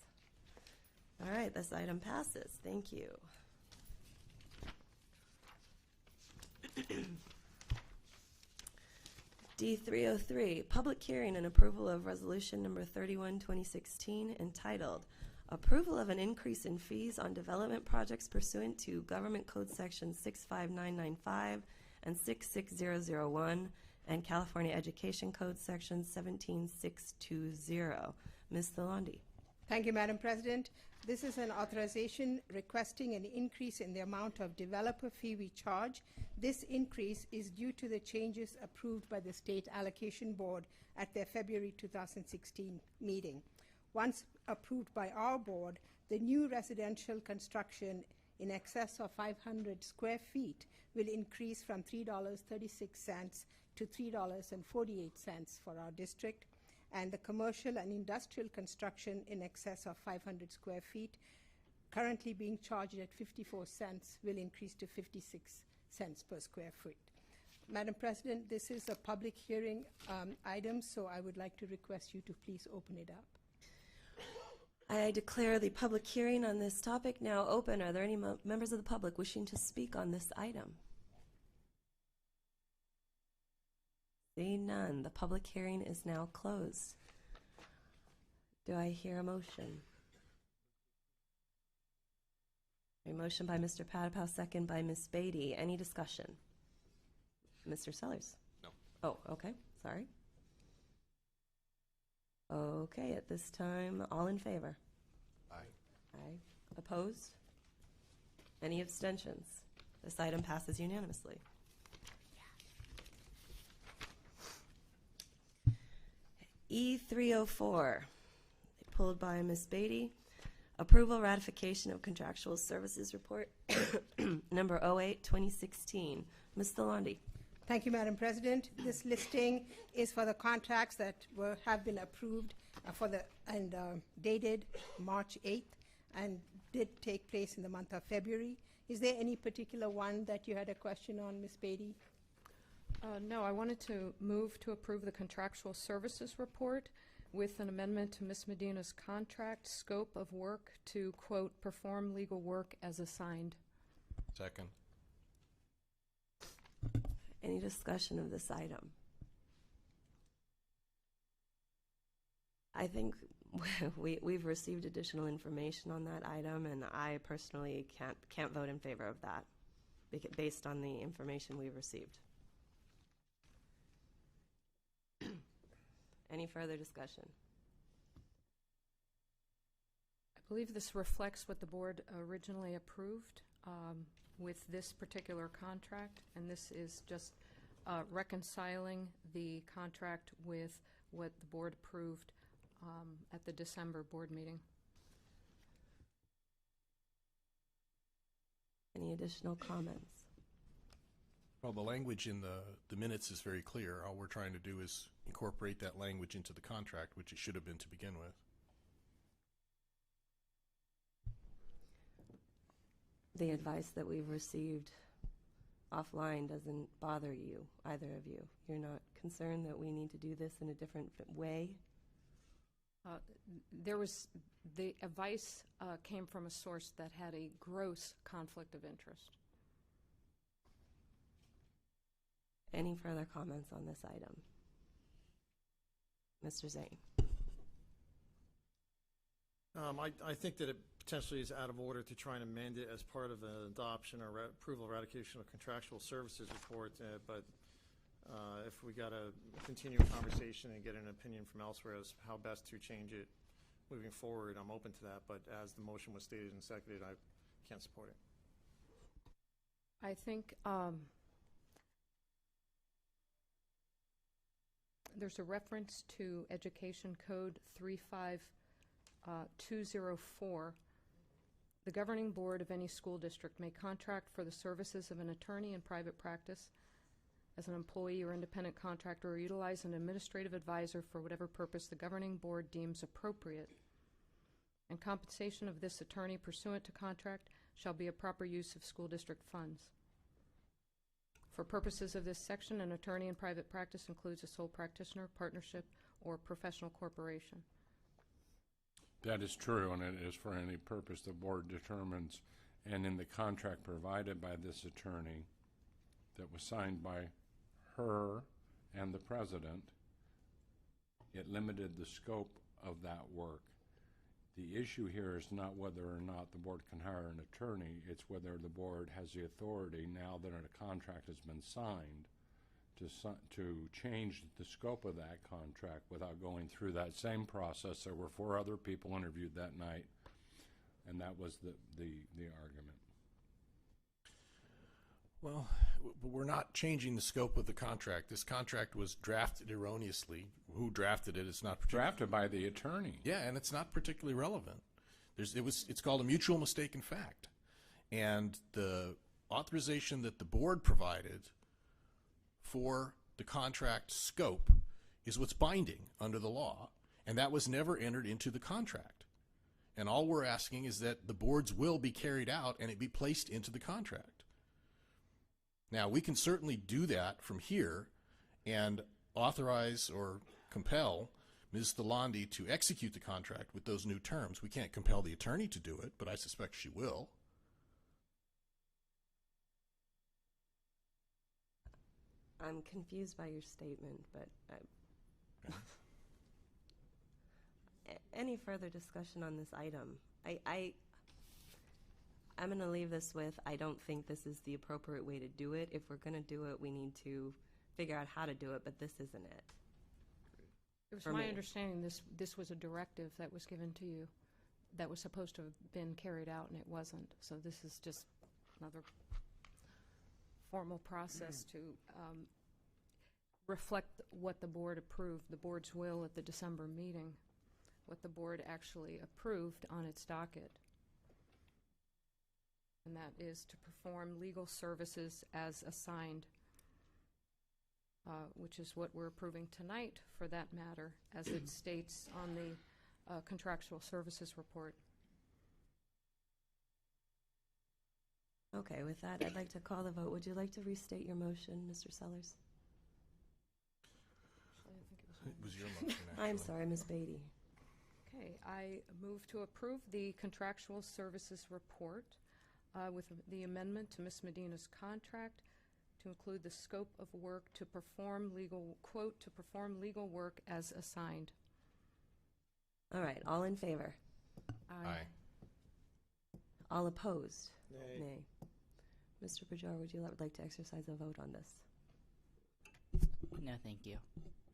All right, this item passes. Thank you. D303, public hearing and approval of resolution number 31, 2016, entitled Approval of an Increase in Fees on Development Projects Pursuant to Government Code Section 65995 and 66001 and California Education Code Section 17620. Ms. Lalonde. Thank you, Madam President. This is an authorization requesting an increase in the amount of developer fee we charge. This increase is due to the changes approved by the State Allocation Board at their February 2016 meeting. Once approved by our board, the new residential construction in excess of 500 square feet will increase from $3.36 to $3.48 for our district, and the commercial and industrial construction in excess of 500 square feet, currently being charged at 54 cents, will increase to 56 cents per square foot. Madam President, this is a public hearing item, so I would like to request you to please open it up. I declare the public hearing on this topic now open. Are there any members of the public wishing to speak on this item? Seeing none, the public hearing is now closed. Do I hear a motion? A motion by Mr. Patapow, second by Ms. Beatty. Any discussion? Mr. Sellers? No. Oh, okay. Sorry. Okay, at this time, all in favor? Aye. Aye. Opposed? Any abstentions? This item passes unanimously. E304, pulled by Ms. Beatty. Approval ratification of contractual services report number 08-2016. Ms. Thalandi. Thank you, Madam President. This listing is for the contracts that have been approved dated March 8th and did take place in the month of February. Is there any particular one that you had a question on, Ms. Beatty? No, I wanted to move to approve the contractual services report with an amendment to Ms. Medina's contract scope of work to, quote, perform legal work as assigned. Second. Any discussion of this item? I think we've received additional information on that item, and I personally can't vote in favor of that based on the information we've received. Any further discussion? I believe this reflects what the board originally approved with this particular contract, and this is just reconciling the contract with what the board approved at the December board meeting. Any additional comments? Well, the language in the minutes is very clear. All we're trying to do is incorporate that language into the contract, which it should have been to begin with. The advice that we've received offline doesn't bother you, either of you. You're not concerned that we need to do this in a different way? The advice came from a source that had a gross conflict of interest. Any further comments on this item? Mr. Zane. I think that it potentially is out of order to try and amend it as part of an adoption or approval ratification of contractual services report, but if we got to continue a conversation and get an opinion from elsewhere as how best to change it moving forward, I'm open to that, but as the motion was stated and seconded, I can't support it. I think there's a reference to Education Code 35204. The governing board of any school district may contract for the services of an attorney in private practice as an employee or independent contractor, or utilize an administrative advisor for whatever purpose the governing board deems appropriate. And compensation of this attorney pursuant to contract shall be a proper use of school district funds. For purposes of this section, an attorney in private practice includes a sole practitioner, partnership, or professional corporation. That is true, and it is for any purpose the board determines. And in the contract provided by this attorney that was signed by her and the president, it limited the scope of that work. The issue here is not whether or not the board can hire an attorney, it's whether the board has the authority, now that a contract has been signed, to change the scope of that contract without going through that same process. There were 4 other people interviewed that night, and that was the argument. Well, we're not changing the scope of the contract. This contract was drafted erroneously. Who drafted it is not drafted by the attorney. Yeah, and it's not particularly relevant. It's called a mutual mistake in fact. And the authorization that the board provided for the contract scope is what's binding under the law, and that was never entered into the contract. And all we're asking is that the board's will be carried out and it be placed into the contract. Now, we can certainly do that from here and authorize or compel Ms. Thalandi to execute the contract with those new terms. We can't compel the attorney to do it, but I suspect she will. I'm confused by your statement, but any further discussion on this item? I'm going to leave this with, I don't think this is the appropriate way to do it. If we're going to do it, we need to figure out how to do it, but this isn't it. It was my understanding this was a directive that was given to you that was supposed to have been carried out, and it wasn't. So this is just another formal process to reflect what the board approved, the board's will at the December meeting, what the board actually approved on its docket. And that is to perform legal services as assigned, which is what we're approving tonight for that matter, as it states on the contractual services report. Okay, with that, I'd like to call the vote. Would you like to restate your motion, Mr. Sellers? It was your motion, actually. I'm sorry, Ms. Beatty. Okay, I move to approve the contractual services report with the amendment to Ms. Medina's contract to include the scope of work to perform legal, quote, to perform legal work as assigned. All right, all in favor? Aye. All opposed? Nay. Nay. Mr. Pujara, would you like to exercise a vote on this? No, thank you.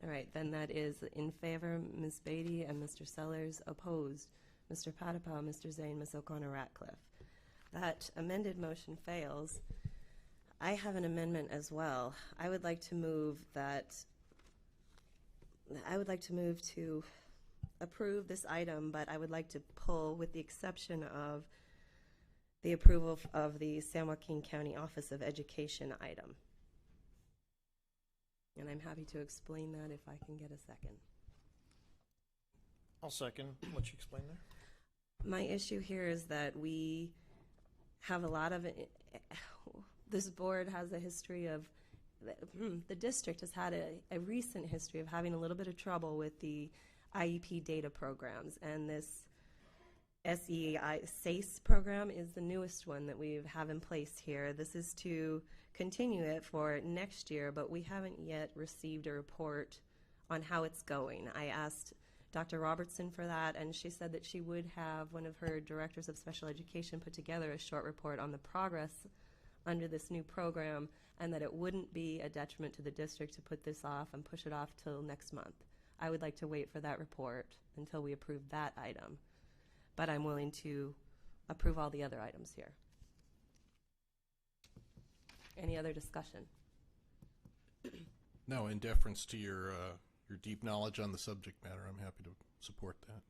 All right, then that is in favor, Ms. Beatty and Mr. Sellers, opposed, Mr. Patapow, Mr. Zane, Ms. O'Connor-Ratcliffe. That amended motion fails. I have an amendment as well. I would like to move to approve this item, but I would like to pull, with the exception of the approval of the San Joaquin County Office of Education item. And I'm happy to explain that if I can get a second. I'll second what you explained there. My issue here is that we have a lot of, this board has a history of, the district has had a recent history of having a little bit of trouble with the IEP data programs, and this SACE program is the newest one that we have in place here. This is to continue it for next year, but we haven't yet received a report on how it's going. I asked Dr. Robertson for that, and she said that she would have one of her directors of special education put together a short report on the progress under this new program, and that it wouldn't be a detriment to the district to put this off and push it off till next month. I would like to wait for that report until we approve that item, but I'm willing to approve all the other items here. Any other discussion? No, in deference to your deep knowledge on the subject matter, I'm happy to support that.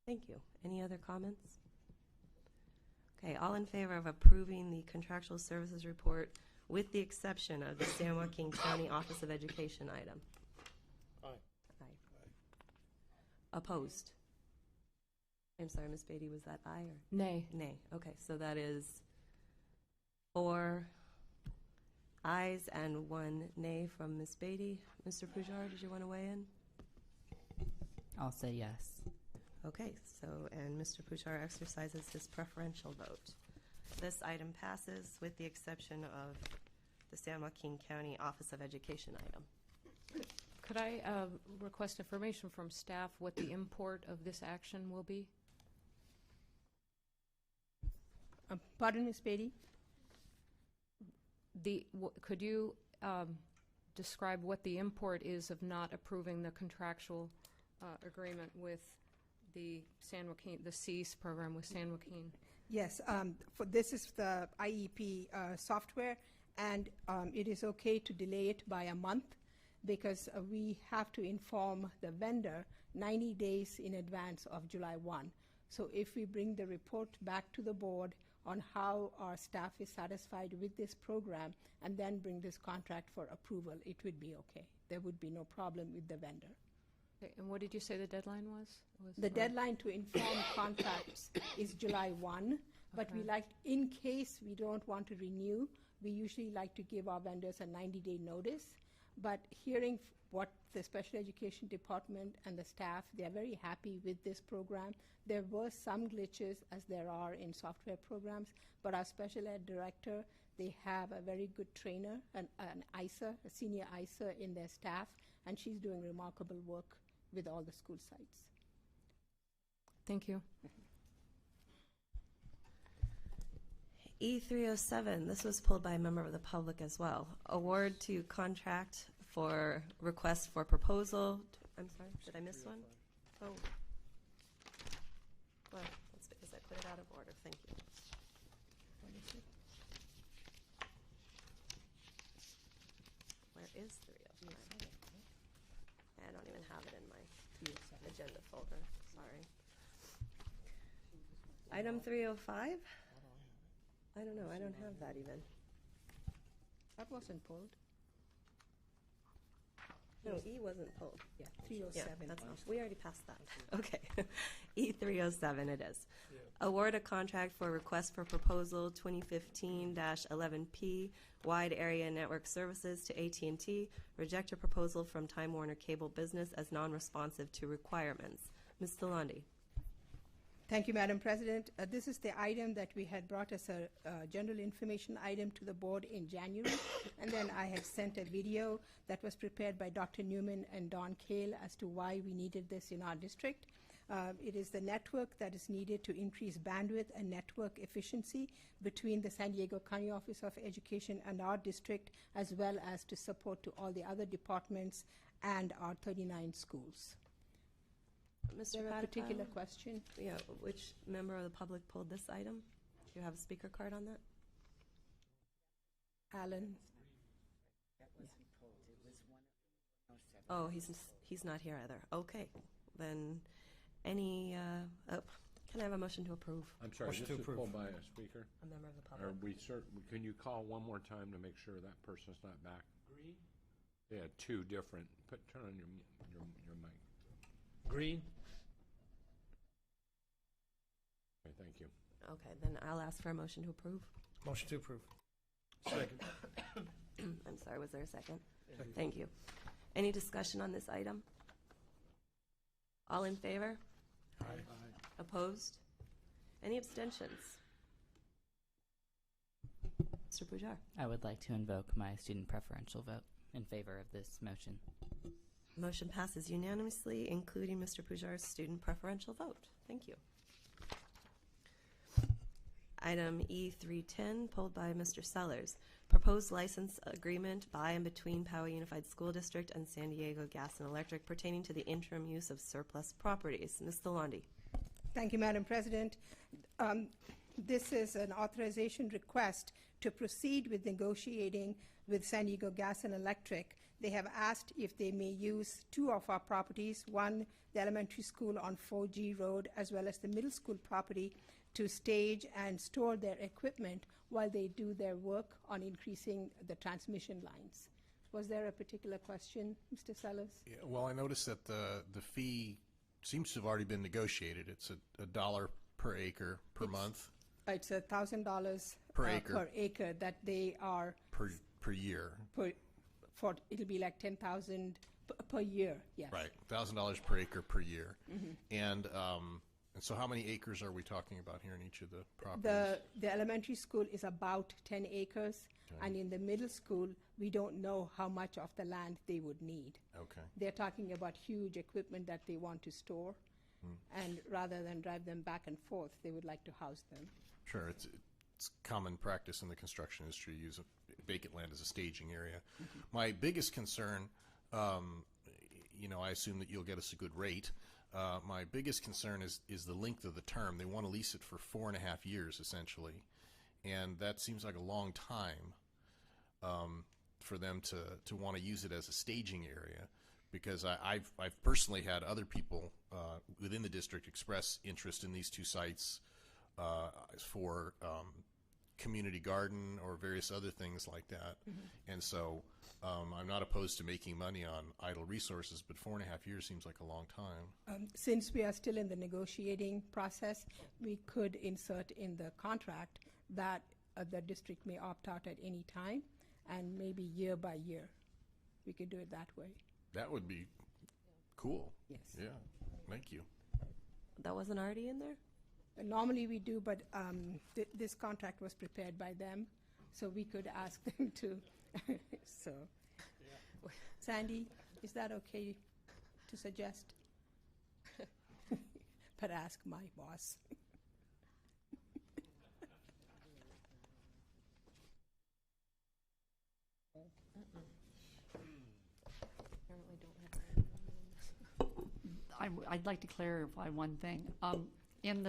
Thank you. Any other comments? Okay, all in favor of approving the contractual services report with the exception of the San Joaquin County Office of Education item? Aye. Aye. Opposed? I'm sorry, Ms. Beatty, was that aye or? Nay. Nay. Okay, so that is 4 ayes and 1 nay from Ms. Beatty. Mr. Pujara, did you want to weigh in? I'll say yes. Okay, so, and Mr. Pujara exercises his preferential vote. This item passes with the exception of the San Joaquin County Office of Education item. Could I request information from staff what the import of this action will be? Pardon, Ms. Beatty? Could you describe what the import is of not approving the contractual agreement with the San Joaquin, the CEASE program with San Joaquin? Yes, this is the IEP software, and it is okay to delay it by a month because we have to inform the vendor 90 days in advance of July 1. So if we bring the report back to the board on how our staff is satisfied with this program and then bring this contract for approval, it would be okay. There would be no problem with the vendor. Okay, and what did you say the deadline was? The deadline to inform contracts is July 1, but Okay. we like, in case we don't want to renew, we usually like to give our vendors a 90-day notice. But hearing what the special education department and the staff, they're very happy with this program. There were some glitches, as there are in software programs, but our special ed director, they have a very good trainer, an ISA, a senior ISA in their staff, and she's doing remarkable work with all the school sites. Thank you. E307, this was pulled by a member of the public as well. Award to contract for request for proposal. I'm sorry, did I miss one? Oh. Well, that's because I put it out of order. Thank you. is 305. I don't even have it in my agenda folder. Sorry. Item 305? I don't know. I don't have that even. That wasn't pulled. No, E wasn't pulled. Yeah, 307. Yeah, that's we already passed that. Okay. E307 it is. Award a contract for request for proposal 2015-11P wide area network services to AT&T. Reject a proposal from Time Warner Cable Business as non-responsive to requirements. Ms. Delandi. Thank you, Madam President. This is the item that we had brought as a general information item to the board in January, and then I had sent a video that was prepared by Dr. Newman and Don Kale as to why we needed this in our district. It is the network that is needed to increase bandwidth and network efficiency between the San Diego County Office of Education and our district, as well as to support to all the other departments and our 39 schools. Mr. A particular question? Yeah, which member of the public pulled this item? Do you have a speaker card on that? Alan? Oh, he's not here either. Okay, then any, can I have a motion to approve? I'm sorry, Motion this to is approve. pulled by a speaker? A member of the Are public. can you call one more time to make sure that person's not back? Green? Yeah, two different. Turn on your mic. Green? Okay, thank you. Okay, then I'll ask for a motion to approve. Motion to approve. Second. I'm sorry, was there a second? Thank you. Any discussion on this item? All in favor? Aye. Opposed? Any abstentions? Mr. Pujar. I would like to invoke my student preferential vote in favor of this motion. Motion passes unanimously, including Mr. Pujar's student preferential vote. Thank you. Item E310, pulled by Mr. Sellers. Proposed license agreement by and between Poway Unified School District and San Diego Gas and Electric pertaining to the interim use of surplus properties. Ms. Delandi. Thank you, Madam President. This is an authorization request to proceed with negotiating with San Diego Gas and Electric. They have asked if they may use two of our properties, one, the elementary school on 4G Road, as well as the middle school property, to stage and store their equipment while they do their work on increasing the transmission lines. Was there a particular question, Mr. Sellers? Yeah, well, I noticed that the fee seems to have already been negotiated. It's a $1 per acre per month. It's $1,000 Per acre. per acre that they are per year. It'll be like 10,000 per year. Yes. Right, $1,000 per acre per year. And so how many acres are we talking about here in each of the properties? The elementary school is about 10 acres, and in the middle school, we don't know how much of the land they would need. Okay. They're talking about huge equipment that they want to store, and rather than drive them back and forth, they would like to house them. Sure, it's common practice in the construction industry to use vacant land as a staging area. My biggest concern, I assume that you'll get us a good rate. My biggest concern is the length of the term. They want to lease it for 4.5 years, essentially, and that seems like a long time for them to want to use it as a staging area, because I've personally had other people within the district express interest in these two sites for community garden or various other things like that. And so I'm not opposed to making money on idle resources, but 4.5 years seems like a long time. Since we are still in the negotiating process, we could insert in the contract that the district may opt out at any time, and maybe year by year. We could do it that way. That would be cool. Yes. Yeah, thank you. That wasn't already in there? Normally we do, but this contract was prepared by them, so we could ask them to. So, Sandy, is that okay to suggest? But ask my boss. I'd like to clarify one thing. in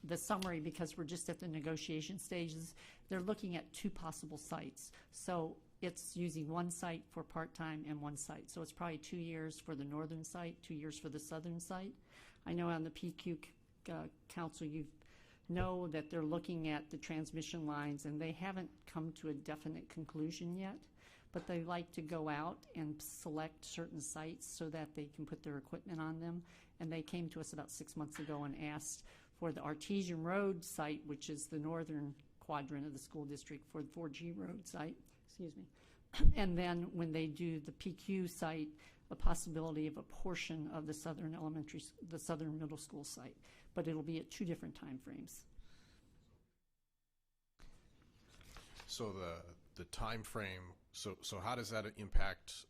the summary, because we're just at the negotiation stages, they're looking at 2 possible sites. So it's using 1 site for part-time and 1 site. So it's probably 2 years for the northern site, 2 years for the southern site. I know on the PQ council, you know that they're looking at the transmission lines, and they haven't come to a definite conclusion yet, but they like to go out and select certain sites so that they can put their equipment on them. And they came to us about 6 months ago and asked for the Artesian Road site, which is the northern quadrant of the school district, for the 4G Road site, excuse me. And then when they do the PQ site, a possibility of a portion of the southern the southern middle school site, but it'll be at 2 different time frames. So the time frame. So how does that impact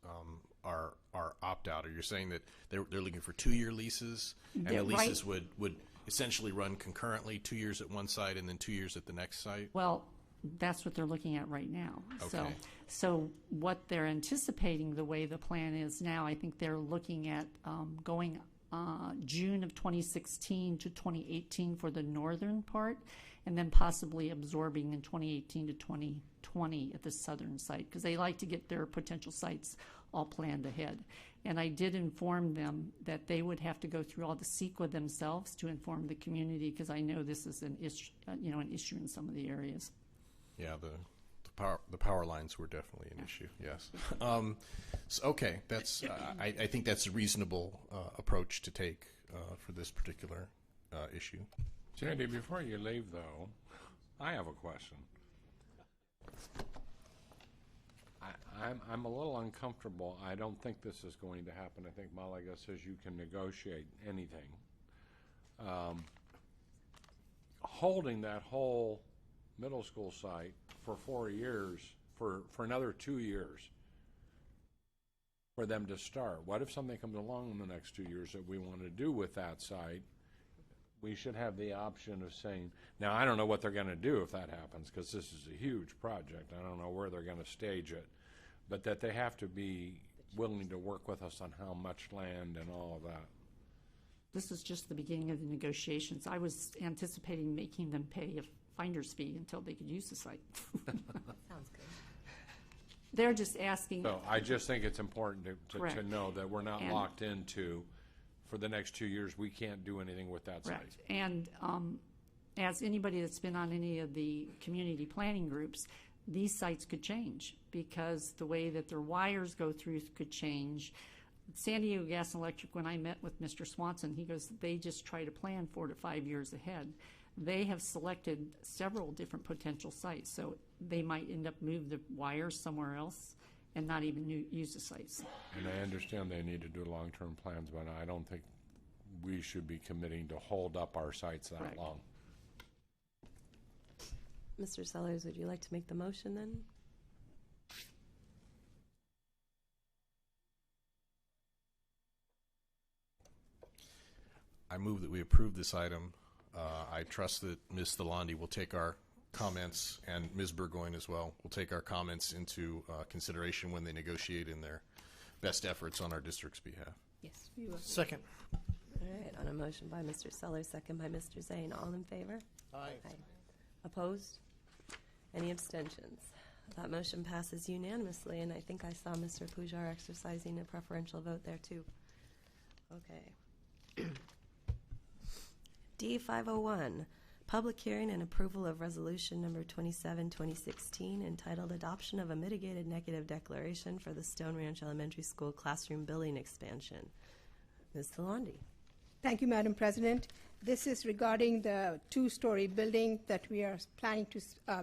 our opt-out? Are you saying that they're looking for 2-year leases, and the leases would essentially run concurrently, 2 years at one site and then 2 years at the next site? Well, that's what they're looking at right now. Okay. So what they're anticipating, the way the plan is now, I think they're looking at going June of 2016 to 2018 for the northern part, and then possibly absorbing in 2018 to 2020 at the southern site, because they like to get their potential sites all planned ahead. And I did inform them that they would have to go through all the CEQA themselves to inform the community, because I know this is an issue, an issue in some of the areas. Yeah, the power lines were definitely an issue. Yes. So, okay, that's I think that's a reasonable approach to take for this particular issue. Sandy, before you leave, though, I have a question. I'm a little uncomfortable. I don't think this is going to happen. I think Malaga says you can negotiate anything. Holding that whole middle school site for 4 years, for another 2 years, for them to start. What if something comes along in the next 2 years that we want to do with that site? We should have the option of saying, now I don't know what they're going to do if that happens, because this is a huge project. I don't know where they're going to stage it, but that they have to be willing to work with us on how much land and all of that. This is just the beginning of the negotiations. I was anticipating making them pay a finder's fee until they could use the site. Sounds good. They're just asking. So I just think it's important to know that we're not locked into, for the next 2 years, we can't do anything with that site. And as anybody that's been on any of the community planning groups, these sites could change, because the way that their wires go through could change. San Diego Gas and Electric, when I met with Mr. Swanson, he goes, they just try to plan 4 to 5 years ahead. They have selected several different potential sites, so they might end up move the wires somewhere else and not even use the sites. And I understand they need to do long-term plans, but I don't think we should be committing to hold up our sites that long. Mr. Sellers, would you like to make the motion then? I move that we approve this item. I trust that Ms. Thalandi will take our comments, and Ms. Burgoyne as well, will take our comments into consideration when they negotiate in their best efforts on our district's behalf. Yes, we will. Second. All right, on a motion by Mr. Sellers, second by Mr. Zane. All in favor? Aye. Opposed? Any abstentions? That motion passes unanimously, and I think I saw Mr. Pujar exercising a preferential vote there too. Okay. D501, public hearing and approval of resolution number 27, 2016, entitled Adoption of a Mitigated Negative Declaration for the Stone Ranch Elementary School Classroom Building Expansion. Ms. Thalandi. Thank you, Madam President. This is regarding the 2-story building that we are planning to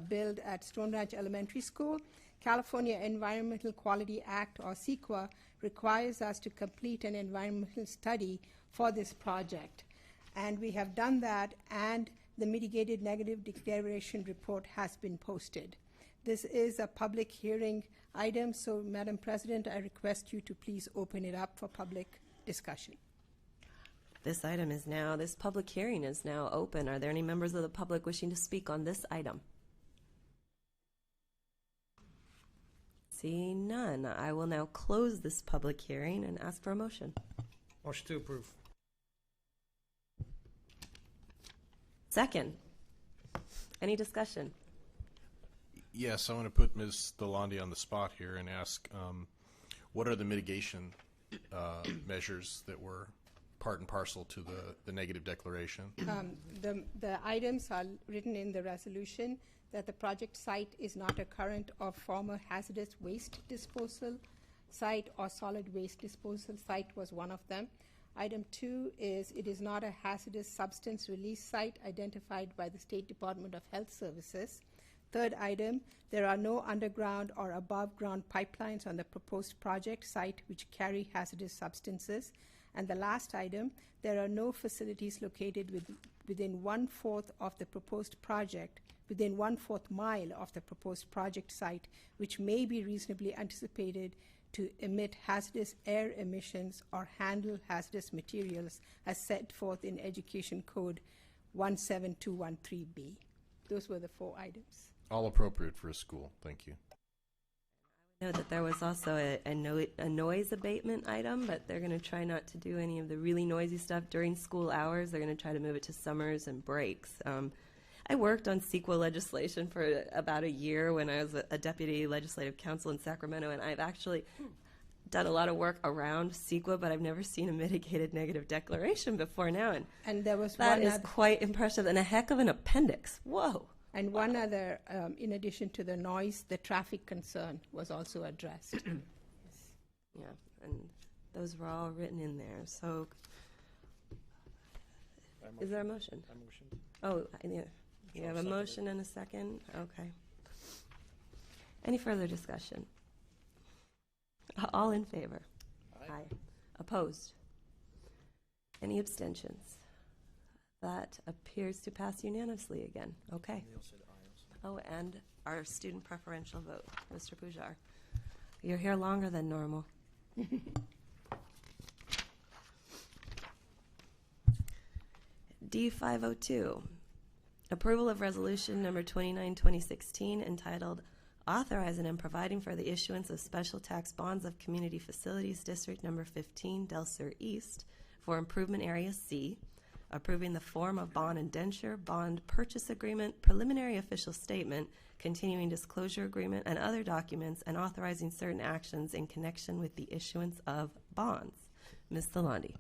build at Stone Ranch Elementary School. California Environmental Quality Act, or CEQA, requires us to complete an environmental study for this project. And we have done that, and the mitigated negative declaration report has been posted. This is a public hearing item, so Madam President, I request you to please open it up for public discussion. This public hearing is now open. Are there any members of the public wishing to speak on this item? Seeing none, I will now close this public hearing and ask for a motion. Motion to approve. Second. Any discussion? Yes, I want to put Ms. Delandi on the spot here and ask, what are the mitigation measures that were part and parcel to the negative declaration? The items are written in the resolution that the project site is not a current or former hazardous waste disposal site or solid waste disposal site was one of them. Item 2 is it is not a hazardous substance release site identified by the State Department of Health Services. Third item, there are no underground or above ground pipelines on the proposed project site which carry hazardous substances. And the last item, there are no facilities located within 1/4 of the proposed project, within 1/4 mile of the proposed project site, which may be reasonably anticipated to emit hazardous air emissions or handle hazardous materials as set forth in Education Code 17213B. Those were the 4 items. All appropriate for a school. Thank you. I know that there was also a noise abatement item, but they're going to try not to do any of the really noisy stuff during school hours. They're going to try to move it to summers and breaks. I worked on CEQA legislation for about a year when I was a deputy legislative counsel in Sacramento, and I've actually done a lot of work around CEQA, but I've never seen a mitigated negative declaration before now, and there was that is quite impressive, and a heck of an appendix. Whoa. And one other, in addition to the noise, the traffic concern was also addressed. Yeah, and those were all written in there. So, is there a motion? I motion. Oh, yeah. You have a motion and a second? Okay. Any further discussion? All in favor? Aye. Opposed? Any abstentions? That appears to pass unanimously again. Okay. Oh, and our student preferential vote, Mr. Pujar. You're here longer than normal. D502, approval of resolution number 29/2016 entitled Authorizing and Providing for the Issuance of Special Tax Bonds of Community Facilities District Number 15, Del Sur East for Improvement Area C, approving the form of bond indenture, bond purchase agreement, preliminary official statement, continuing disclosure agreement, and other documents, and authorizing certain actions in connection with the issuance of bonds. Ms. Delandi.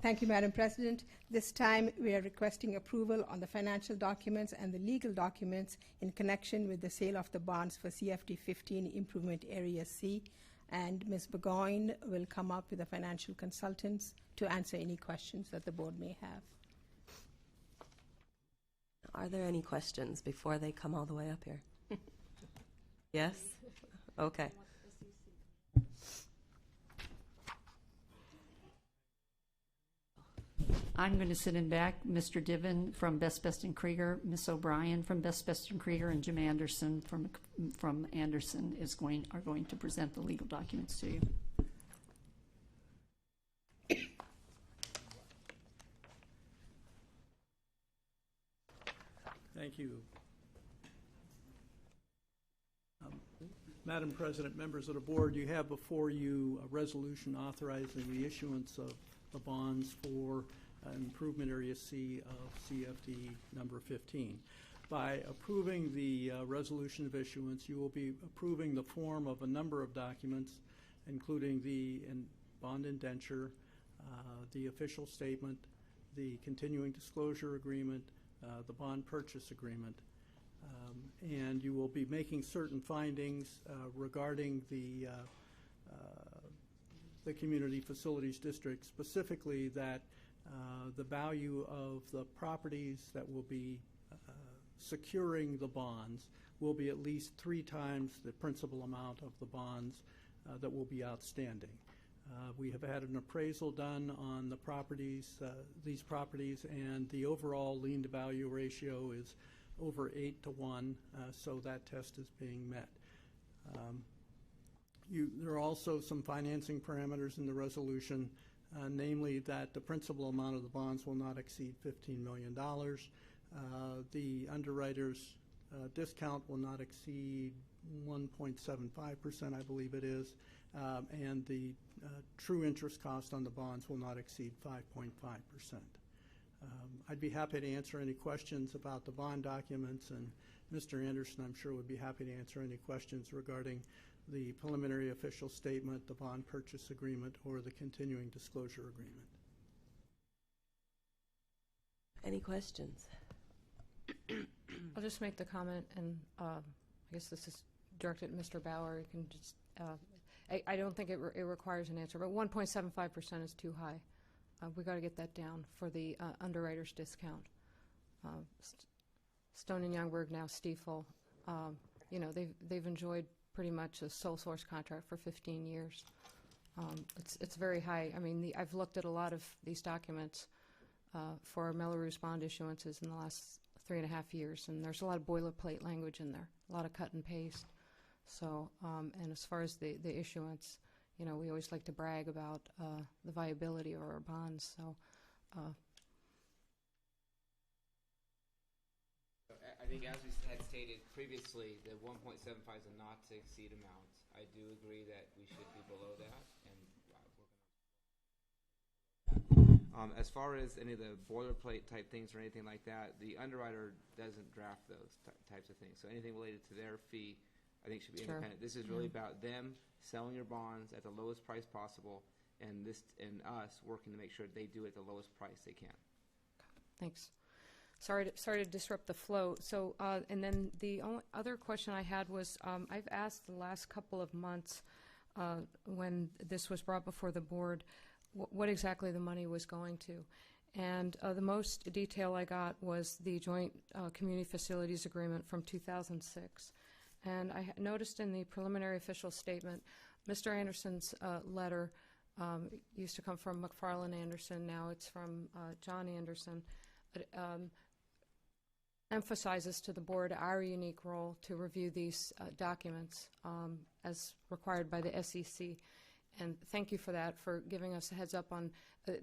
Thank you, Madam President. This time we are requesting approval on the financial documents and the legal documents in connection with the sale of the bonds for CFD 15 Improvement Area C. And Ms. Burgoyne will come up with the financial consultants to answer any questions that the board may have. Are there any questions before they come all the way up here? Yes? Okay. I'm going to sit in back. Mr. Diven from Best and Krieger, Miss O'Brien from Best and Krieger, and Jim Anderson from Anderson are going to present the legal documents to you. Thank you. Madam President, members of the board, you have before you a resolution authorizing the issuance of the bonds for Improvement Area C of CFD number 15. By approving the resolution of issuance, you will be approving the form of a number of documents, including the bond indenture, the official statement, the continuing disclosure agreement, the bond purchase agreement, and you will be making certain findings regarding the Community Facilities District, specifically that the value of the properties that will be securing the bonds will be at least 3 times the principal amount of the bonds that will be outstanding. We have had an appraisal done on the properties, these properties, and the overall lien to value ratio is over 8 to 1, so that test is being met. There are also some financing parameters in the resolution, namely that the principal amount of the bonds will not exceed $15 million. The underwriter's discount will not exceed 1.75%, I believe it is, and the true interest cost on the bonds will not exceed 5.5%. I'd be happy to answer any questions about the bond documents, and Mr. Anderson, I'm sure, would be happy to answer any questions regarding the preliminary official statement, the bond purchase agreement, or the continuing disclosure agreement. Any questions? I'll just make the comment, and I guess this is directed at Mr. Bauer. You can just, I don't think it requires an answer, but 1.75% is too high. We got to get that down for the underwriter's discount. Stone and Youngberg, now Stiefel, you know, they've enjoyed pretty much a sole source contract for 15 years. It's very high. I mean, I've looked at a lot of these documents for Melrose bond issuances in the last 3.5 years, and there's a lot of boilerplate language in there, a lot of cut and paste. So, and as far as the issuance, you know, we always like to brag about the viability of our bonds. So, I think, as we had stated previously, the 1.75 is a not to exceed amount. I do agree that we should be below that, and as far as any of the boilerplate type things or anything like that, the underwriter doesn't draft those types of things. So anything related to their fee, I think, should be independent. This is really about them selling your bonds at the lowest price possible, and us working to make sure they do it at the lowest price they can. Thanks. Sorry to disrupt the flow. So, and then the only other question I had was, I've asked the last couple of months when this was brought before the board, what exactly the money was going to. And the most detail I got was the Joint Community Facilities Agreement from 2006. And I noticed in the preliminary official statement, Mr. Anderson's letter used to come from McFarland Anderson, now it's from John Anderson. Emphasizes to the board our unique role to review these documents as required by the SEC. And thank you for that, for giving us a heads up on,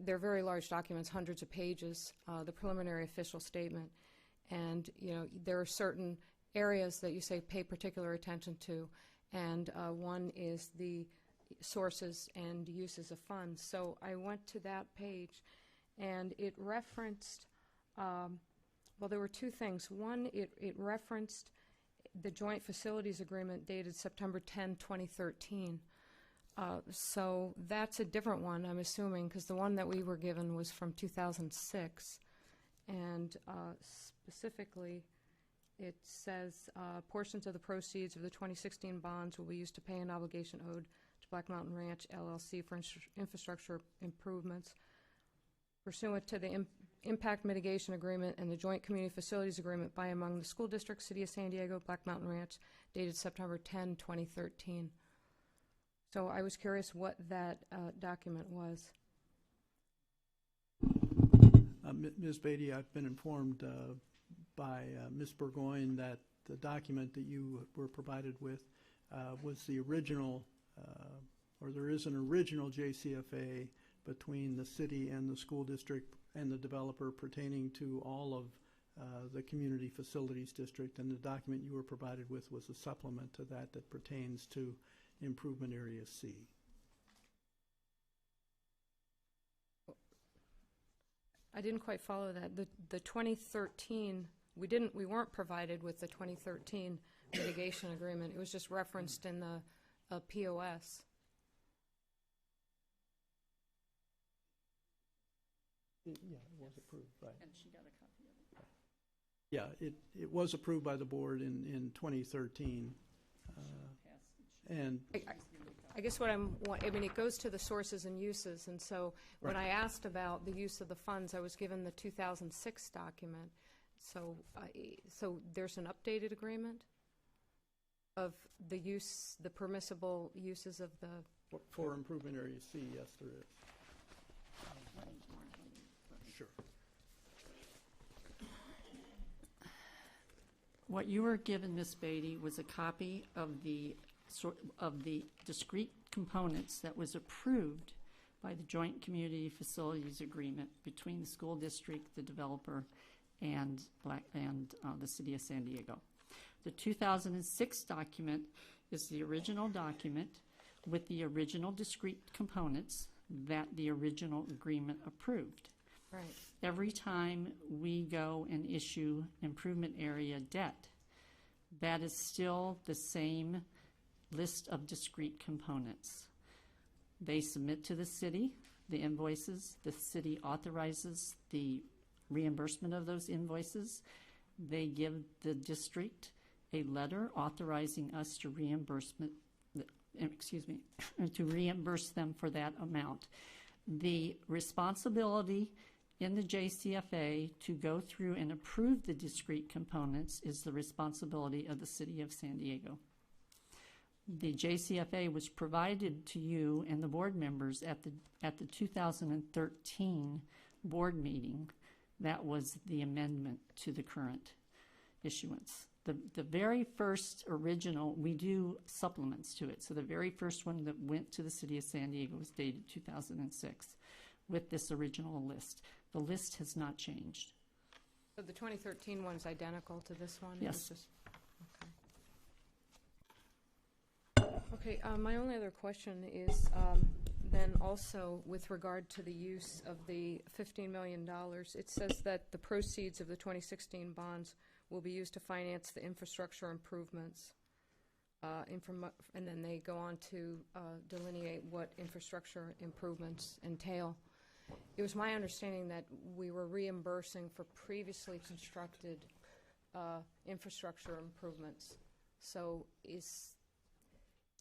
they're very large documents, hundreds of pages, the preliminary official statement. And, you know, there are certain areas that you say pay particular attention to, and one is the sources and uses of funds. So I went to that page, and it referenced, well, there were two things. One, it referenced the Joint Facilities Agreement dated September 10, 2013. So that's a different one, I'm assuming, because the one that we were given was from 2006. And specifically, it says portions of the proceeds of the 2016 bonds will be used to pay an obligation owed to Black Mountain Ranch, LLC for infrastructure improvements. Pursuant to the Impact Mitigation Agreement and the Joint Community Facilities Agreement by among the School District, City of San Diego, Black Mountain Ranch, dated September 10, 2013. So I was curious what that document was. Ms. Beatty, I've been informed by Ms. Burgoyne that the document that you were provided with was the original, or there is an original JCFA between the city and the school district and the developer pertaining to all of the community facilities district, and the document you were provided with was a supplement to that that pertains to improvement area C. I didn't quite follow that. The 2013, we weren't provided with the 2013 mitigation agreement. It was just referenced in the POS. Yeah, it was approved, right. And she got a copy of it. Yeah, it was approved by the board in 2013. And I guess I mean, it goes to the sources and uses, and so when I asked about the use of the funds, I was given the 2006 document. So, so there's an updated agreement of the use, the permissible uses of the... For improvement area C, yes, there is. Sure. What you were given, Ms. Beatty, was a copy of the discrete components that was approved by the Joint Community Facilities Agreement between the school district, the developer, and the City of San Diego. The 2006 document is the original document with the original discrete components that the original agreement approved. Right. Every time we go and issue improvement area debt, that is still the same list of discrete components. They submit to the city the invoices. The city authorizes the reimbursement of those invoices. They give the district a letter authorizing us to to reimburse them for that amount. The responsibility in the JCFA to go through and approve the discrete components is the responsibility of the City of San Diego. The JCFA was provided to you and the board members at the 2013 board meeting. That was the amendment to the current issuance. The very first original, we do supplements to it. So the very first one that went to the City of San Diego was dated 2006 with this original list. The list has not changed. So the 2013 one's identical to this one? Yes. Okay, my only other question is then also with regard to the use of the $15 million, it says that the proceeds of the 2016 bonds will be used to finance the infrastructure improvements. And then they go on to delineate what infrastructure improvements entail. It was my understanding that we were reimbursing for previously constructed infrastructure improvements. So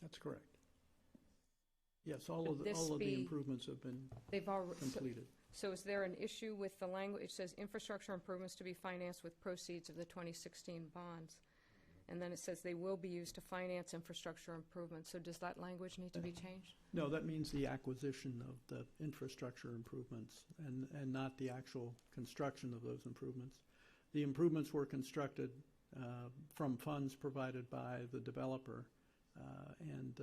That's correct. Yes, all of the improvements have been completed. So is there an issue with the language? It says infrastructure improvements to be financed with proceeds of the 2016 bonds. And then it says they will be used to finance infrastructure improvements. So does that language need to be changed? No, that means the acquisition of the infrastructure improvements and not the actual construction of those improvements. The improvements were constructed from funds provided by the developer, and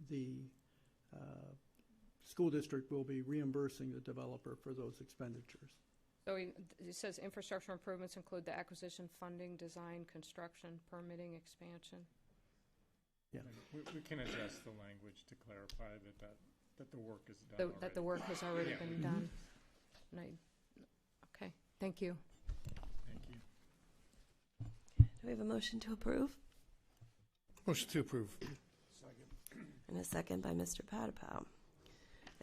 the school district will be reimbursing the developer for those expenditures. So it says infrastructure improvements include the acquisition, funding, design, construction, permitting, expansion. Yeah. We can adjust the language to clarify that the work is done That the work has already been done. Okay, thank you. Thank you. Do we have a motion to approve? Motion to approve. Second. And a second by Mr. Patapow.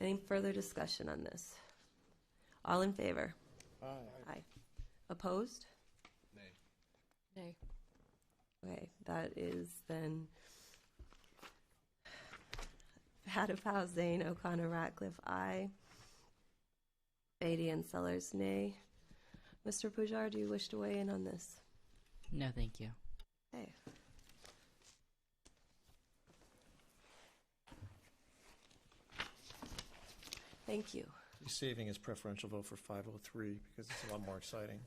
Any further discussion on this? All in favor? Aye. Aye. Opposed? Nay. Nay. Okay, that is then Patapow, Zane, O'Connor, Ratcliffe, aye. Beatty and Sellers, nay. Mr. Pujar, do you wish to weigh in on this? No, thank you. Okay. Thank you. He's saving his preferential vote for 503 because it's a lot more exciting.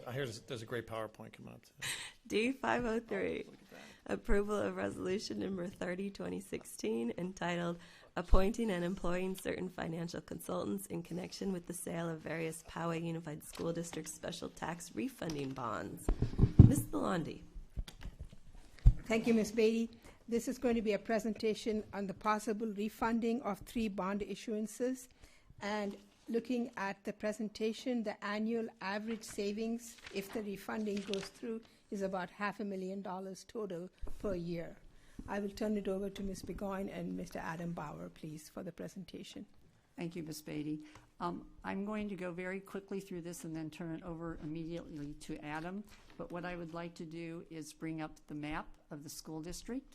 I hear there's a great PowerPoint coming up today. D503, approval of resolution number 30, 2016, entitled Appointing and Employing Certain Financial Consultants in Connection with the Sale of Various Poway Unified School District Special Tax Refunding Bonds. Ms. Lalonde. Thank you, Ms. Beatty. This is going to be a presentation on the possible refunding of 3 bond issuances. And looking at the presentation, the annual average savings, if the refunding goes through, is about $500,000 total per year. I will turn it over to Ms. Begoin and Mr. Adam Bauer, please, for the presentation. Thank you, Ms. Beatty. I'm going to go very quickly through this and then turn it over immediately to Adam. But what I would like to do is bring up the map of the school district.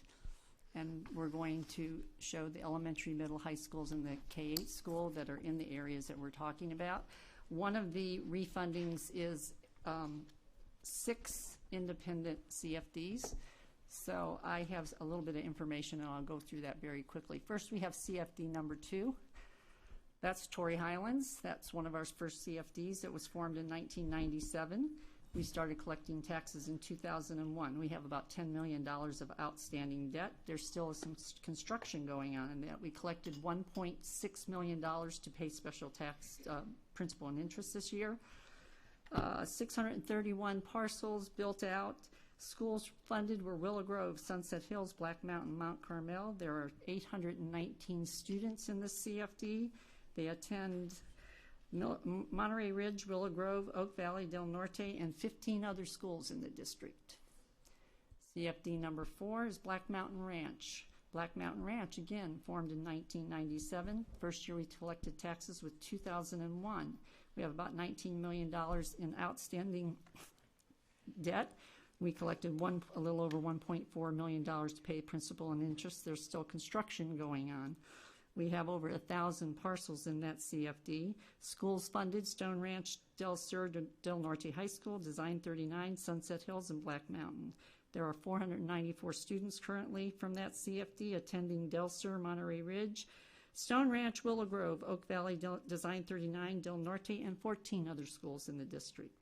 And we're going to show the elementary, middle, high schools and the K-8 school that are in the areas that we're talking about. One of the refundings is 6 independent CFDs. So I have a little bit of information, and I'll go through that very quickly. First, we have CFD number 2. That's Torrey Highlands. That's one of our first CFDs. It was formed in 1997. We started collecting taxes in 2001. We have about $10 million of outstanding debt. There still is some construction going on in that. We collected $1.6 million to pay special tax principal and interest this year. 631 parcels built out. Schools funded were Willow Grove, Sunset Hills, Black Mountain, Mount Carmel. There are 819 students in the CFD. They attend Monterey Ridge, Willow Grove, Oak Valley, Del Norte, and 15 other schools in the district. CFD number 4 is Black Mountain Ranch. Black Mountain Ranch, again, formed in 1997. First year we collected taxes with 2001. We have about $19 million in outstanding debt. We collected a little over $1.4 million to pay principal and interest. There's still construction going on. We have over 1,000 parcels in that CFD. Schools funded: Stone Ranch, Del Sur, Del Norte High School, Design 39, Sunset Hills, and Black Mountain. There are 494 students currently from that CFD attending Del Sur, Monterey Ridge, Stone Ranch, Willow Grove, Oak Valley, Design 39, Del Norte, and 14 other schools in the district.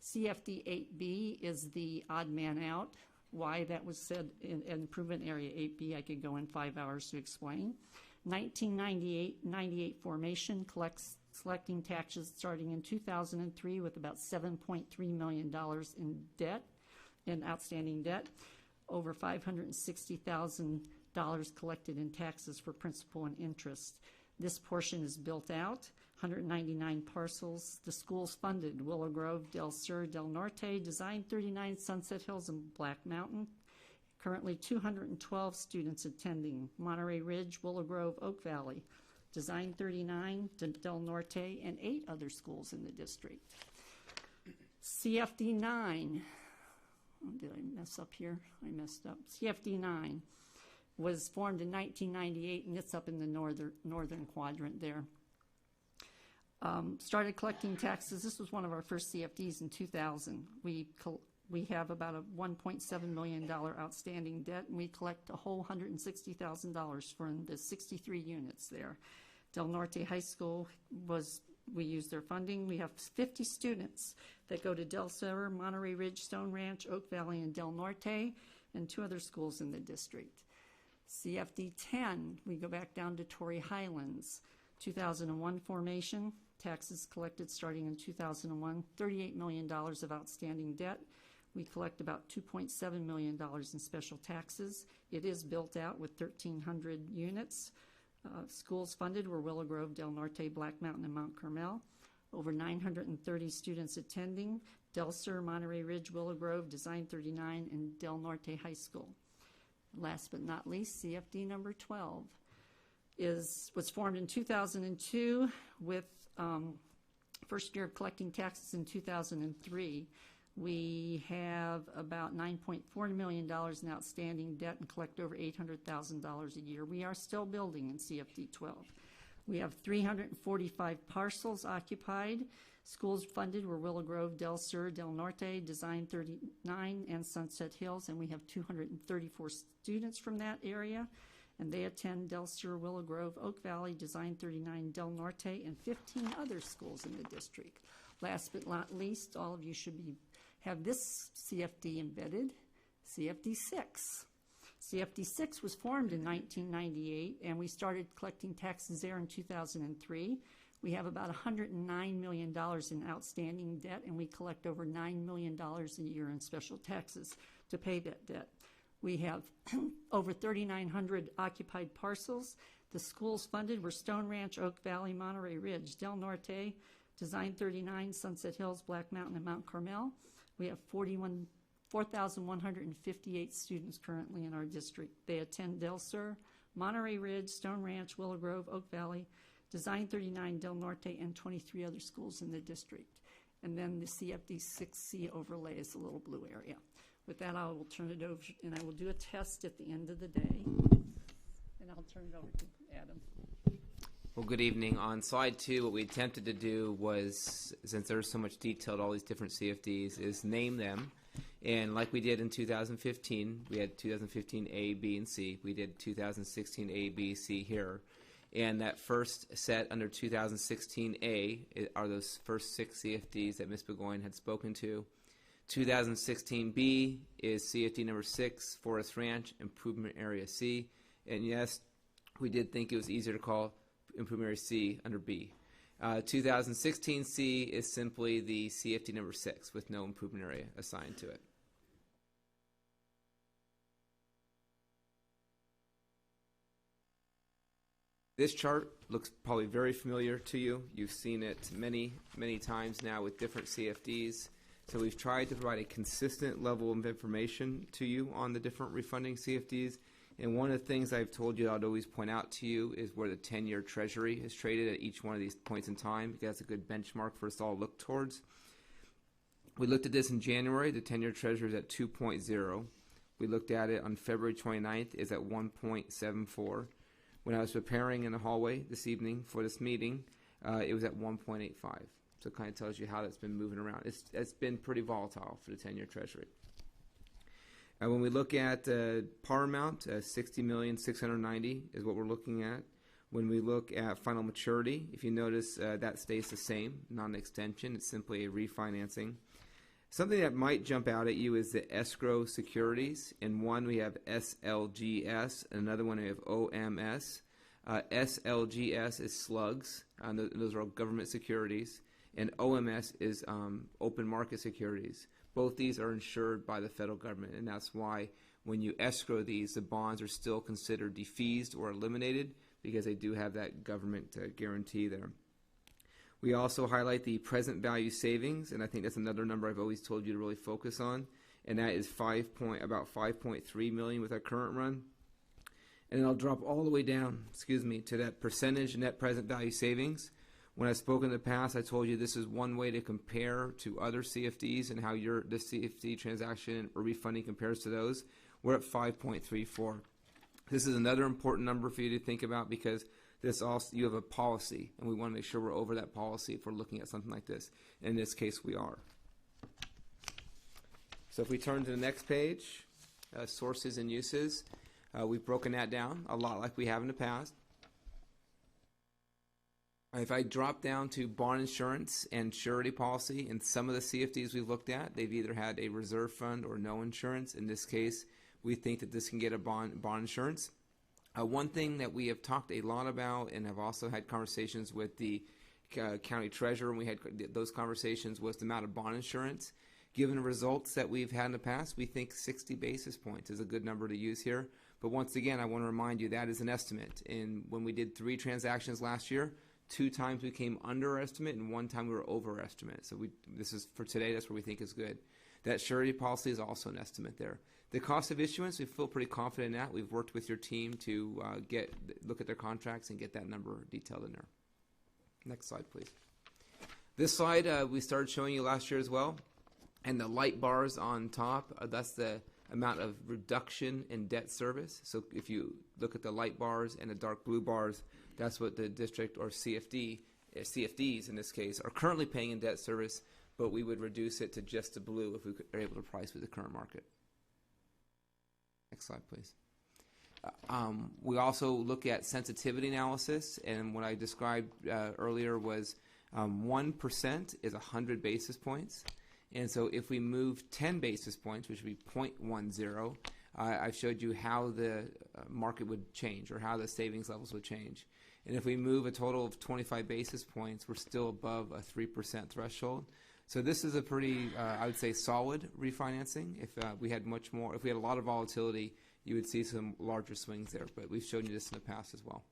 CFD 8B is the odd man out. Why that was said in Improvement Area 8B, I could go in 5 hours to explain. 1998 formation, collecting taxes starting in 2003 with about $7.3 million in debt, in outstanding debt, over $560,000 collected in taxes for principal and interest. This portion is built out, 199 parcels. The schools funded: Willow Grove, Del Sur, Del Norte, Design 39, Sunset Hills, and Black Mountain. Currently 212 students attending: Monterey Ridge, Willow Grove, Oak Valley, Design 39, Del Norte, and 8 other schools in the district. CFD 9. Did I mess up here? I messed up. CFD 9 was formed in 1998, and it's up in the northern quadrant there. Started collecting taxes. This was one of our first CFDs in 2000. We have about a $1.7 million outstanding debt, and we collect a whole $160,000 from the 63 units there. Del Norte High School we use their funding. We have 50 students that go to Del Sur, Monterey Ridge, Stone Ranch, Oak Valley, and Del Norte, and 2 other schools in the district. CFD 10, we go back down to Torrey Highlands. 2001 formation, taxes collected starting in 2001, $38 million of outstanding debt. We collect about $2.7 million in special taxes. It is built out with 1,300 units. Schools funded were Willow Grove, Del Norte, Black Mountain, and Mount Carmel. Over 930 students attending: Del Sur, Monterey Ridge, Willow Grove, Design 39, and Del Norte High School. Last but not least, CFD number 12 was formed in 2002 with first year of collecting taxes in 2003. We have about $9.4 million in outstanding debt and collect over $800,000 a year. We are still building in CFD 12. We have 345 parcels occupied. Schools funded were Willow Grove, Del Sur, Del Norte, Design 39, and Sunset Hills, and we have 234 students from that area, and they attend Del Sur, Willow Grove, Oak Valley, Design 39, Del Norte, and 15 other schools in the district. Last but not least, all of you should have this CFD embedded, CFD 6. CFD 6 was formed in 1998, and we started collecting taxes there in 2003. We have about $109 million in outstanding debt, and we collect over $9 million a year in special taxes to pay that debt. We have over 3,900 occupied parcels. The schools funded were Stone Ranch, Oak Valley, Monterey Ridge, Del Norte, Design 39, Sunset Hills, Black Mountain, and Mount Carmel. We have 4,158 students currently in our district. They attend Del Sur, Monterey Ridge, Stone Ranch, Willow Grove, Oak Valley, Design 39, Del Norte, and 23 other schools in the district. And then the CFD 6C overlay is a little blue area. With that, I will turn it over, and I will do a test at the end of the day. And I'll turn it over to Adam. Well, good evening. On slide 2, what we attempted to do was, since there's so much detail to all these different CFDs, is name them. And like we did in 2015, we had 2015 A, B, and C. We did 2016 A, B, C here. And that first set under 2016 A are those first 6 CFDs that Ms. Burgoyne had spoken to. 2016 B is CFD number 6, Forest Ranch, Improvement Area C. And yes, we did think it was easier to call Improvement Area C under B. 2016 C is simply the CFD number 6 with no improvement area assigned to it. This chart looks probably very familiar to you. You've seen it many, many times now with different CFDs. So we've tried to provide a consistent level of information to you on the different refunding CFDs. And one of the things I've told you I'd always point out to you is where the 10-year Treasury is traded at each one of these points in time, because that's a good benchmark for us all to look towards. We looked at this in January. The 10-year Treasury is at 2.0. We looked at it on February 29th. It's at 1.74. When I was preparing in the hallway this evening for this meeting, it was at 1.85. So it kind of tells you how that's been moving around. It's been pretty volatile for the 10-year Treasury. When we look at par amount, $60,690,000 is what we're looking at. When we look at final maturity, if you notice, that stays the same, not an extension. It's simply a refinancing. Something that might jump out at you is the escrow securities. In one, we have SLGS. In another one, we have OMS. SLGS is slugs. Those are government securities. And OMS is open market securities. Both these are insured by the federal government, and that's why when you escrow these, the bonds are still considered defeased or eliminated because they do have that government guarantee there. We also highlight the present value savings, and I think that's another number I've always told you to really focus on, and that is about $5.3 million with our current run. And then I'll drop all the way down, to that percentage net present value savings. When I've spoken in the past, I told you this is one way to compare to other CFDs and how the CFD transaction or refunding compares to those. We're at 5.34. This is another important number for you to think about because this also, you have a policy, and we want to make sure we're over that policy if we're looking at something like this. In this case, we are. So if we turn to the next page, sources and uses, we've broken that down a lot like we have in the past. If I drop down to bond insurance and surety policy, in some of the CFDs we've looked at, they've either had a reserve fund or no insurance. In this case, we think that this can get a bond insurance. One thing that we have talked a lot about and have also had conversations with the county treasurer, and we had those conversations, was the amount of bond insurance. Given the results that we've had in the past, we think 60 basis points is a good number to use here. But once again, I want to remind you that is an estimate. And when we did 3 transactions last year, 2 times we came under estimate and 1 time we were over estimate. So this is for today, that's what we think is good. That surety policy is also an estimate there. The cost of issuance, we feel pretty confident in that. We've worked with your team to look at their contracts and get that number detailed in there. Next slide, please. This slide we started showing you last year as well. And the light bars on top, that's the amount of reduction in debt service. So if you look at the light bars and the dark blue bars, that's what the district or CFDs in this case are currently paying in debt service, but we would reduce it to just the blue if we are able to price with the current market. Next slide, please. We also look at sensitivity analysis, and what I described earlier was 1% is 100 basis points. And so if we move 10 basis points, which would be 0.10, I've showed you how the market would change or how the savings levels would change. And if we move a total of 25 basis points, we're still above a 3% threshold. So this is a pretty, I would say, solid refinancing. If we had much more, if we had a lot of volatility, you would see some larger swings there. But we've shown you this in the past as well.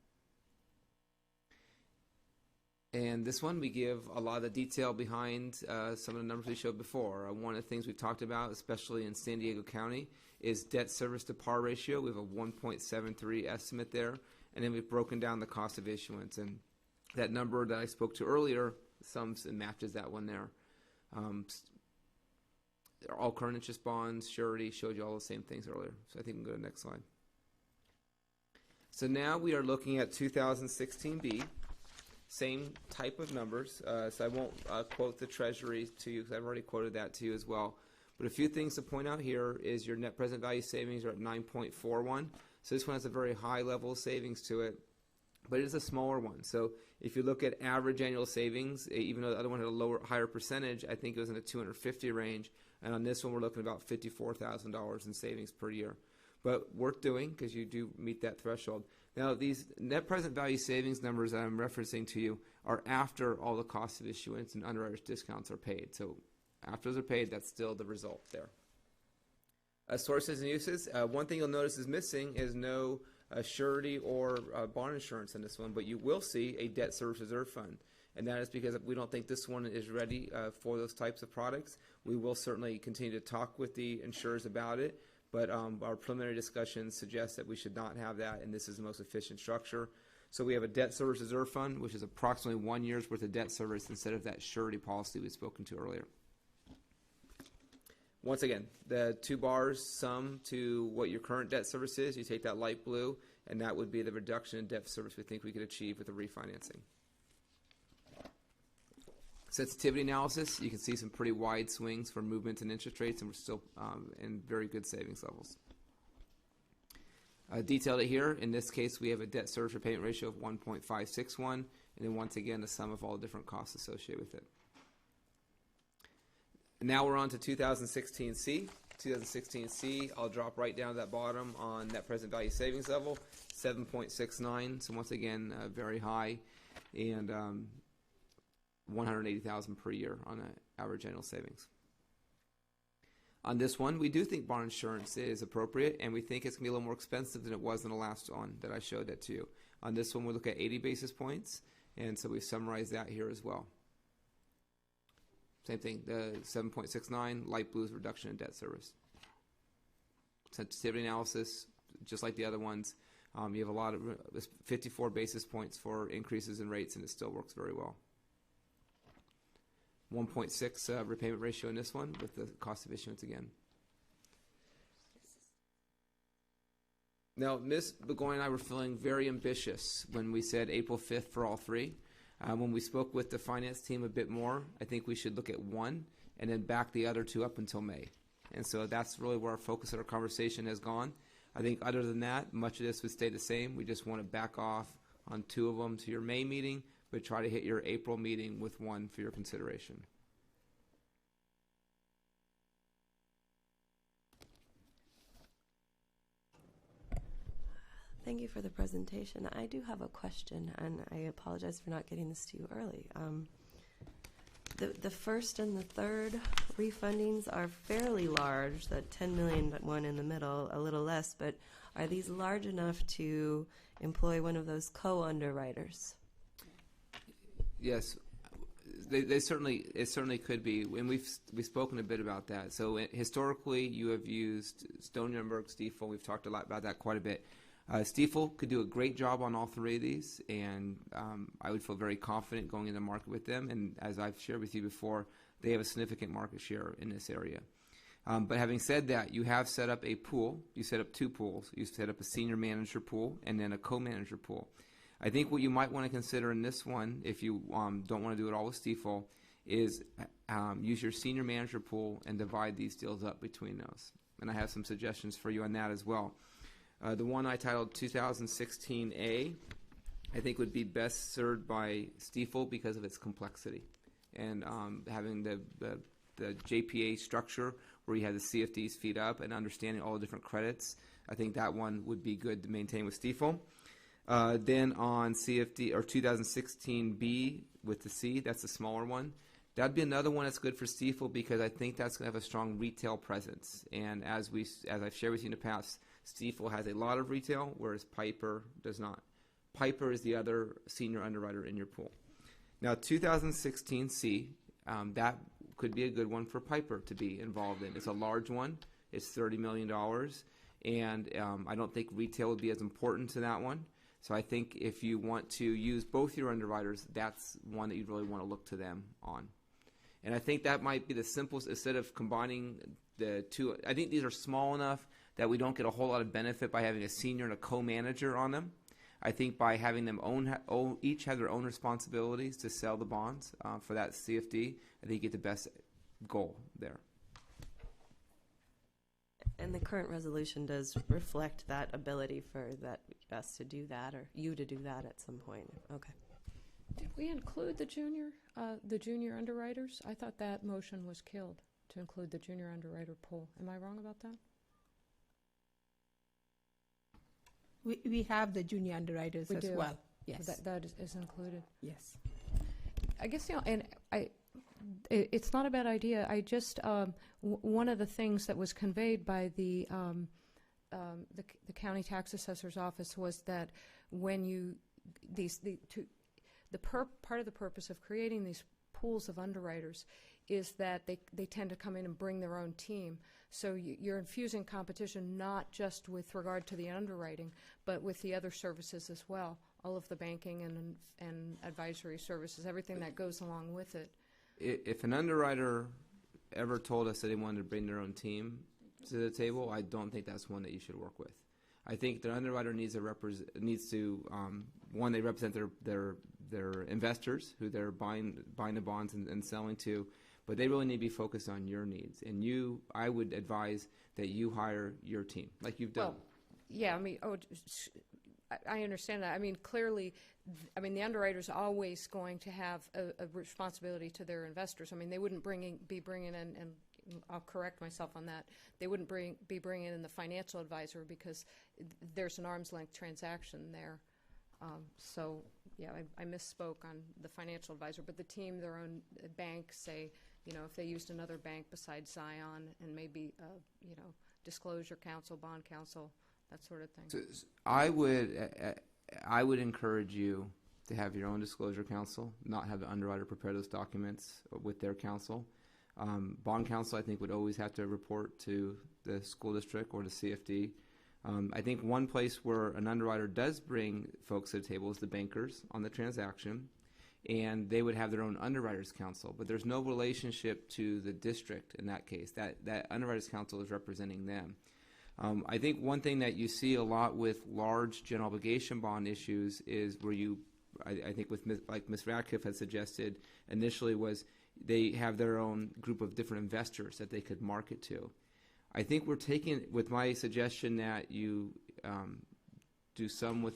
And this one, we give a lot of the detail behind some of the numbers we showed before. One of the things we've talked about, especially in San Diego County, is debt service to par ratio. We have a 1.73 estimate there. And then we've broken down the cost of issuance. And that number that I spoke to earlier sums and matches that one there. All current interest bonds, surety, showed you all the same things earlier. So I think we can go to the next slide. So now we are looking at 2016B. Same type of numbers, so I won't quote the Treasury to you because I've already quoted that to you as well. But a few things to point out here is your net present value savings are at 9.41. So this one has a very high level of savings to it, but it is a smaller one. So if you look at average annual savings, even though the other one had a higher percentage, I think it was in the 250 range. And on this one, we're looking at about $54,000 in savings per year. But worth doing because you do meet that threshold. Now, these net present value savings numbers that I'm referencing to you are after all the costs of issuance and underwriters' discounts are paid. So after those are paid, that's still the result there. Sources and uses. One thing you'll notice is missing is no a surety or bond insurance in this one, but you will see a debt service reserve fund. And that is because we don't think this one is ready for those types of products. We will certainly continue to talk with the insurers about it, but our preliminary discussions suggest that we should not have that, and this is the most efficient structure. So we have a debt service reserve fund, which is approximately 1 year's worth of debt service instead of that surety policy we've spoken to earlier. Once again, the two bars sum to what your current debt service is. You take that light blue, and that would be the reduction in debt service we think we could achieve with the refinancing. Sensitivity analysis, you can see some pretty wide swings for movements in interest rates, and we're still in very good savings levels. Detailed it here. In this case, we have a debt service repayment ratio of 1.561, and then once again, the sum of all the different costs associated with it. Now we're on to 2016C. 2016C, I'll drop right down to that bottom on net present value savings level, 7.69. So once again, very high, and $180,000 per year on an average annual savings. On this one, we do think bond insurance is appropriate, and we think it's going to be a little more expensive than it was in the last one that I showed that to you. On this one, we look at 80 basis points, and so we've summarized that here as well. Same thing, the 7.69, light blue is reduction in debt service. Sensitivity analysis, just like the other ones, you have a lot of 54 basis points for increases in rates, and it still works very well. 1.6 repayment ratio in this one with the cost of issuance again. Now, Ms. Burgoyne and I were feeling very ambitious when we said April 5th for all three. When we spoke with the finance team a bit more, I think we should look at one and then back the other two up until May. And so that's really where our focus of our conversation has gone. I think other than that, much of this would stay the same. We just want to back off on two of them to your May meeting, but try to hit your April meeting with one for your consideration. Thank you for the presentation. I do have a question, and I apologize for not getting this to you early. The first and the third refundings are fairly large, the $10 million one in the middle, a little less, but are these large enough to employ one of those co-underwriters? Yes, it certainly could be, and we've spoken a bit about that. So historically, you have used Stone Burke, Stifel. We've talked a lot about that quite a bit. Stifel could do a great job on all three of these, and I would feel very confident going in the market with them. And as I've shared with you before, they have a significant market share in this area. But having said that, you have set up a pool. You set up two pools. You set up a senior manager pool and then a co-manager pool. I think what you might want to consider in this one, if you don't want to do it all with Stifel, is use your senior manager pool and divide these deals up between those. And I have some suggestions for you on that as well. The one I titled 2016A, I think would be best served by Stifel because of its complexity. And having the JPA structure where you have the CFDs feed up and understanding all the different credits, I think that one would be good to maintain with Stifel. Then on CFD or 2016B with the C, that's the smaller one. That'd be another one that's good for Stifel because I think that's going to have a strong retail presence. And as I've shared with you in the past, Stifel has a lot of retail, whereas Piper does not. Piper is the other senior underwriter in your pool. Now, 2016C, that could be a good one for Piper to be involved in. It's a large one. It's $30 million. And I don't think retail would be as important to that one. So I think if you want to use both your underwriters, that's one that you'd really want to look to them on. And I think that might be the simplest, instead of combining the two. I think these are small enough that we don't get a whole lot of benefit by having a senior and a co-manager on them. I think by having them each have their own responsibilities to sell the bonds for that CFD, I think you get the best goal there. And the current resolution does reflect that ability for us to do that, or you to do that at some point. Okay. Did we include the junior underwriters? I thought that motion was killed to include the junior underwriter pool. Am I wrong about that? We have the junior underwriters as well. Yes. That is included. Yes. I guess, and it's not a bad idea. I just, one of the things that was conveyed by the the county tax assessor's office was that when you part of the purpose of creating these pools of underwriters is that they tend to come in and bring their own team. So you're infusing competition not just with regard to the underwriting, but with the other services as well, all of the banking and advisory services, everything that goes along with it. If an underwriter ever told us that they wanted to bring their own team to the table, I don't think that's one that you should work with. I think the underwriter needs to one, they represent their investors who they're buying the bonds and selling to, but they really need to be focused on your needs. And I would advise that you hire your team, like you've done. Well, yeah, I mean, I understand that. I mean, clearly, the underwriter's always going to have a responsibility to their investors. I mean, they wouldn't be bringing in, and I'll correct myself on that, they wouldn't be bringing in the financial advisor because there's an arm's length transaction there. So, yeah, I misspoke on the financial advisor, but the team, their own bank, say, if they used another bank besides Zion and maybe, disclosure counsel, bond counsel, that sort of thing. So I would encourage you to have your own disclosure counsel, not have the underwriter prepare those documents with their counsel. Bond counsel, I think, would always have to report to the school district or the CFD. I think one place where an underwriter does bring folks to the table is the bankers on the transaction, and they would have their own underwriters counsel, but there's no relationship to the district in that case. That underwriters counsel is representing them. I think one thing that you see a lot with large general obligation bond issues is where I think like Ms. Radcliffe had suggested initially, was they have their own group of different investors that they could market to. I think we're taking, with my suggestion that you do some with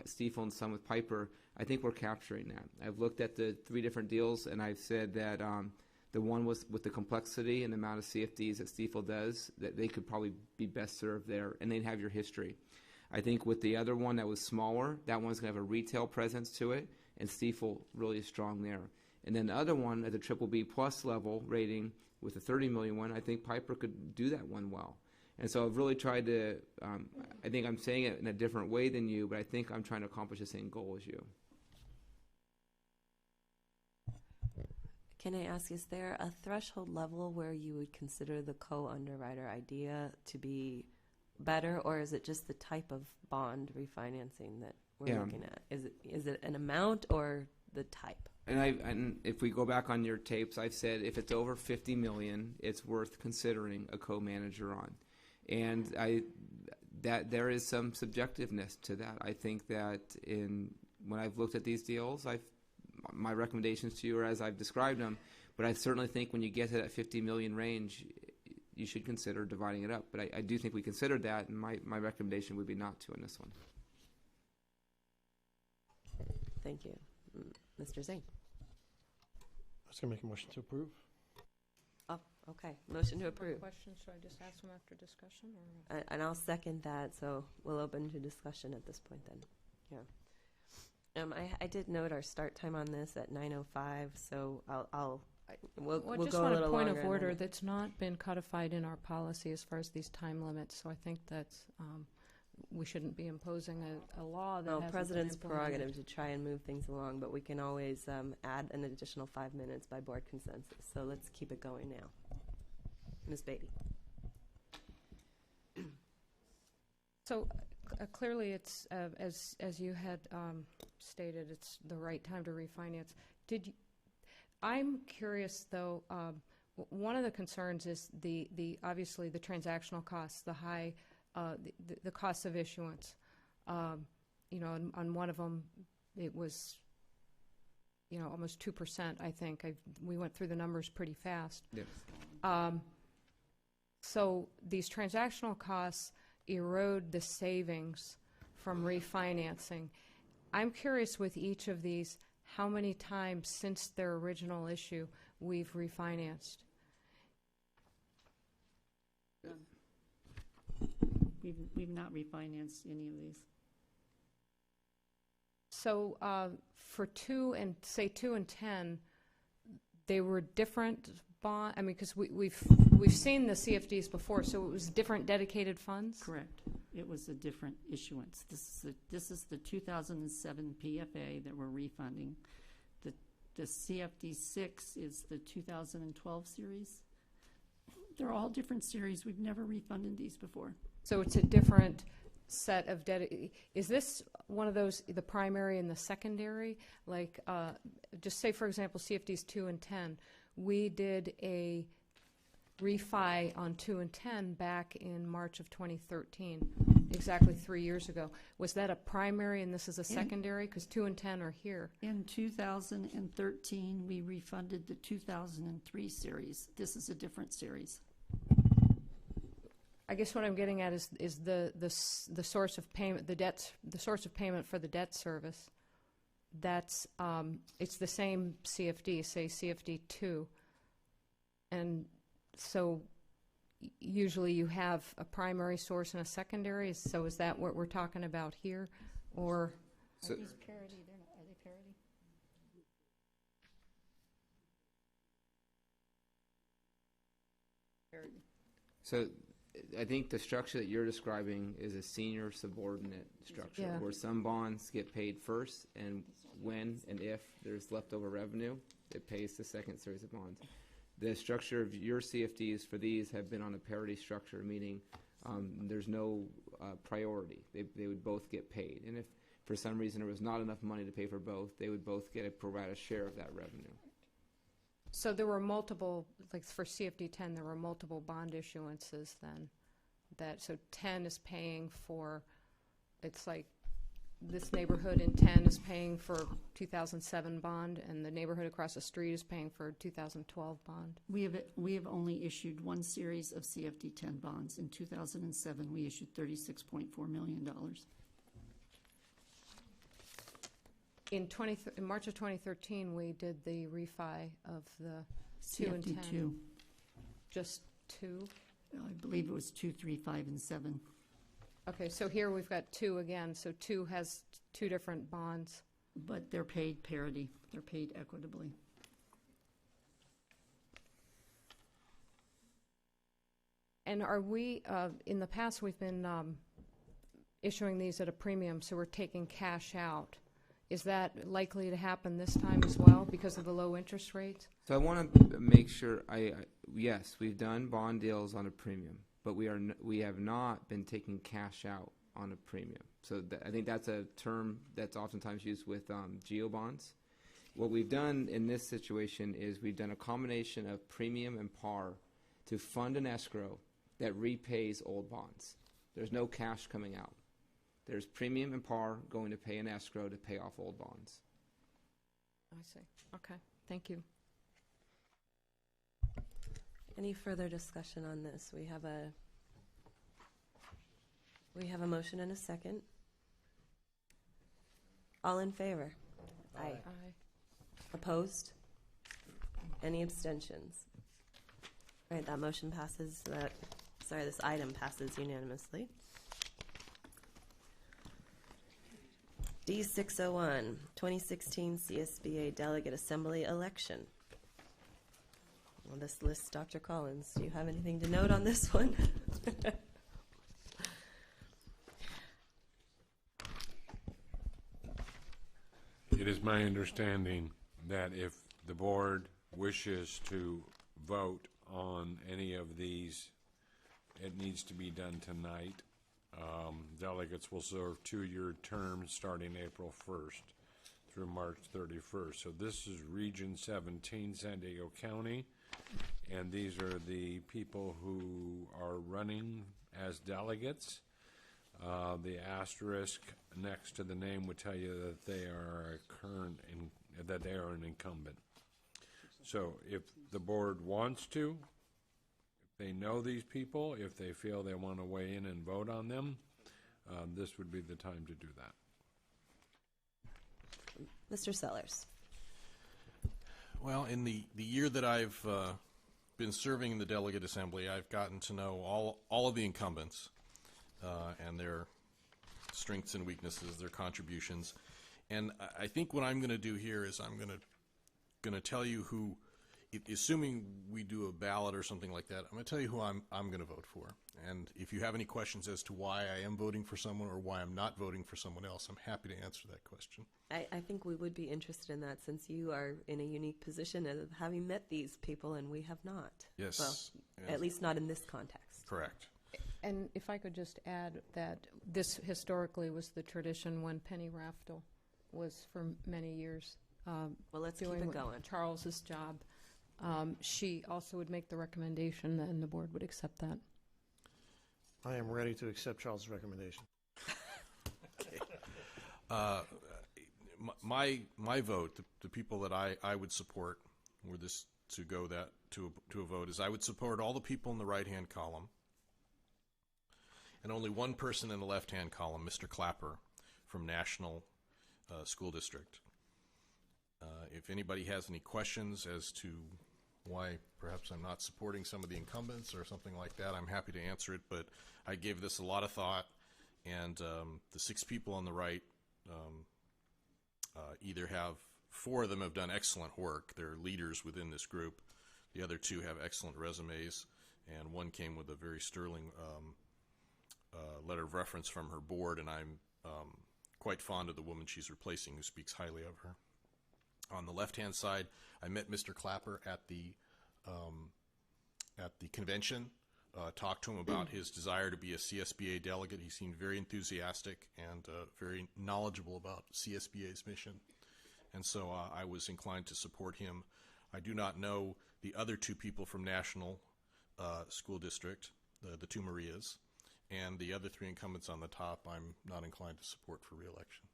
Stiefel and some with Piper, I think we're capturing that. I've looked at the 3 different deals, and I've said that the one was with the complexity and the amount of CFDs that Stiefel does, that they could probably be best served there, and they'd have your history. I think with the other one that was smaller, that one's going to have a retail presence to it, and Stiefel really is strong there. And then the other one at the BBB plus level rating with the $30 million one, I think Piper could do that one well. And so I've really tried to, I think I'm saying it in a different way than you, but I think I'm trying to accomplish the same goal as you. Can I ask, is there a threshold level where you would consider the co-underwriter idea to be better, or is it just the type of bond refinancing that we're looking at? Is it an amount or the type? And if we go back on your tapes, I've said if it's over $50 million, it's worth considering a co-manager on. And that there is some subjectiveness to that. I think that when I've looked at these deals, my recommendations to you are as I've described them, but I certainly think when you get to that 50 million range, you should consider dividing it up. But I do think we considered that, and my recommendation would be not to in this one. Thank you. Mr. Zane. I was going to make a motion to approve. Oh, okay. Motion to approve. Questions, should I just ask them after discussion? And I'll second that, so we'll open to discussion at this point then. Yeah. I did note our start time on this at 9:05, so we'll I go just a want little a point longer of order then. that's not been codified in our policy as far as these time limits, so I think that's, we shouldn't be imposing a law that hasn't been President's implemented. prerogative to try and move things along, but we can always add an additional 5 minutes by board consensus. So let's keep it going now. Ms. Beatty. So clearly, it's as you had stated, it's the right time to refinance. I'm curious though. One of the concerns is the obviously the transactional costs, the high. The cost of issuance, on one of them, it was, almost 2%. I think we went through the numbers pretty fast. Yes. So these transactional costs erode the savings from refinancing. I'm curious with each of these, how many times since their original issue we've refinanced. We've not refinanced any of these. So for 2 and 10, they were different bond, I mean, because we've seen the CFDs before, so it was different dedicated funds? Correct. It was a different issuance. This is the 2007 PFA that we're refunding. The CFD 6 is the 2012 series. They're all different series. We've never refunded these before. So it's a different set of is this one of those, the primary and the secondary? Like, just say, for example, CFDs 2 and 10. We did a refi on 2 and 10 back in March of 2013, exactly 3 years ago. Was that a primary and this is a secondary? Because 2 and 10 are here. In 2013, we refunded the 2003 series. This is a different series. I guess what I'm getting at is the source of payment, the source of payment for the debt service. That's it's the same CFD, say CFD 2, and so usually you have a primary source and a secondary. So is that what we're talking about here, or? So, are these parity? Are they parity? Parity. So I think the structure that you're describing is a senior subordinate structure, where some bonds get paid first, and when and if there's leftover revenue, it pays the second series of bonds. The structure of your CFDs for these have been on a parity structure, meaning there's no priority. They would both get paid. And if for some reason there was not enough money to pay for both, they would both get a pro rata share of that revenue. So there were multiple, like for CFD 10, there were multiple bond issuances then. So 10 is paying for, it's like this neighborhood in 10 is paying for 2007 bond, and the neighborhood across the street is paying for 2012 bond. We have only issued one series of CFD 10 bonds. In 2007, we issued $36.4 million. In March of 2013, we did the refi of the 2 and 10. CFD 2. Just 2? I believe it was 2, 3, 5, and 7. Okay, so here we've got 2 again. So 2 has 2 different bonds. But they're paid parity. They're paid equitably. And are we, in the past, we've been issuing these at a premium, so we're taking cash out. Is that likely to happen this time as well because of the low interest rates? So I want to make sure, yes, we've done bond deals on a premium, but we have not been taking cash out on a premium. So I think that's a term that's oftentimes used with geo bonds. What we've done in this situation is we've done a combination of premium and par to fund an escrow that repays old bonds. There's no cash coming out. There's premium and par going to pay an escrow to pay off old bonds. I see. Okay. Thank you. Any further discussion on this? We have a motion and a second. All in favor? Aye. Aye. Opposed? Any abstentions? All right, that motion passes. This item passes unanimously. D601, 2016 CSBA Delegate Assembly Election. Well, this lists Dr. Collins. Do you have anything to note on this one? It is my understanding that if the board wishes to vote on any of these, it needs to be done tonight. Delegates will serve 2-year terms starting April 1st through March 31st. So this is Region 17, San Diego County, and these are the people who are running as delegates. The asterisk next to the name would tell you that they are that they are an incumbent. So if the board wants to, if they know these people, if they feel they want to weigh in and vote on them, this would be the time to do that. Mr. Sellers. Well, in the year that I've been serving in the Delegate Assembly, I've gotten to know all of the incumbents and their strengths and weaknesses, their contributions. And I think what I'm going to do here is I'm going to tell you who assuming we do a ballot or something like that, I'm going to tell you who I'm going to vote for. And if you have any questions as to why I am voting for someone or why I'm not voting for someone else, I'm happy to answer that question. I think we would be interested in that, since you are in a unique position of having met these people and we have not. Yes. Well, Yes. at least not in this context. Correct. And if I could just add that this historically was the tradition when Penny Raftel was for many years Well, let's keep doing it going. Charles's job. She also would make the recommendation, and the board would accept that. I am ready to accept Charles' recommendation. My vote, the people that I would support, were this to go that to a vote, is I would support all the people in the right-hand column, and only one person in the left-hand column, Mr. Clapper from National School District. If anybody has any questions as to why perhaps I'm not supporting some of the incumbents or something like that, I'm happy to answer it, but I gave this a lot of thought, and the 6 people on the right either have, 4 of them have done excellent work. They're leaders within this group. The other 2 have excellent resumes, and one came with a very sterling letter of reference from her board, and I'm quite fond of the woman she's replacing, who speaks highly of her. On the left-hand side, I met Mr. Clapper at the convention, talked to him about his desire to be a CSBA delegate. He seemed very enthusiastic and very knowledgeable about CSBA's mission, and so I was inclined to support him. I do not know the other 2 people from National School District, the 2 Marias, and the other 3 incumbents on the top I'm not inclined to support for re-election.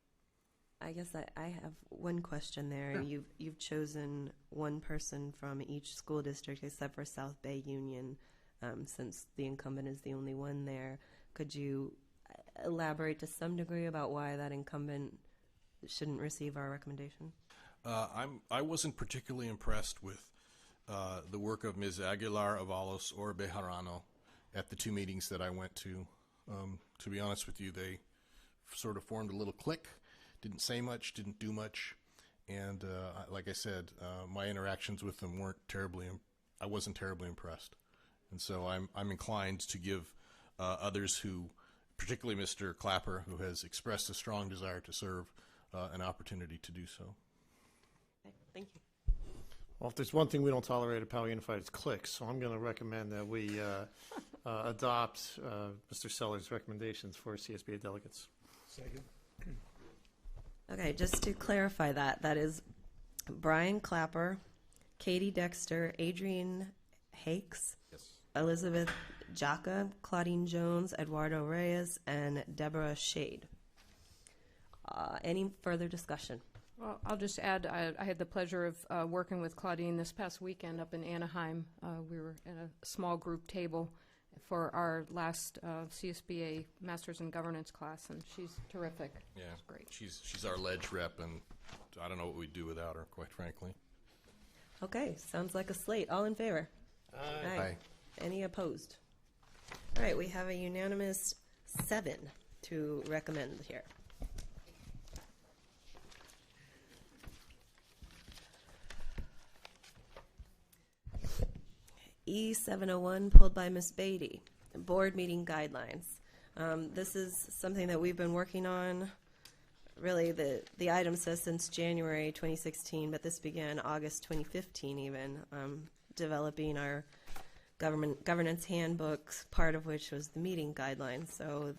I guess I have one question there. Sure. You've chosen one person from each school district except for South Bay Union, since the incumbent is the only one there. Could you elaborate to some degree about why that incumbent shouldn't receive our recommendation? I wasn't particularly impressed with the work of Ms. Aguilar Avalos or Bejarano at the 2 meetings that I went to. To be honest with you, they sort of formed a little clique. Didn't say much, didn't do much, and like I said, my interactions with them weren't terribly. I wasn't terribly impressed, and so I'm inclined to give others who, particularly Mr. Clapper, who has expressed a strong desire to serve, an opportunity to do so. Okay, thank you. Well, if there's one thing we don't tolerate at Poway Unified, it's clicks. So I'm going to recommend that we adopt Mr. Seller's recommendations for CSBA delegates. Second. Okay, just to clarify that is Brian Clapper, Katie Dexter, Adrian Hakes, Yes. Elizabeth Jaca, Claudine Jones, Eduardo Reyes, and Deborah Shade. Any further discussion? Well, I'll just add, I had the pleasure of working with Claudine this past weekend up in Anaheim. We were at a small group table for our last CSBA Masters in Governance class, and she's terrific. Yeah, it's great. She's our ledge rep, and I don't know what we'd do without her, quite frankly. Okay, sounds like a slate. All in favor? Aye. Aye. Any opposed? All right, we have a unanimous 7 to recommend here. E701, pulled by Ms. Beatty, board meeting guidelines. This is something that we've been working on. Really, the item says since January 2016, but this began August 2015 even, developing our governance handbooks, part of which was the meeting guidelines. So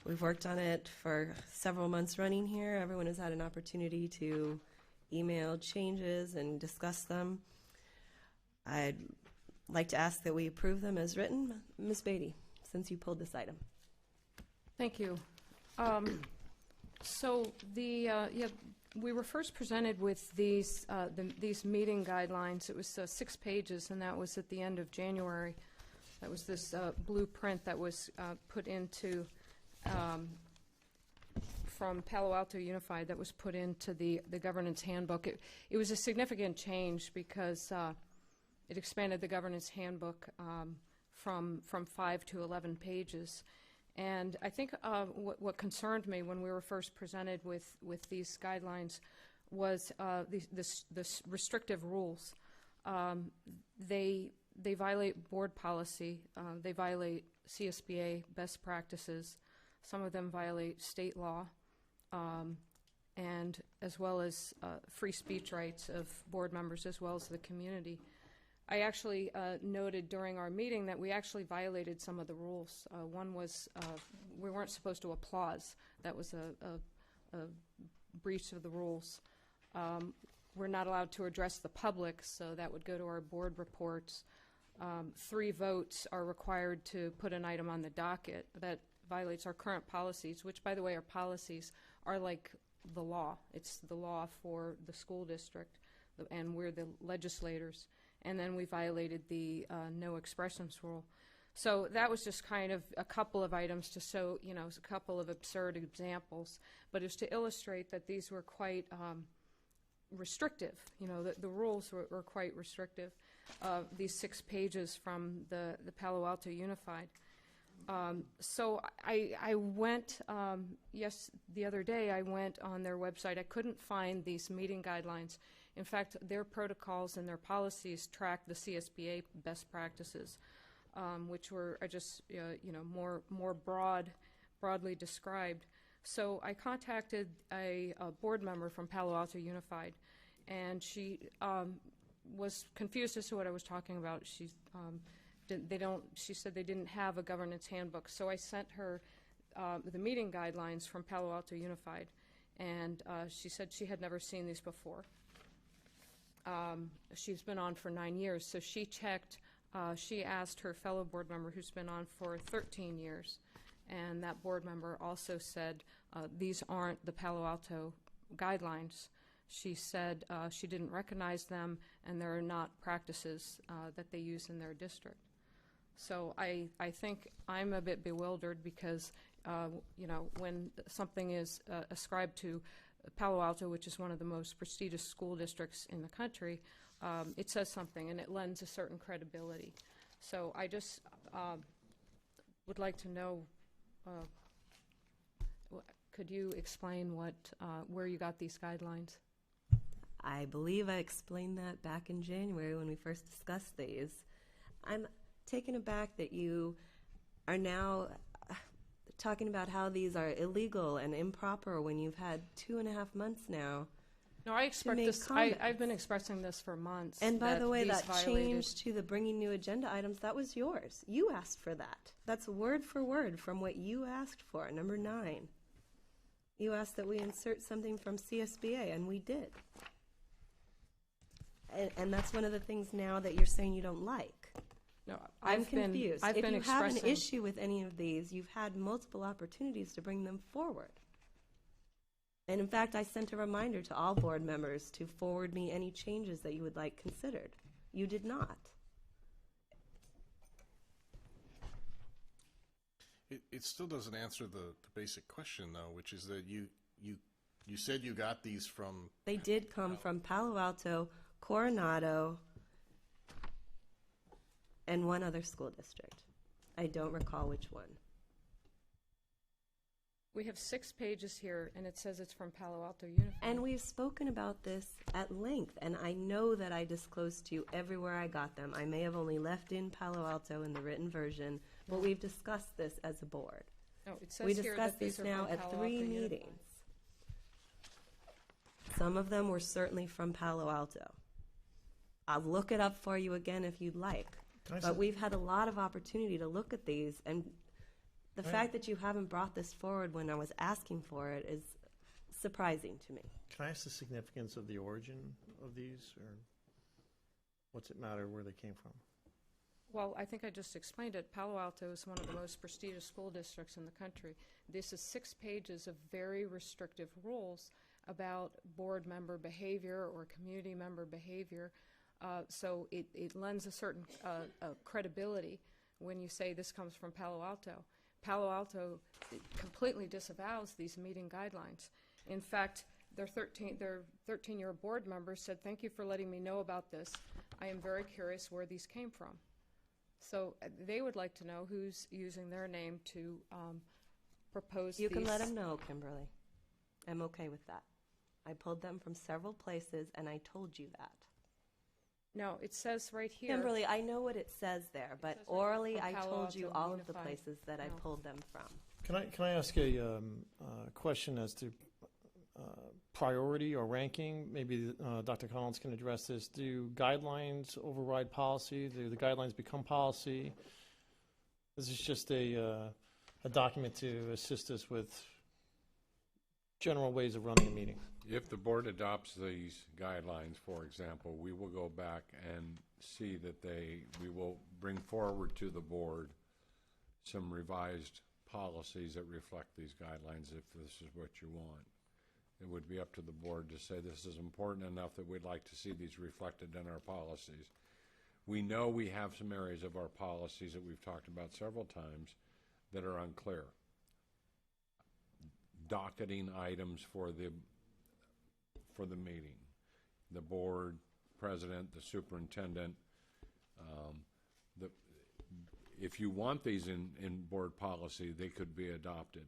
we've worked on it for several months running here. Everyone has had an opportunity to email changes and discuss them. I'd like to ask that we approve them as written. Ms. Beatty, since you pulled this item. Thank you. So we were first presented with these meeting guidelines. It was 6 pages, and that was at the end of January. That was this blueprint that was put into from Palo Alto Unified that was put into the governance handbook. It was a significant change because it expanded the governance handbook from 5 to 11 pages. And I think what concerned me when we were first presented with these guidelines was this restrictive rules. They violate board policy. They violate CSBA best practices. Some of them violate state law, and as well as free speech rights of board members as well as the community. I actually noted during our meeting that we actually violated some of the rules. One was we weren't supposed to applause. That was a breach of the rules. We're not allowed to address the public, so that would go to our board reports. 3 votes are required to put an item on the docket. That violates our current policies, which, by the way, our policies are like the law. It's the law for the school district, and we're the legislators. And then we violated the no expressions rule. So that was just kind of a couple of items to show, a couple of absurd examples, but it's to illustrate that these were quite restrictive. The rules were quite restrictive. These 6 pages from the Palo Alto Unified. So I went, the other day I went on their website. I couldn't find these meeting guidelines. In fact, their protocols and their policies track the CSBA best practices, which were just more broadly described. So I contacted a board member from Palo Alto Unified, and she was confused as to what I was talking about. She said they didn't have a governance handbook. So I sent her the meeting guidelines from Palo Alto Unified, and she said she had never seen these before. She's been on for 9 years, so she checked. She asked her fellow board member who's been on for 13 years, and that board member also said these aren't the Palo Alto guidelines. She said she didn't recognize them, and there are not practices that they use in their district. So I think I'm a bit bewildered because, when something is ascribed to Palo Alto, which is one of the most prestigious school districts in the country, it says something, and it lends a certain credibility. So I just would like to know, could you explain where you got these guidelines? I believe I explained that back in January when we first discussed these. I'm taken aback that you are now talking about how these are illegal and improper when you've had 2.5 months now. No, I expect this. I've been expressing this for months. And by the way, that violated. change to the bringing new agenda items, that was yours. You asked for that. That's word for word from what you asked for, number 9. You asked that we insert something from CSBA, and we did. And that's one of the things now that you're saying you don't like. No, I'm confused. If you have an expressing issue with any of these, you've had multiple opportunities to bring them forward. And in fact, I sent a reminder to all board members to forward me any changes that you would like considered. You did not. It still doesn't answer the basic question, though, which is that you said you got these from... They did come from Palo Alto, Coronado, and one other school district. I don't recall which one. We have 6 pages here, and it says it's from Palo Alto Unified. And we've spoken about this at length, and I know that I disclosed to you everywhere I got them. I may have only left in Palo Alto in the written version, but we've discussed this as a board. No, it says We here discussed that these this are now from at Palo 3 Alto meetings. Unified. Some of them were certainly from Palo Alto. I'll look it up for you again if you'd like. But we've had a lot of opportunity to look at these, and the fact that you haven't brought this forward when I was asking for it is surprising to me. Can I ask the significance of the origin of these, or what's it matter where they came from? Well, I think I just explained it. Palo Alto is one of the most prestigious school districts in the country. This is 6 pages of very restrictive rules about board member behavior or community member behavior. So it lends a certain credibility when you say this comes from Palo Alto. Palo Alto completely disavows these meeting guidelines. In fact, their 13-year board members said, "Thank you for letting me know about this. I am very curious where these came from." So they would like to know who's using their name to propose these. You can let them know, Kimberly. I'm okay with that. I pulled them from several places, and I told you that. No, it says right here. Kimberly, I know what it says there, but says right orally here, I Palo told you Alto all of the Unified. places that I No. pulled them from. Can I ask a question as to priority or ranking? Maybe Dr. Collins can address this. Do guidelines override policy? Do the guidelines become policy? This is just a document to assist us with general ways of running a meeting. If the board adopts these guidelines, for example, we will go back and see that we will bring forward to the board some revised policies that reflect these guidelines if this is what you want. It would be up to the board to say this is important enough that we'd like to see these reflected in our policies. We know we have some areas of our policies that we've talked about several times that are unclear. Docketing items for the meeting. The board, president, the superintendent. If you want these in board policy, they could be adopted.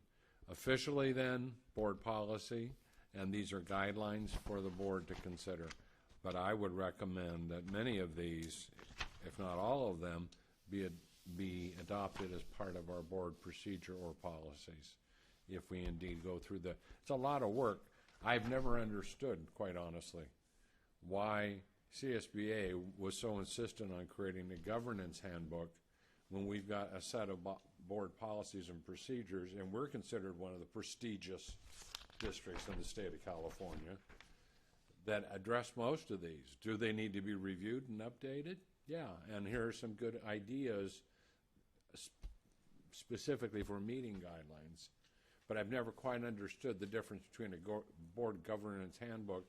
Officially then, board policy, and these are guidelines for the board to consider. But I would recommend that many of these, if not all of them, be adopted as part of our board procedure or policies, if we indeed go through it's a lot of work. I've never understood, quite honestly, why CSBA was so insistent on creating a governance handbook when we've got a set of board policies and procedures, and we're considered one of the prestigious districts in the state of California that address most of these. Do they need to be reviewed and updated? Yeah, and here are some good ideas specifically for meeting guidelines. But I've never quite understood the difference between a board governance handbook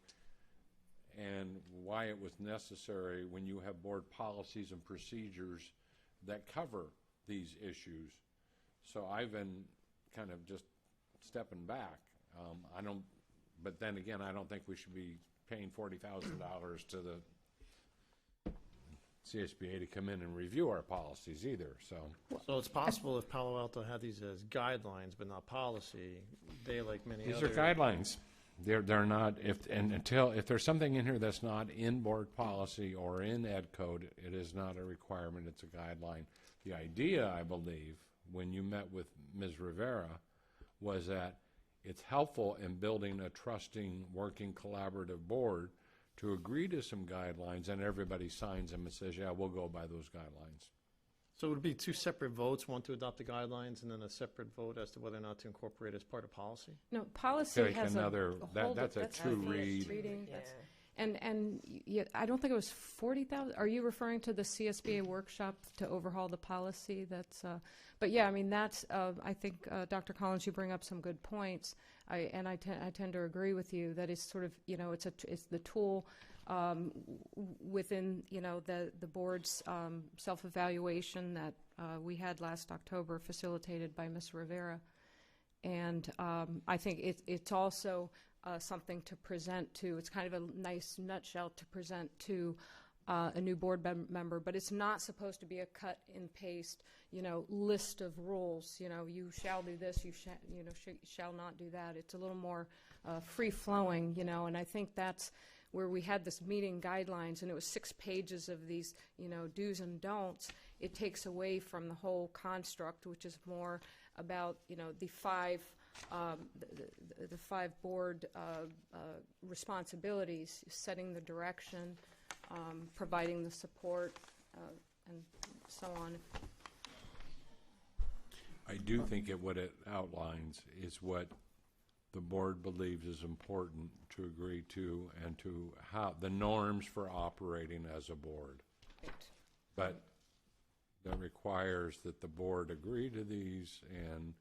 and why it was necessary when you have board policies and procedures that cover these issues. So I've been kind of just stepping back. But then again, I don't think we should be paying $40,000 to the CSBA to come in and review our policies either. So it's possible if Palo Alto had these as guidelines but not policy, they, like many these other... are guidelines. They're not, if there's something in here that's not in board policy or in ed code, it is not a requirement, it's a guideline. The idea, I believe, when you met with Ms. Rivera, was that it's helpful in building a trusting, working, collaborative board to agree to some guidelines, and everybody signs them and says, yeah, we'll go by those guidelines. So it would be two separate votes, one to adopt the guidelines and then a separate vote as to whether or not to incorporate as part of policy? No, policy Take has another, a whole... that's a true read. Reading. And I don't think it was 40,000. Are you referring to the CSBA workshop to overhaul the policy? That's, but yeah, I mean, that's, I think, Dr. Collins, you bring up some good points. I tend to agree with you that it's sort of, it's the tool within, the board's self-evaluation that we had last October, facilitated by Ms. Rivera. And I think it's also something to present to. It's kind of a nice nutshell to present to a new board member, but it's not supposed to be a cut and paste, list of rules. You shall do this, you shall not do that. It's a little more free flowing, and I think that's where we had this meeting guidelines, and it was 6 pages of these, do's and don'ts. It takes away from the whole construct, which is more about, the five board responsibilities: setting the direction, providing the support, and so on. I do think what it outlines is what the board believes is important to agree to, and to how the norms for operating as a board. Right. But that requires that the board agree to these, and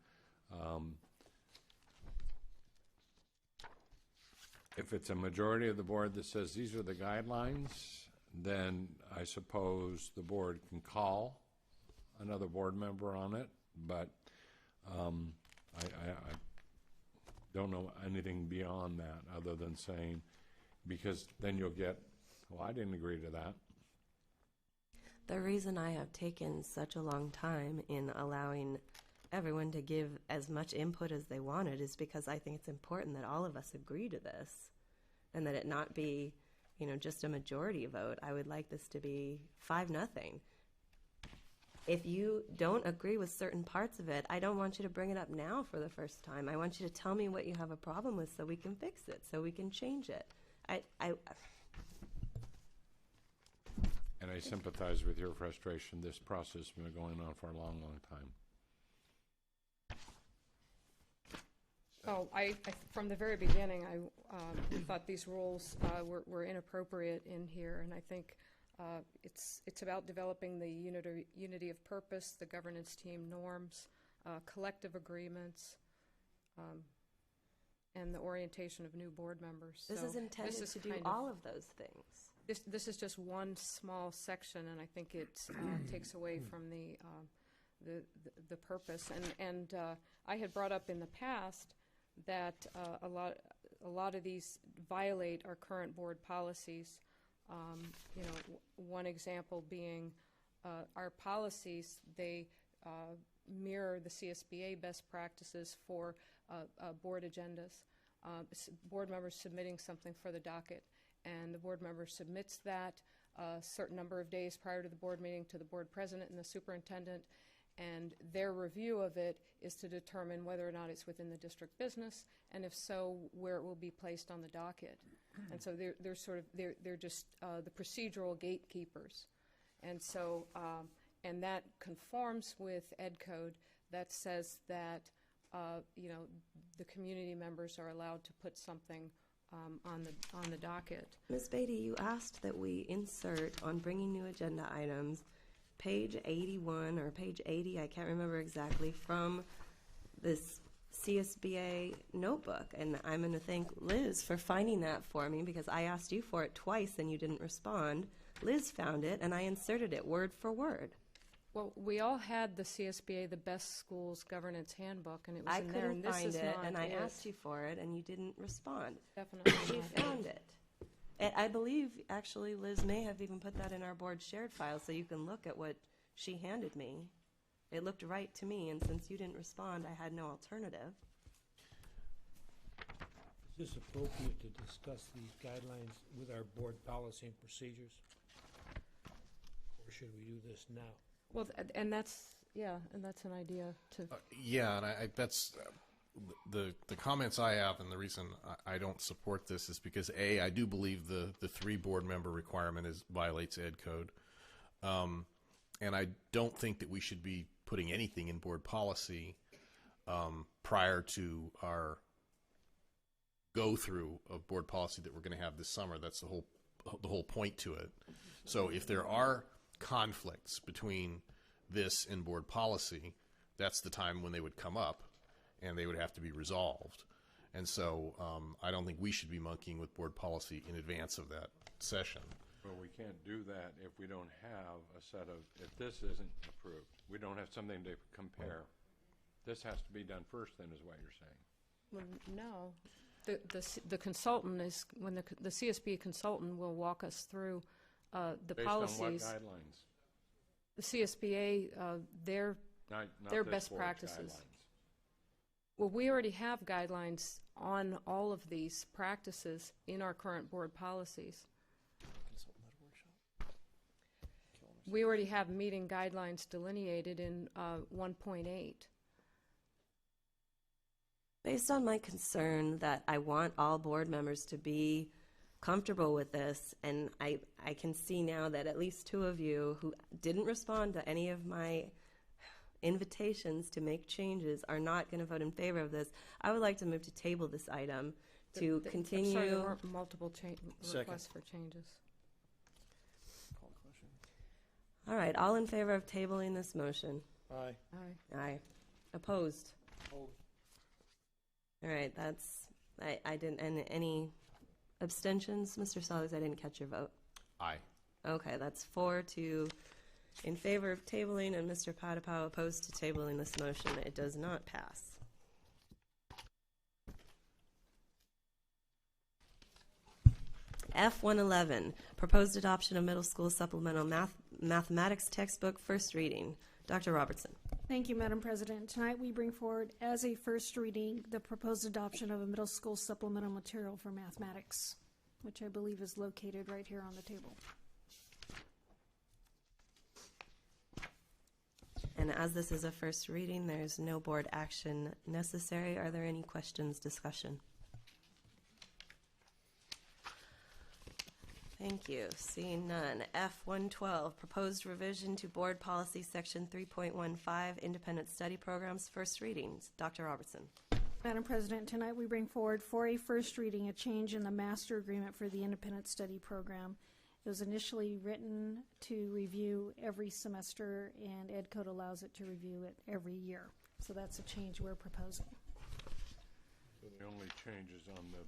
if it's a majority of the board that says these are the guidelines, then I suppose the board can call another board member on it, but I don't know anything beyond that other than saying, because then you'll get, well, I didn't agree to that. The reason I have taken such a long time in allowing everyone to give as much input as they wanted is because I think it's important that all of us agree to this, and that it not be, just a majority vote. I would like this to be 5-0. If you don't agree with certain parts of it, I don't want you to bring it up now for the first time. I want you to tell me what you have a problem with so we can fix it, so we can change it. And I sympathize with your frustration. This process has been going on for a long, long time. Oh, from the very beginning, I thought these rules were inappropriate in here, and I think it's about developing the unity of purpose, the governance team norms, collective agreements, and the orientation of new board members. This is intended to do all of those things. This is just one small section, and I think it takes away from the purpose. And I had brought up in the past that a lot of these violate our current board policies. One example being our policies, they mirror the CSBA best practices for board agendas. Board members submitting something for the docket, and the board member submits that a certain number of days prior to the board meeting to the board president and the superintendent, and their review of it is to determine whether or not it's within the district business, and if so, where it will be placed on the docket. And so they're just the procedural gatekeepers, and so and that conforms with Ed Code that says that the community members are allowed to put something on the docket. Ms. Beatty, you asked that we insert on bringing new agenda items page 81 or page 80, I can't remember exactly, from this CSBA notebook. And I'm going to thank Liz for finding that for me, because I asked you for it twice and you didn't respond. Liz found it, and I inserted it word for word. Well, we all had the CSBA, the Best Schools Governance Handbook, and it was in there, and this is not it. I couldn't find it, and I asked you for it, and you didn't respond. Definitely She found it. I believe, actually, Liz may have even put that in our board shared file, so you can look at what she handed me. It looked right to me, and since you didn't respond, I had no alternative. Is this appropriate to discuss these guidelines with our board policy and procedures? Or should we do this now? Well, and that's an idea to. And that's the comments I have, and the reason I don't support this is because I do believe the 3 board member requirement violates Ed Code, and I don't think that we should be putting anything in board policy prior to our go through of board policy that we're going to have this summer. That's the whole point to it. So if there are conflicts between this and board policy, that's the time when they would come up and they would have to be resolved. And so I don't think we should be monkeying with board policy in advance of that session. Well, we can't do that if we don't have a set of, if this isn't approved, we don't have something to compare. This has to be done first, then, is what you're saying. Well, no. The consultant is, when the CSB consultant will walk us through the Based policies. on what guidelines? The CSBA, their best practices. Guidelines. Well, we already have guidelines on all of these practices in our current board policies. We already have meeting guidelines delineated in 1.8. Based on my concern that I want all board members to be comfortable with this, and I can see now that at least 2 of you who didn't respond to any of my invitations to make changes are not going to vote in favor of this, I would like to move to table this item to continue. I'm sorry, there were multiple requests for changes. All right, all in favor of tabling this motion? Aye. Aye. Aye. Opposed? Hold. All right, I didn't, and any abstentions? Mr. Suggs, I didn't catch your vote. Aye. Okay, that's 4-2 in favor of tabling, and Mr. Patapow opposed to tabling this motion. It does not pass. F111, proposed adoption of middle school supplemental mathematics textbook, first reading. Dr. Robertson. Thank you, Madam President. Tonight we bring forward as a first reading the proposed adoption of a middle school supplemental material for mathematics. which I believe is located right here on the table. And as this is a first reading, there's no board action necessary. Are there any questions, discussion? Thank you. Seeing none. F112, proposed revision to board policy section 3.15, independent study programs, first readings. Dr. Robertson. Madam President, tonight we bring forward for a first reading a change in the master agreement for the independent study program. It was initially written to review every semester, and Ed Code allows it to review it every year. So that's a change we're proposing. So the only change is on the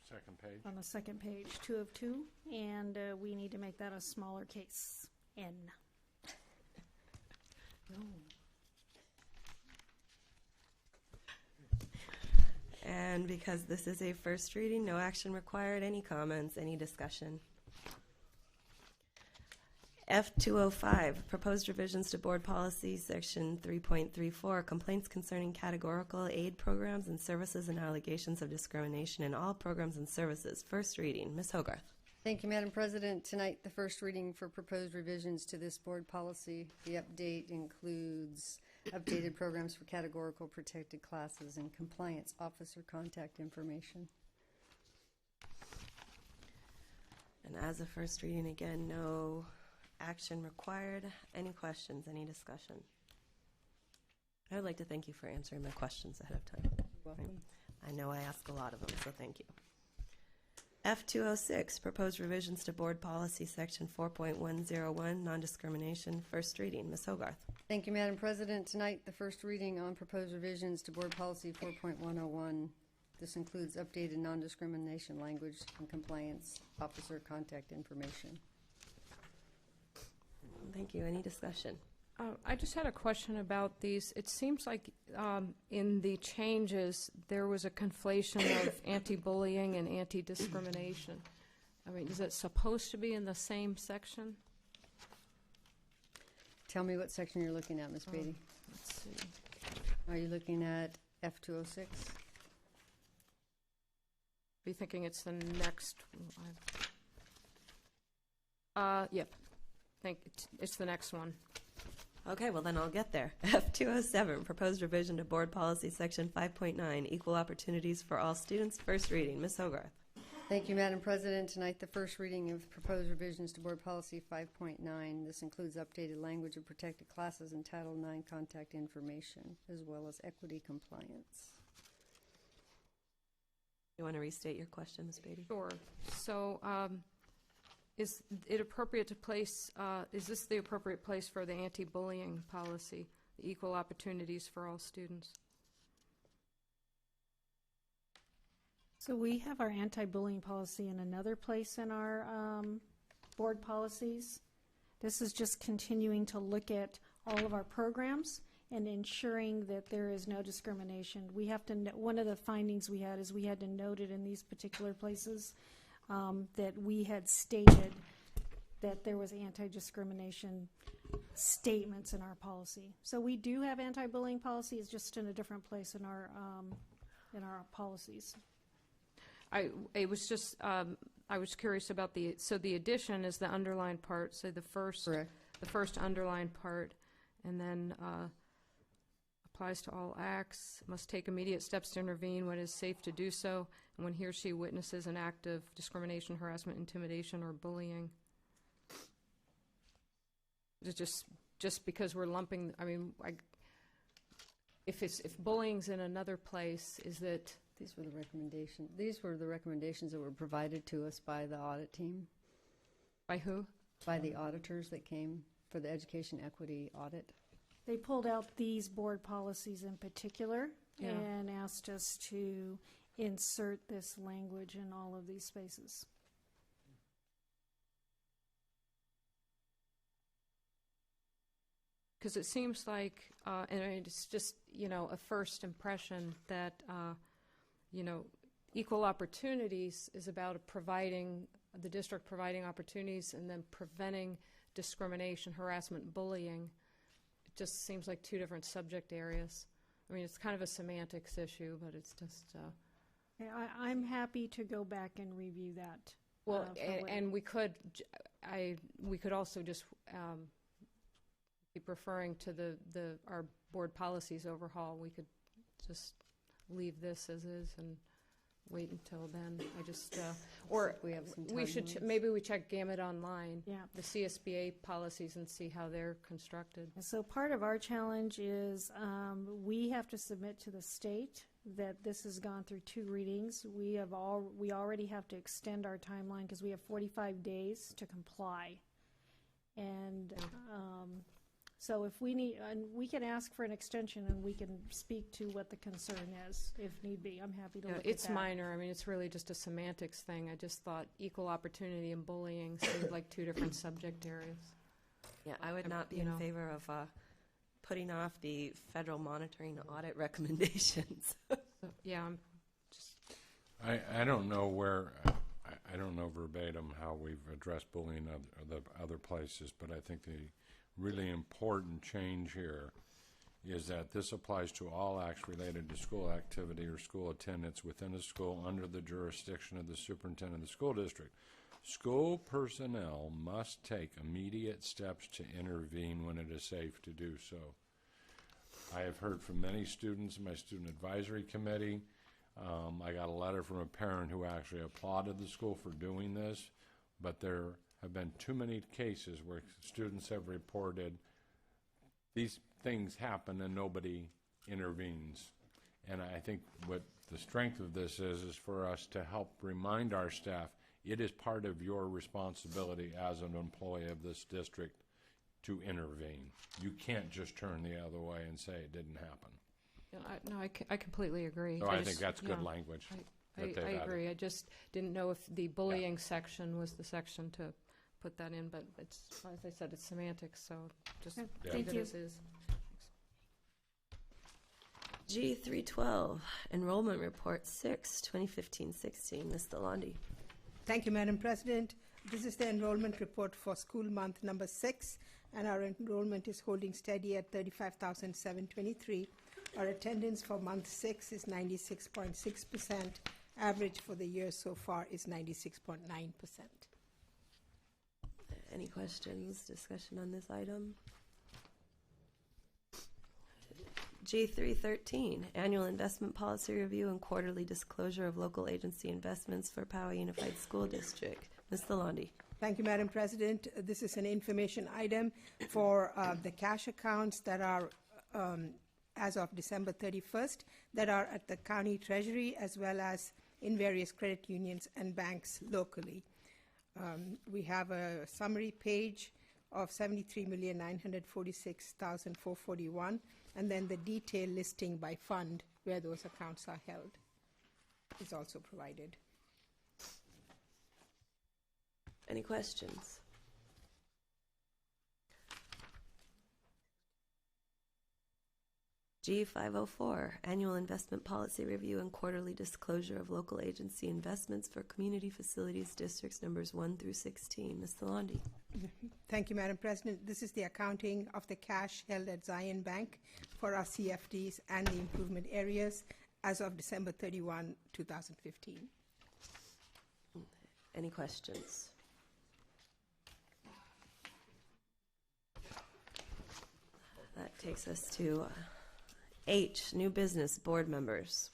second page? On the second page, 2 of 2, and we need to make that a smaller case, N. No. And because this is a first reading, no action required. Any comments, any discussion? F205, proposed revisions to board policy section 3.34, complaints concerning categorical aid programs and services and allegations of discrimination in all programs and services. First reading. Ms. Hogarth. Thank you, Madam President. Tonight, the first reading for proposed revisions to this board policy. The update includes updated programs for categorical protected classes and compliance officer contact information. And as a first reading, again, no action required. Any questions, any discussion? I would like to thank you for answering my questions ahead of time. You're welcome. I know I ask a lot of them, so thank you. F206, proposed revisions to board policy section 4.101, non-discrimination, first reading. Ms. Hogarth. Thank you, Madam President. Tonight, the first reading on proposed revisions to board policy 4.101. This includes updated non-discrimination language and compliance officer contact information. Thank you. Any discussion? I just had a question about these. It seems like in the changes there was a conflation of anti-bullying and anti-discrimination. I mean, is it supposed to be in the same section? Tell me what section you're looking at, Ms. Beatty. Let's see. Are you looking at F206? Are you thinking it's the next? Yep. It's the next one. Okay, well then I'll get there. F207, proposed revision to board policy section 5.9, equal opportunities for all students, first reading. Ms. Hogarth. Thank you, Madam President. Tonight, the first reading of proposed revisions to board policy 5.9. This includes updated language of protected classes and Title IX contact information, as well as equity compliance. You want to restate your question, Ms. Beatty? Sure. So, is it appropriate to place, is this the appropriate place for the anti-bullying policy, the equal opportunities for all students? So we have our anti-bullying policy in another place in our board policies. This is just continuing to look at all of our programs and ensuring that there is no discrimination. We have to, one of the findings we had is we had to note it in these particular places that we had stated that there was anti-discrimination statements in our policy. So we do have anti-bullying policy, it's just in a different place in our policies. It was just, I was curious about so the addition is the underlined part, so the first, Correct. The first underlined part, and then applies to all acts, must take immediate steps to intervene when it is safe to do so, and when he or she witnesses an act of discrimination, harassment, intimidation, or bullying. It's just because we're lumping, I mean, if bullying's in another place, is that... These were the recommendations that were provided to us by the audit team. By who? By the auditors that came for the education equity audit. They pulled out these board policies in particular and asked us to insert this language in all of these spaces. Because it seems like, and it's just, a first impression that, equal opportunities is about the district providing opportunities and then preventing discrimination, harassment, bullying. It just seems like two different subject areas. I mean, it's kind of a semantics issue, but it's just... I'm happy to go back and review that Well, for what- and we could, we could also just keep referring to our board policies overhaul. We could just leave this as is and wait until then. I just, or We have some we should, timelines. maybe we check Gamut online, Yeah. the CSBA policies, and see how they're constructed. So part of our challenge is we have to submit to the state that this has gone through 2 readings. We already have to extend our timeline because we have 45 days to comply. And so if we need, and we can ask for an extension and we can speak to what the concern is if need be. I'm happy to look at that. It's minor. I mean, it's really just a semantics thing. I just thought equal opportunity and bullying seemed like 2 different subject areas. Yeah, I would not be You in know. favor of putting off the federal monitoring audit recommendations. So, yeah, I'm just, I don't know where, I don't know verbatim how we've addressed bullying other places, but I think the really important change here is that this applies to all acts related to school activity or school attendance within a school under the jurisdiction of the superintendent of the school district. School personnel must take immediate steps to intervene when it is safe to do so. I have heard from many students in my student advisory committee. I got a letter from a parent who actually applauded the school for doing this, but there have been too many cases where students have reported these things happen and nobody intervenes. And I think what the strength of this is for us to help remind our staff, it is part of your responsibility as an employee of this district to intervene. You can't just turn the other way and say it didn't happen. I completely agree. So I think just- that's good yeah. language. I that they've I added. agree. I just didn't know if the bullying section was the section to put that in, but it's, as I said, it's semantics, so just Okay, Yeah. leave thank it you. as is. G312, Enrollment Report 6, 2015-16. Ms. Lalonde. Thank you, Madam President. This is the enrollment report for school month number 6, and our enrollment is holding steady at 35,723. Our attendance for month 6 is 96.6%. Average for the year so far is 96.9%. Any questions, discussion on this item? G313, Annual Investment Policy Review and Quarterly Disclosure of Local Agency Investments for Poway Unified School District. Ms. Lalonde. Thank you, Madam President. This is an information item for the cash accounts that are, as of December 31st, that are at the county treasury as well as in various credit unions and banks locally. We have a summary page of $73,946,441, and then the detailed listing by fund where those accounts are held is also provided. Any questions? G504, Annual Investment Policy Review and Quarterly Disclosure of Local Agency Investments for Community Facilities Districts Numbers 1 through 16. Ms. Lalonde. Thank you, Madam President. This is the accounting of the cash held at Zion Bank for our CFDs and the improvement areas as of December 31, 2015. Any questions? That takes us to H, New Business Board Members.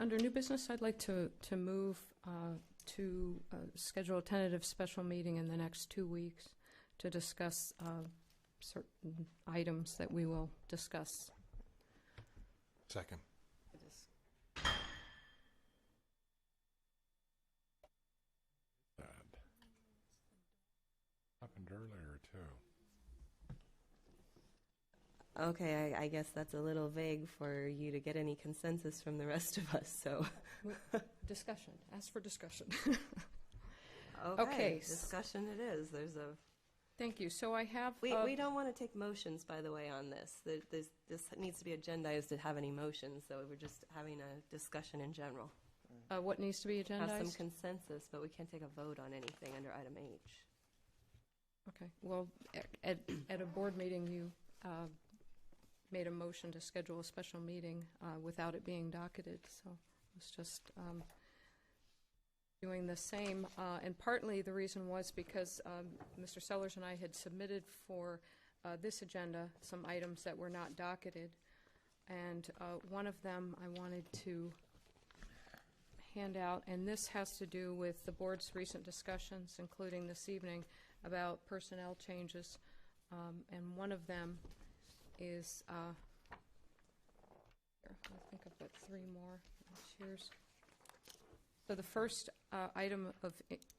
Under new business, I'd like to move to schedule a tentative special meeting in the next 2 weeks to discuss certain items that we will discuss. Second. Happened earlier, too. Okay, I guess that's a little vague for you to get any consensus from the rest of us, so. Discussion. Ask for discussion. Okay, discussion it is. There's a. Thank you. So I have. We don't want to take motions, by the way, on this. This needs to be agendized to have any motions, so we're just having a discussion in general. What needs to be agendized? Have some consensus, but we can't take a vote on anything under item H. Okay. Well, at a board meeting, you made a motion to schedule a special meeting without it being docketed, so was just doing the same. And partly the reason was because Mr. Sellers and I had submitted for this agenda some items that were not docketed. And one of them I wanted to hand out, and this has to do with the board's recent discussions, including this evening, about personnel changes. And one of them is, here, I think I've got 3 more. Here's. So the first item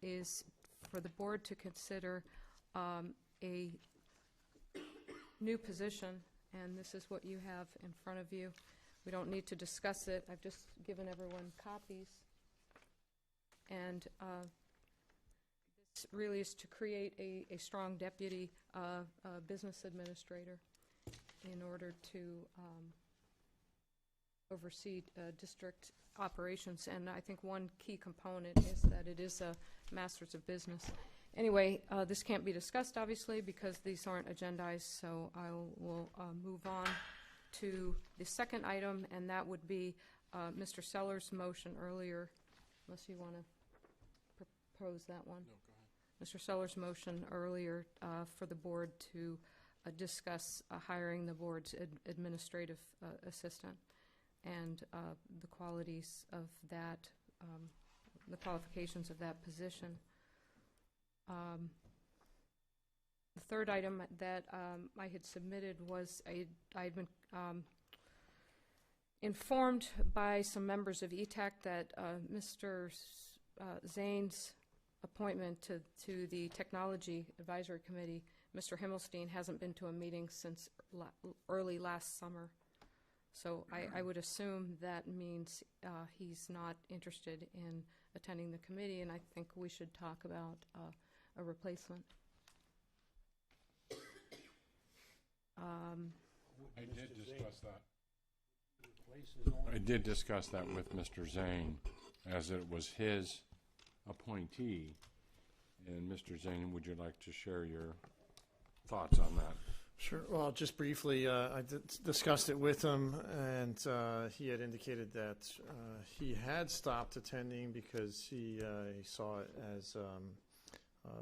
is for the board to consider a new position, and this is what you have in front of you. We don't need to discuss it. I've just given everyone copies. And this really is to create a strong deputy business administrator in order to oversee district operations. And I think one key component is that it is a master's of business. Anyway, this can't be discussed, obviously, because these aren't agendized, so I will move on to the second item, and that would be Mr. Sellers' motion earlier, unless you want to propose that one. No, go ahead. Mr. Sellers' motion earlier for the board to discuss hiring the board's administrative assistant and the qualities of that, the qualifications of that position. The third item that I had submitted was I had been informed by some members of ETAC that Mr. Zane's appointment to the Technology Advisory Committee, Mr. Himmelstein, hasn't been to a meeting since early last summer. So I would assume that means he's not interested in attending the committee, and I think we should talk about a replacement. I did discuss that. I did discuss that with Mr. Zane, as it was his appointee. And Mr. Zane, would you like to share your thoughts on that? Sure. Well, just briefly, I discussed it with him, and he had indicated that he had stopped attending because he saw it as a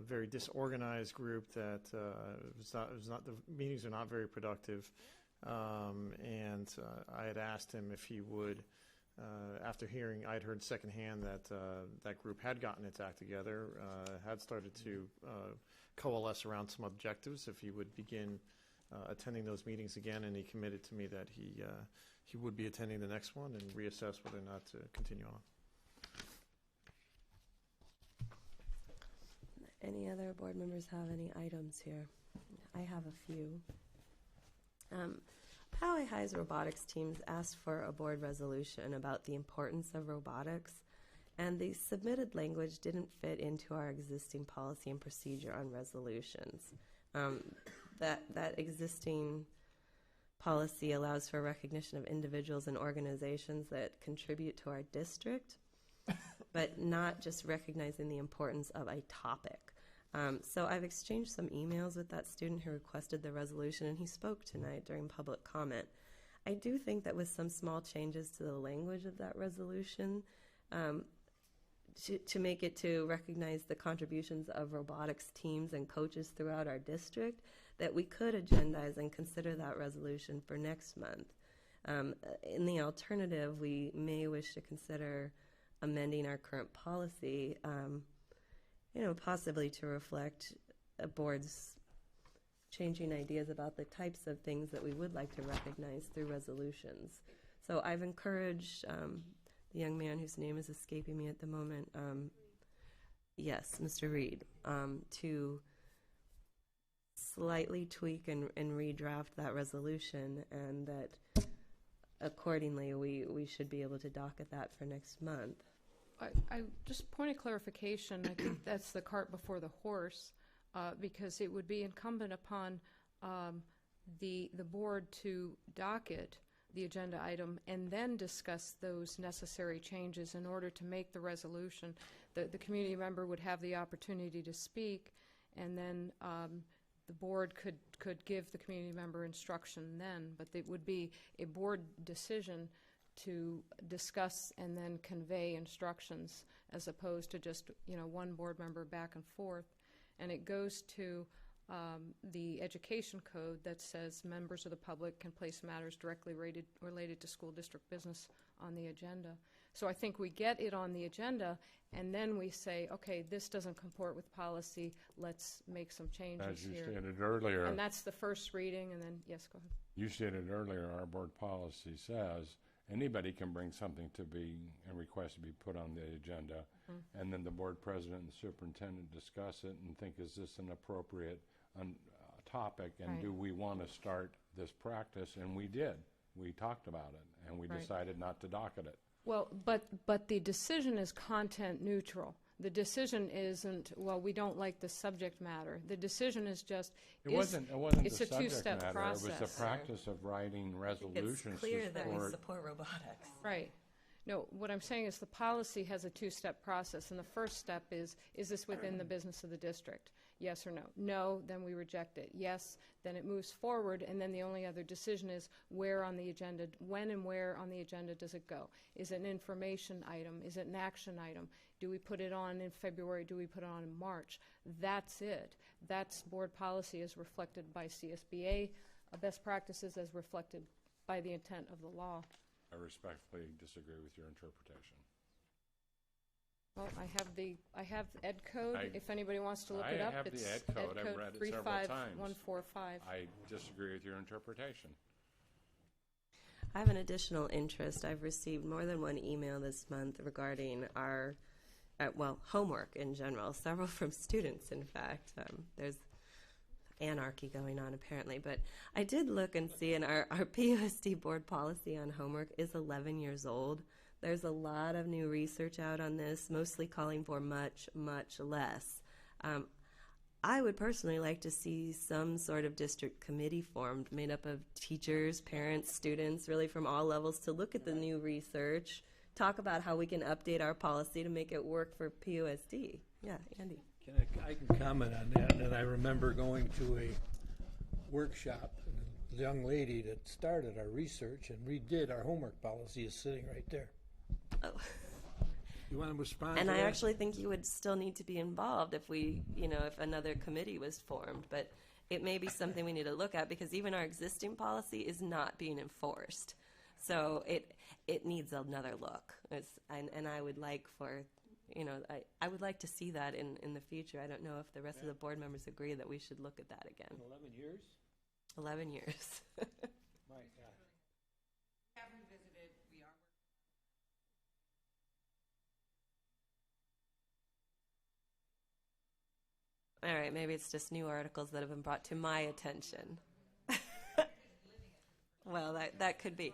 very disorganized group, that it was not the meetings are not very productive, and I had asked him if he would, after hearing, I'd heard secondhand that that group had gotten its act together, had started to coalesce around some objectives, if he would begin attending those meetings again, and he committed to me that he would be attending the next one and reassess whether or not to continue on. Any other board members have any items here? I have a few. Poway High's robotics teams asked for a board resolution about the importance of robotics, and the submitted language didn't fit into our existing policy and procedure on resolutions. That existing policy allows for recognition of individuals and organizations that contribute to our district, but not just recognizing the importance of a topic. So I've exchanged some emails with that student who requested the resolution, and he spoke tonight during public comment. I do think that with some small changes to the language of that resolution, to make it to recognize the contributions of robotics teams and coaches throughout our district, that we could agendize and consider that resolution for next month. In the alternative, we may wish to consider amending our current policy, possibly to reflect a board's changing ideas about the types of things that we would like to recognize through resolutions. So I've encouraged the young man whose name is escaping me at the moment, yes, Mr. Reed, to slightly tweak and redraft that resolution, and that accordingly we should be able to docket that for next month. I just point of clarification, I think that's the cart before the horse, because it would be incumbent upon the board to docket the agenda item and then discuss those necessary changes in order to make the resolution. The community member would have the opportunity to speak, and then the board could give the community member instruction then, but it would be a board decision to discuss and then convey instructions, as opposed to just, one board member back and forth. And it goes to the education code that says members of the public can place matters directly related to school district business on the agenda. So I think we get it on the agenda, and then we say, okay, this doesn't comport with policy, let's make some changes As you here. stated earlier. And that's the first reading, and then, yes, go ahead. You stated earlier, our board policy says anybody can bring something to be and request to be put on the agenda, and then the board president and the superintendent discuss it and think, is this an appropriate topic, and Right. do we want to start this practice? And we did. We talked about it, and we Right. decided not to docket it. Well, but the decision is content neutral. The decision isn't, well, we don't like the subject matter. The decision is just, It wasn't it's the a subject two-step matter. process. It was the practice of writing resolutions It's clear to that we support. support robotics. Right. No, what I'm saying is the policy has a two-step process, and the first step is this within the business of the district? Yes or no? No, then we reject it. Yes, then it moves forward, and then the only other decision is where on the agenda, when and where on the agenda does it go? Is it an information item? Is it an action item? Do we put it on in February? Do we put it on in March? That's it. That's board policy as reflected by CSBA, best practices as reflected by the intent of the law. I respectfully disagree with your interpretation. Well, I have Ed Code, if anybody wants to look it up. I have the Ed Code. I've read it several times. 35145. I disagree with your interpretation. I have an additional interest. I've received more than one email this month regarding our, homework in general, several from students, in fact. There's anarchy going on, apparently. But I did look and see, and our PUSD board policy on homework is 11 years old. There's a lot of new research out on this, mostly calling for much, much less. I would personally like to see some sort of district committee formed, made up of teachers, parents, students, really from all levels, to look at the new research, talk about how we can update our policy to make it work for PUSD. Yeah, Andy. I can comment on that. And I remember going to a workshop, and the young lady that started our research and redid our homework policy is sitting right there. Oh. You want to respond And to I that? actually think you would still need to be involved if if another committee was formed. But it may be something we need to look at, because even our existing policy is not being enforced. So it needs another look. And I would like I would like to see that in the future. I don't know if the rest of the board members agree that we should look at that again. 11 years? 11 years. My God. We have revisited, we are All right, maybe it's just new articles that have been brought to my attention. Well, that could be.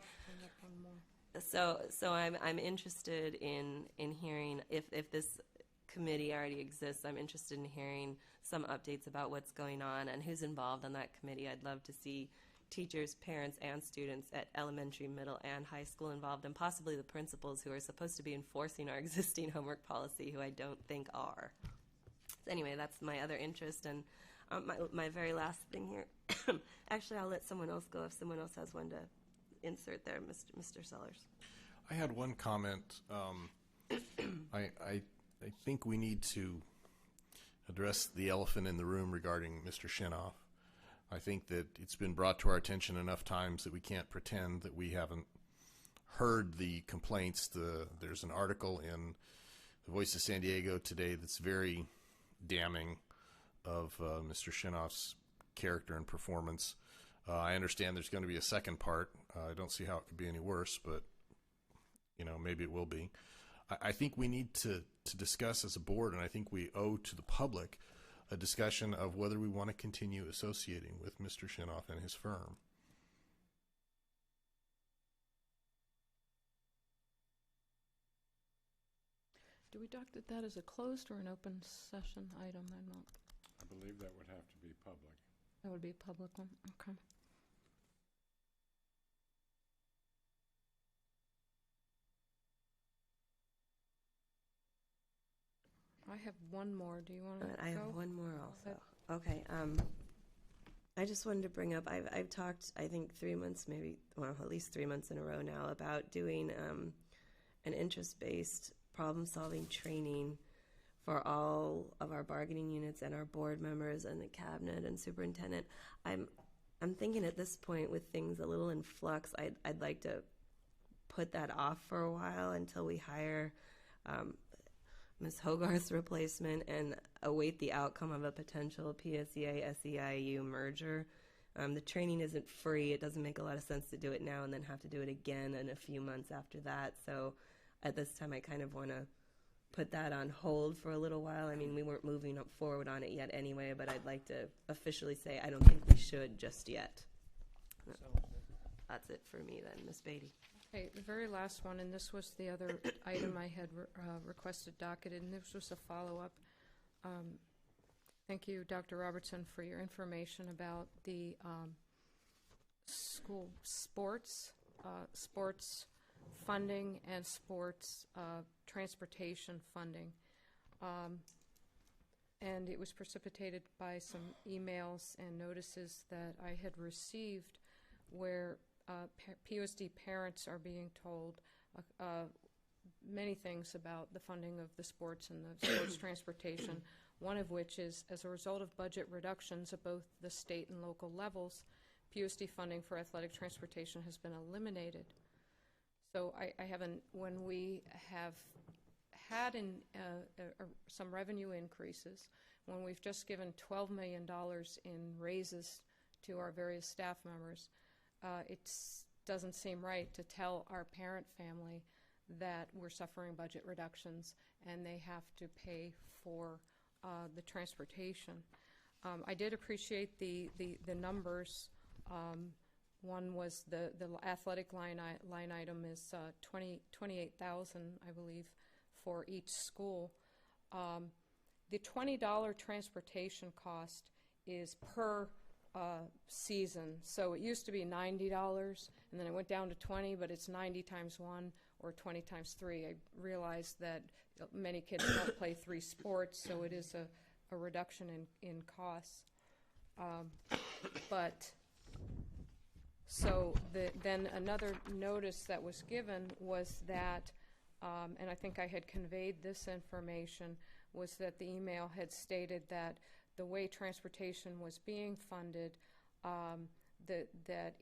So I'm interested in hearing if this committee already exists. I'm interested in hearing some updates about what's going on and who's involved on that committee. I'd love to see teachers, parents, and students at elementary, middle, and high school involved, and possibly the principals who are supposed to be enforcing our existing homework policy, who I don't think are. So anyway, that's my other interest. And my very last thing here, actually, I'll let someone else go if someone else has one to insert there, Mr. Sellers. I had one comment. I think we need to address the elephant in the room regarding Mr. Shinoff. I think that it's been brought to our attention enough times that we can't pretend that we haven't heard the complaints. There's an article in the Voice of San Diego today that's very damning of Mr. Shinoff's character and performance. I understand there's going to be a second part. I don't see how it could be any worse, but maybe it will be. I think we need to discuss as a board, and I think we owe to the public a discussion of whether we want to continue associating with Mr. Shinoff and his firm. Do we docket that as a closed or an open session item? I'm not. I believe that would have to be public. That would be a public one. Okay. I have one more. Do you want to I have one more also. Okay. I just wanted to bring up, I've talked, I think 3 months, maybe, well, at least 3 months in a row now, about doing an interest-based problem-solving training for all of our bargaining units and our board members and the cabinet and superintendent. I'm thinking at this point, with things a little in flux, I'd like to put that off for a while until we hire Ms. Hogarth's replacement and await the outcome of a potential PSEA-SEIU merger. The training isn't free. It doesn't make a lot of sense to do it now and then have to do it again in a few months after that. So at this time, I kind of want to put that on hold for a little while. I mean, we weren't moving up forward on it yet anyway, but I'd like to officially say I don't think we should just yet. That's it for me then, Ms. Beatty. Okay, the very last one, and this was the other item I had requested docketed, and this was a follow-up. Thank you, Dr. Robertson, for your information about the school sports funding and sports transportation funding. And it was precipitated by some emails and notices that I had received where PUSD parents are being told many things about the funding of the sports and the sports transportation, one of which is, as a result of budget reductions at both the state and local levels, PUSD funding for athletic transportation has been eliminated. So I haven't, when we have had some revenue increases, when we've just given $12 million in raises to our various staff members, it doesn't seem right to tell our parent family that we're suffering budget reductions and they have to pay for the transportation. I did appreciate the numbers. One was the athletic line item is $28,000, I believe, for each school. The $20 transportation cost is per season. So it used to be $90, and then it went down to $20, but it's 90 times 1 or 20 times 3. I realized that many kids don't play 3 sports, so it is a reduction in costs. So then another notice that was given was that, and I think I had conveyed this information, was that the email had stated that the way transportation was being funded, that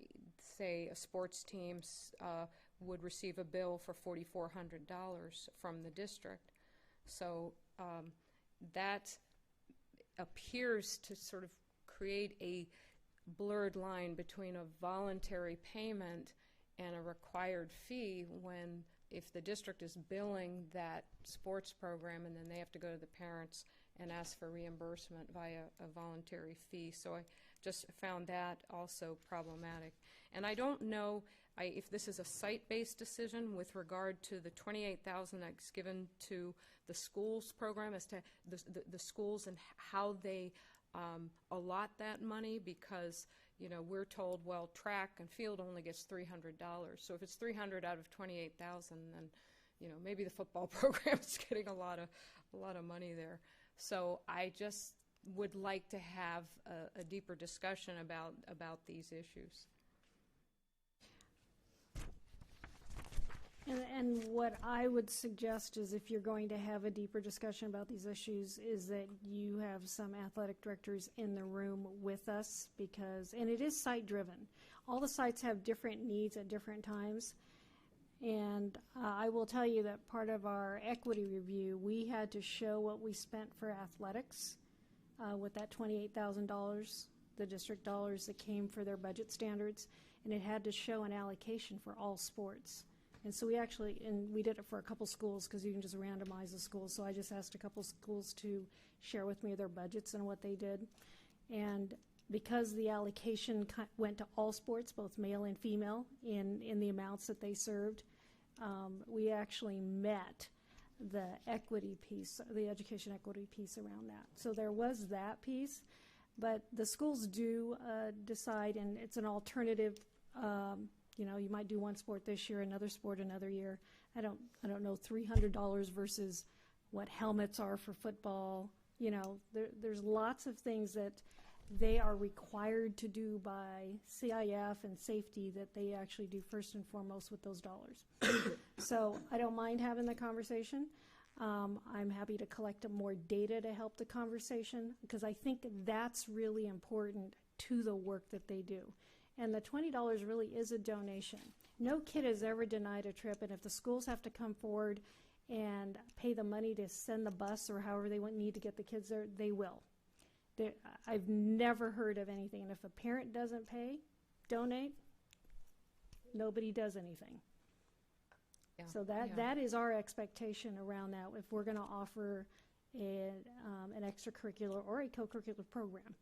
say a sports team would receive a bill for $4,400 from the district. So that appears to sort of create a blurred line between a voluntary payment and a required fee when, if the district is billing that sports program and then they have to go to the parents and ask for reimbursement via a voluntary fee. So I just found that also problematic. And I don't know if this is a site-based decision with regard to the $28,000 that's given to the schools program, as to the schools and how they allot that money, because we're told, well, track and field only gets $300. So if it's $300 out of $28,000, then maybe the football program is getting a lot of money there. So I just would like to have a deeper discussion about these issues. And what I would suggest is, if you're going to have a deeper discussion about these issues, is that you have some athletic directors in the room with us, and it is site-driven. All the sites have different needs at different times. And I will tell you that part of our equity review, we had to show what we spent for athletics with that $28,000, the district dollars that came for their budget standards, and it had to show an allocation for all sports. And so we did it for a couple schools, because you can just randomize the schools. So I just asked a couple schools to share with me their budgets and what they did. And because the allocation went to all sports, both male and female, in the amounts that they served, we actually met the equity piece, the education equity piece around that. So there was that piece, but the schools do decide, and it's an alternative. You might do one sport this year, another sport another year. I don't know, $300 versus what helmets are for football. There's lots of things that they are required to do by CIF and safety that they actually do first and foremost with those dollars. So I don't mind having the conversation. I'm happy to collect more data to help the conversation because I think that's really important to the work that they do. And the $20 really is a donation. No kid has ever denied a trip, and if the schools have to come forward and pay the money to send the bus or however they need to get the kids there, they will. I've never heard of anything, and if a parent doesn't pay, donate, nobody does anything. Yeah. So that is our expectation around that if we're going to offer an extracurricular or a co-curricular program.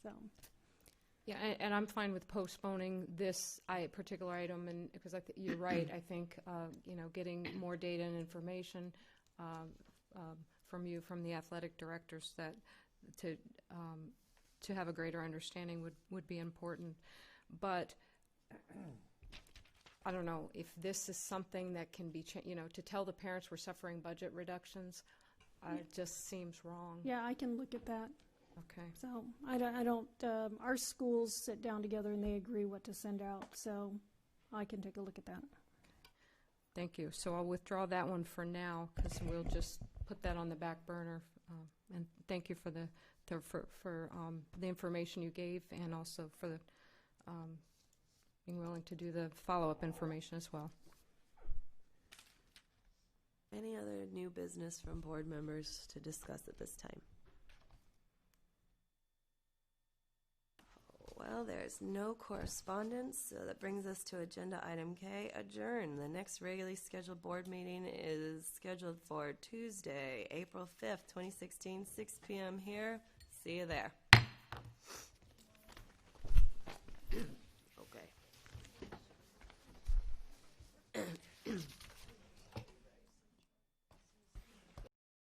So. Yeah, and I'm fine with postponing this particular item, and because you're right. I think getting more data and information from you, from the athletic directors, that to have a greater understanding would be important. But I don't know if this is something that can be, to tell the parents we're suffering budget reductions, it just seems wrong. Yeah, I can look at that. Okay. So I don't our schools sit down together and they agree what to send out, so I can take a look at that. Thank you. So I'll withdraw that one for now because we'll just put that on the back burner. And thank you for the information you gave, and also for the being willing to do the follow-up information as well. Any other new business from board members to discuss at this time? Well, there's no correspondence, so that brings us to agenda item K, adjourn. The next regularly scheduled board meeting is scheduled for Tuesday, April 5th, 2016, 6 p.m. here. See you there.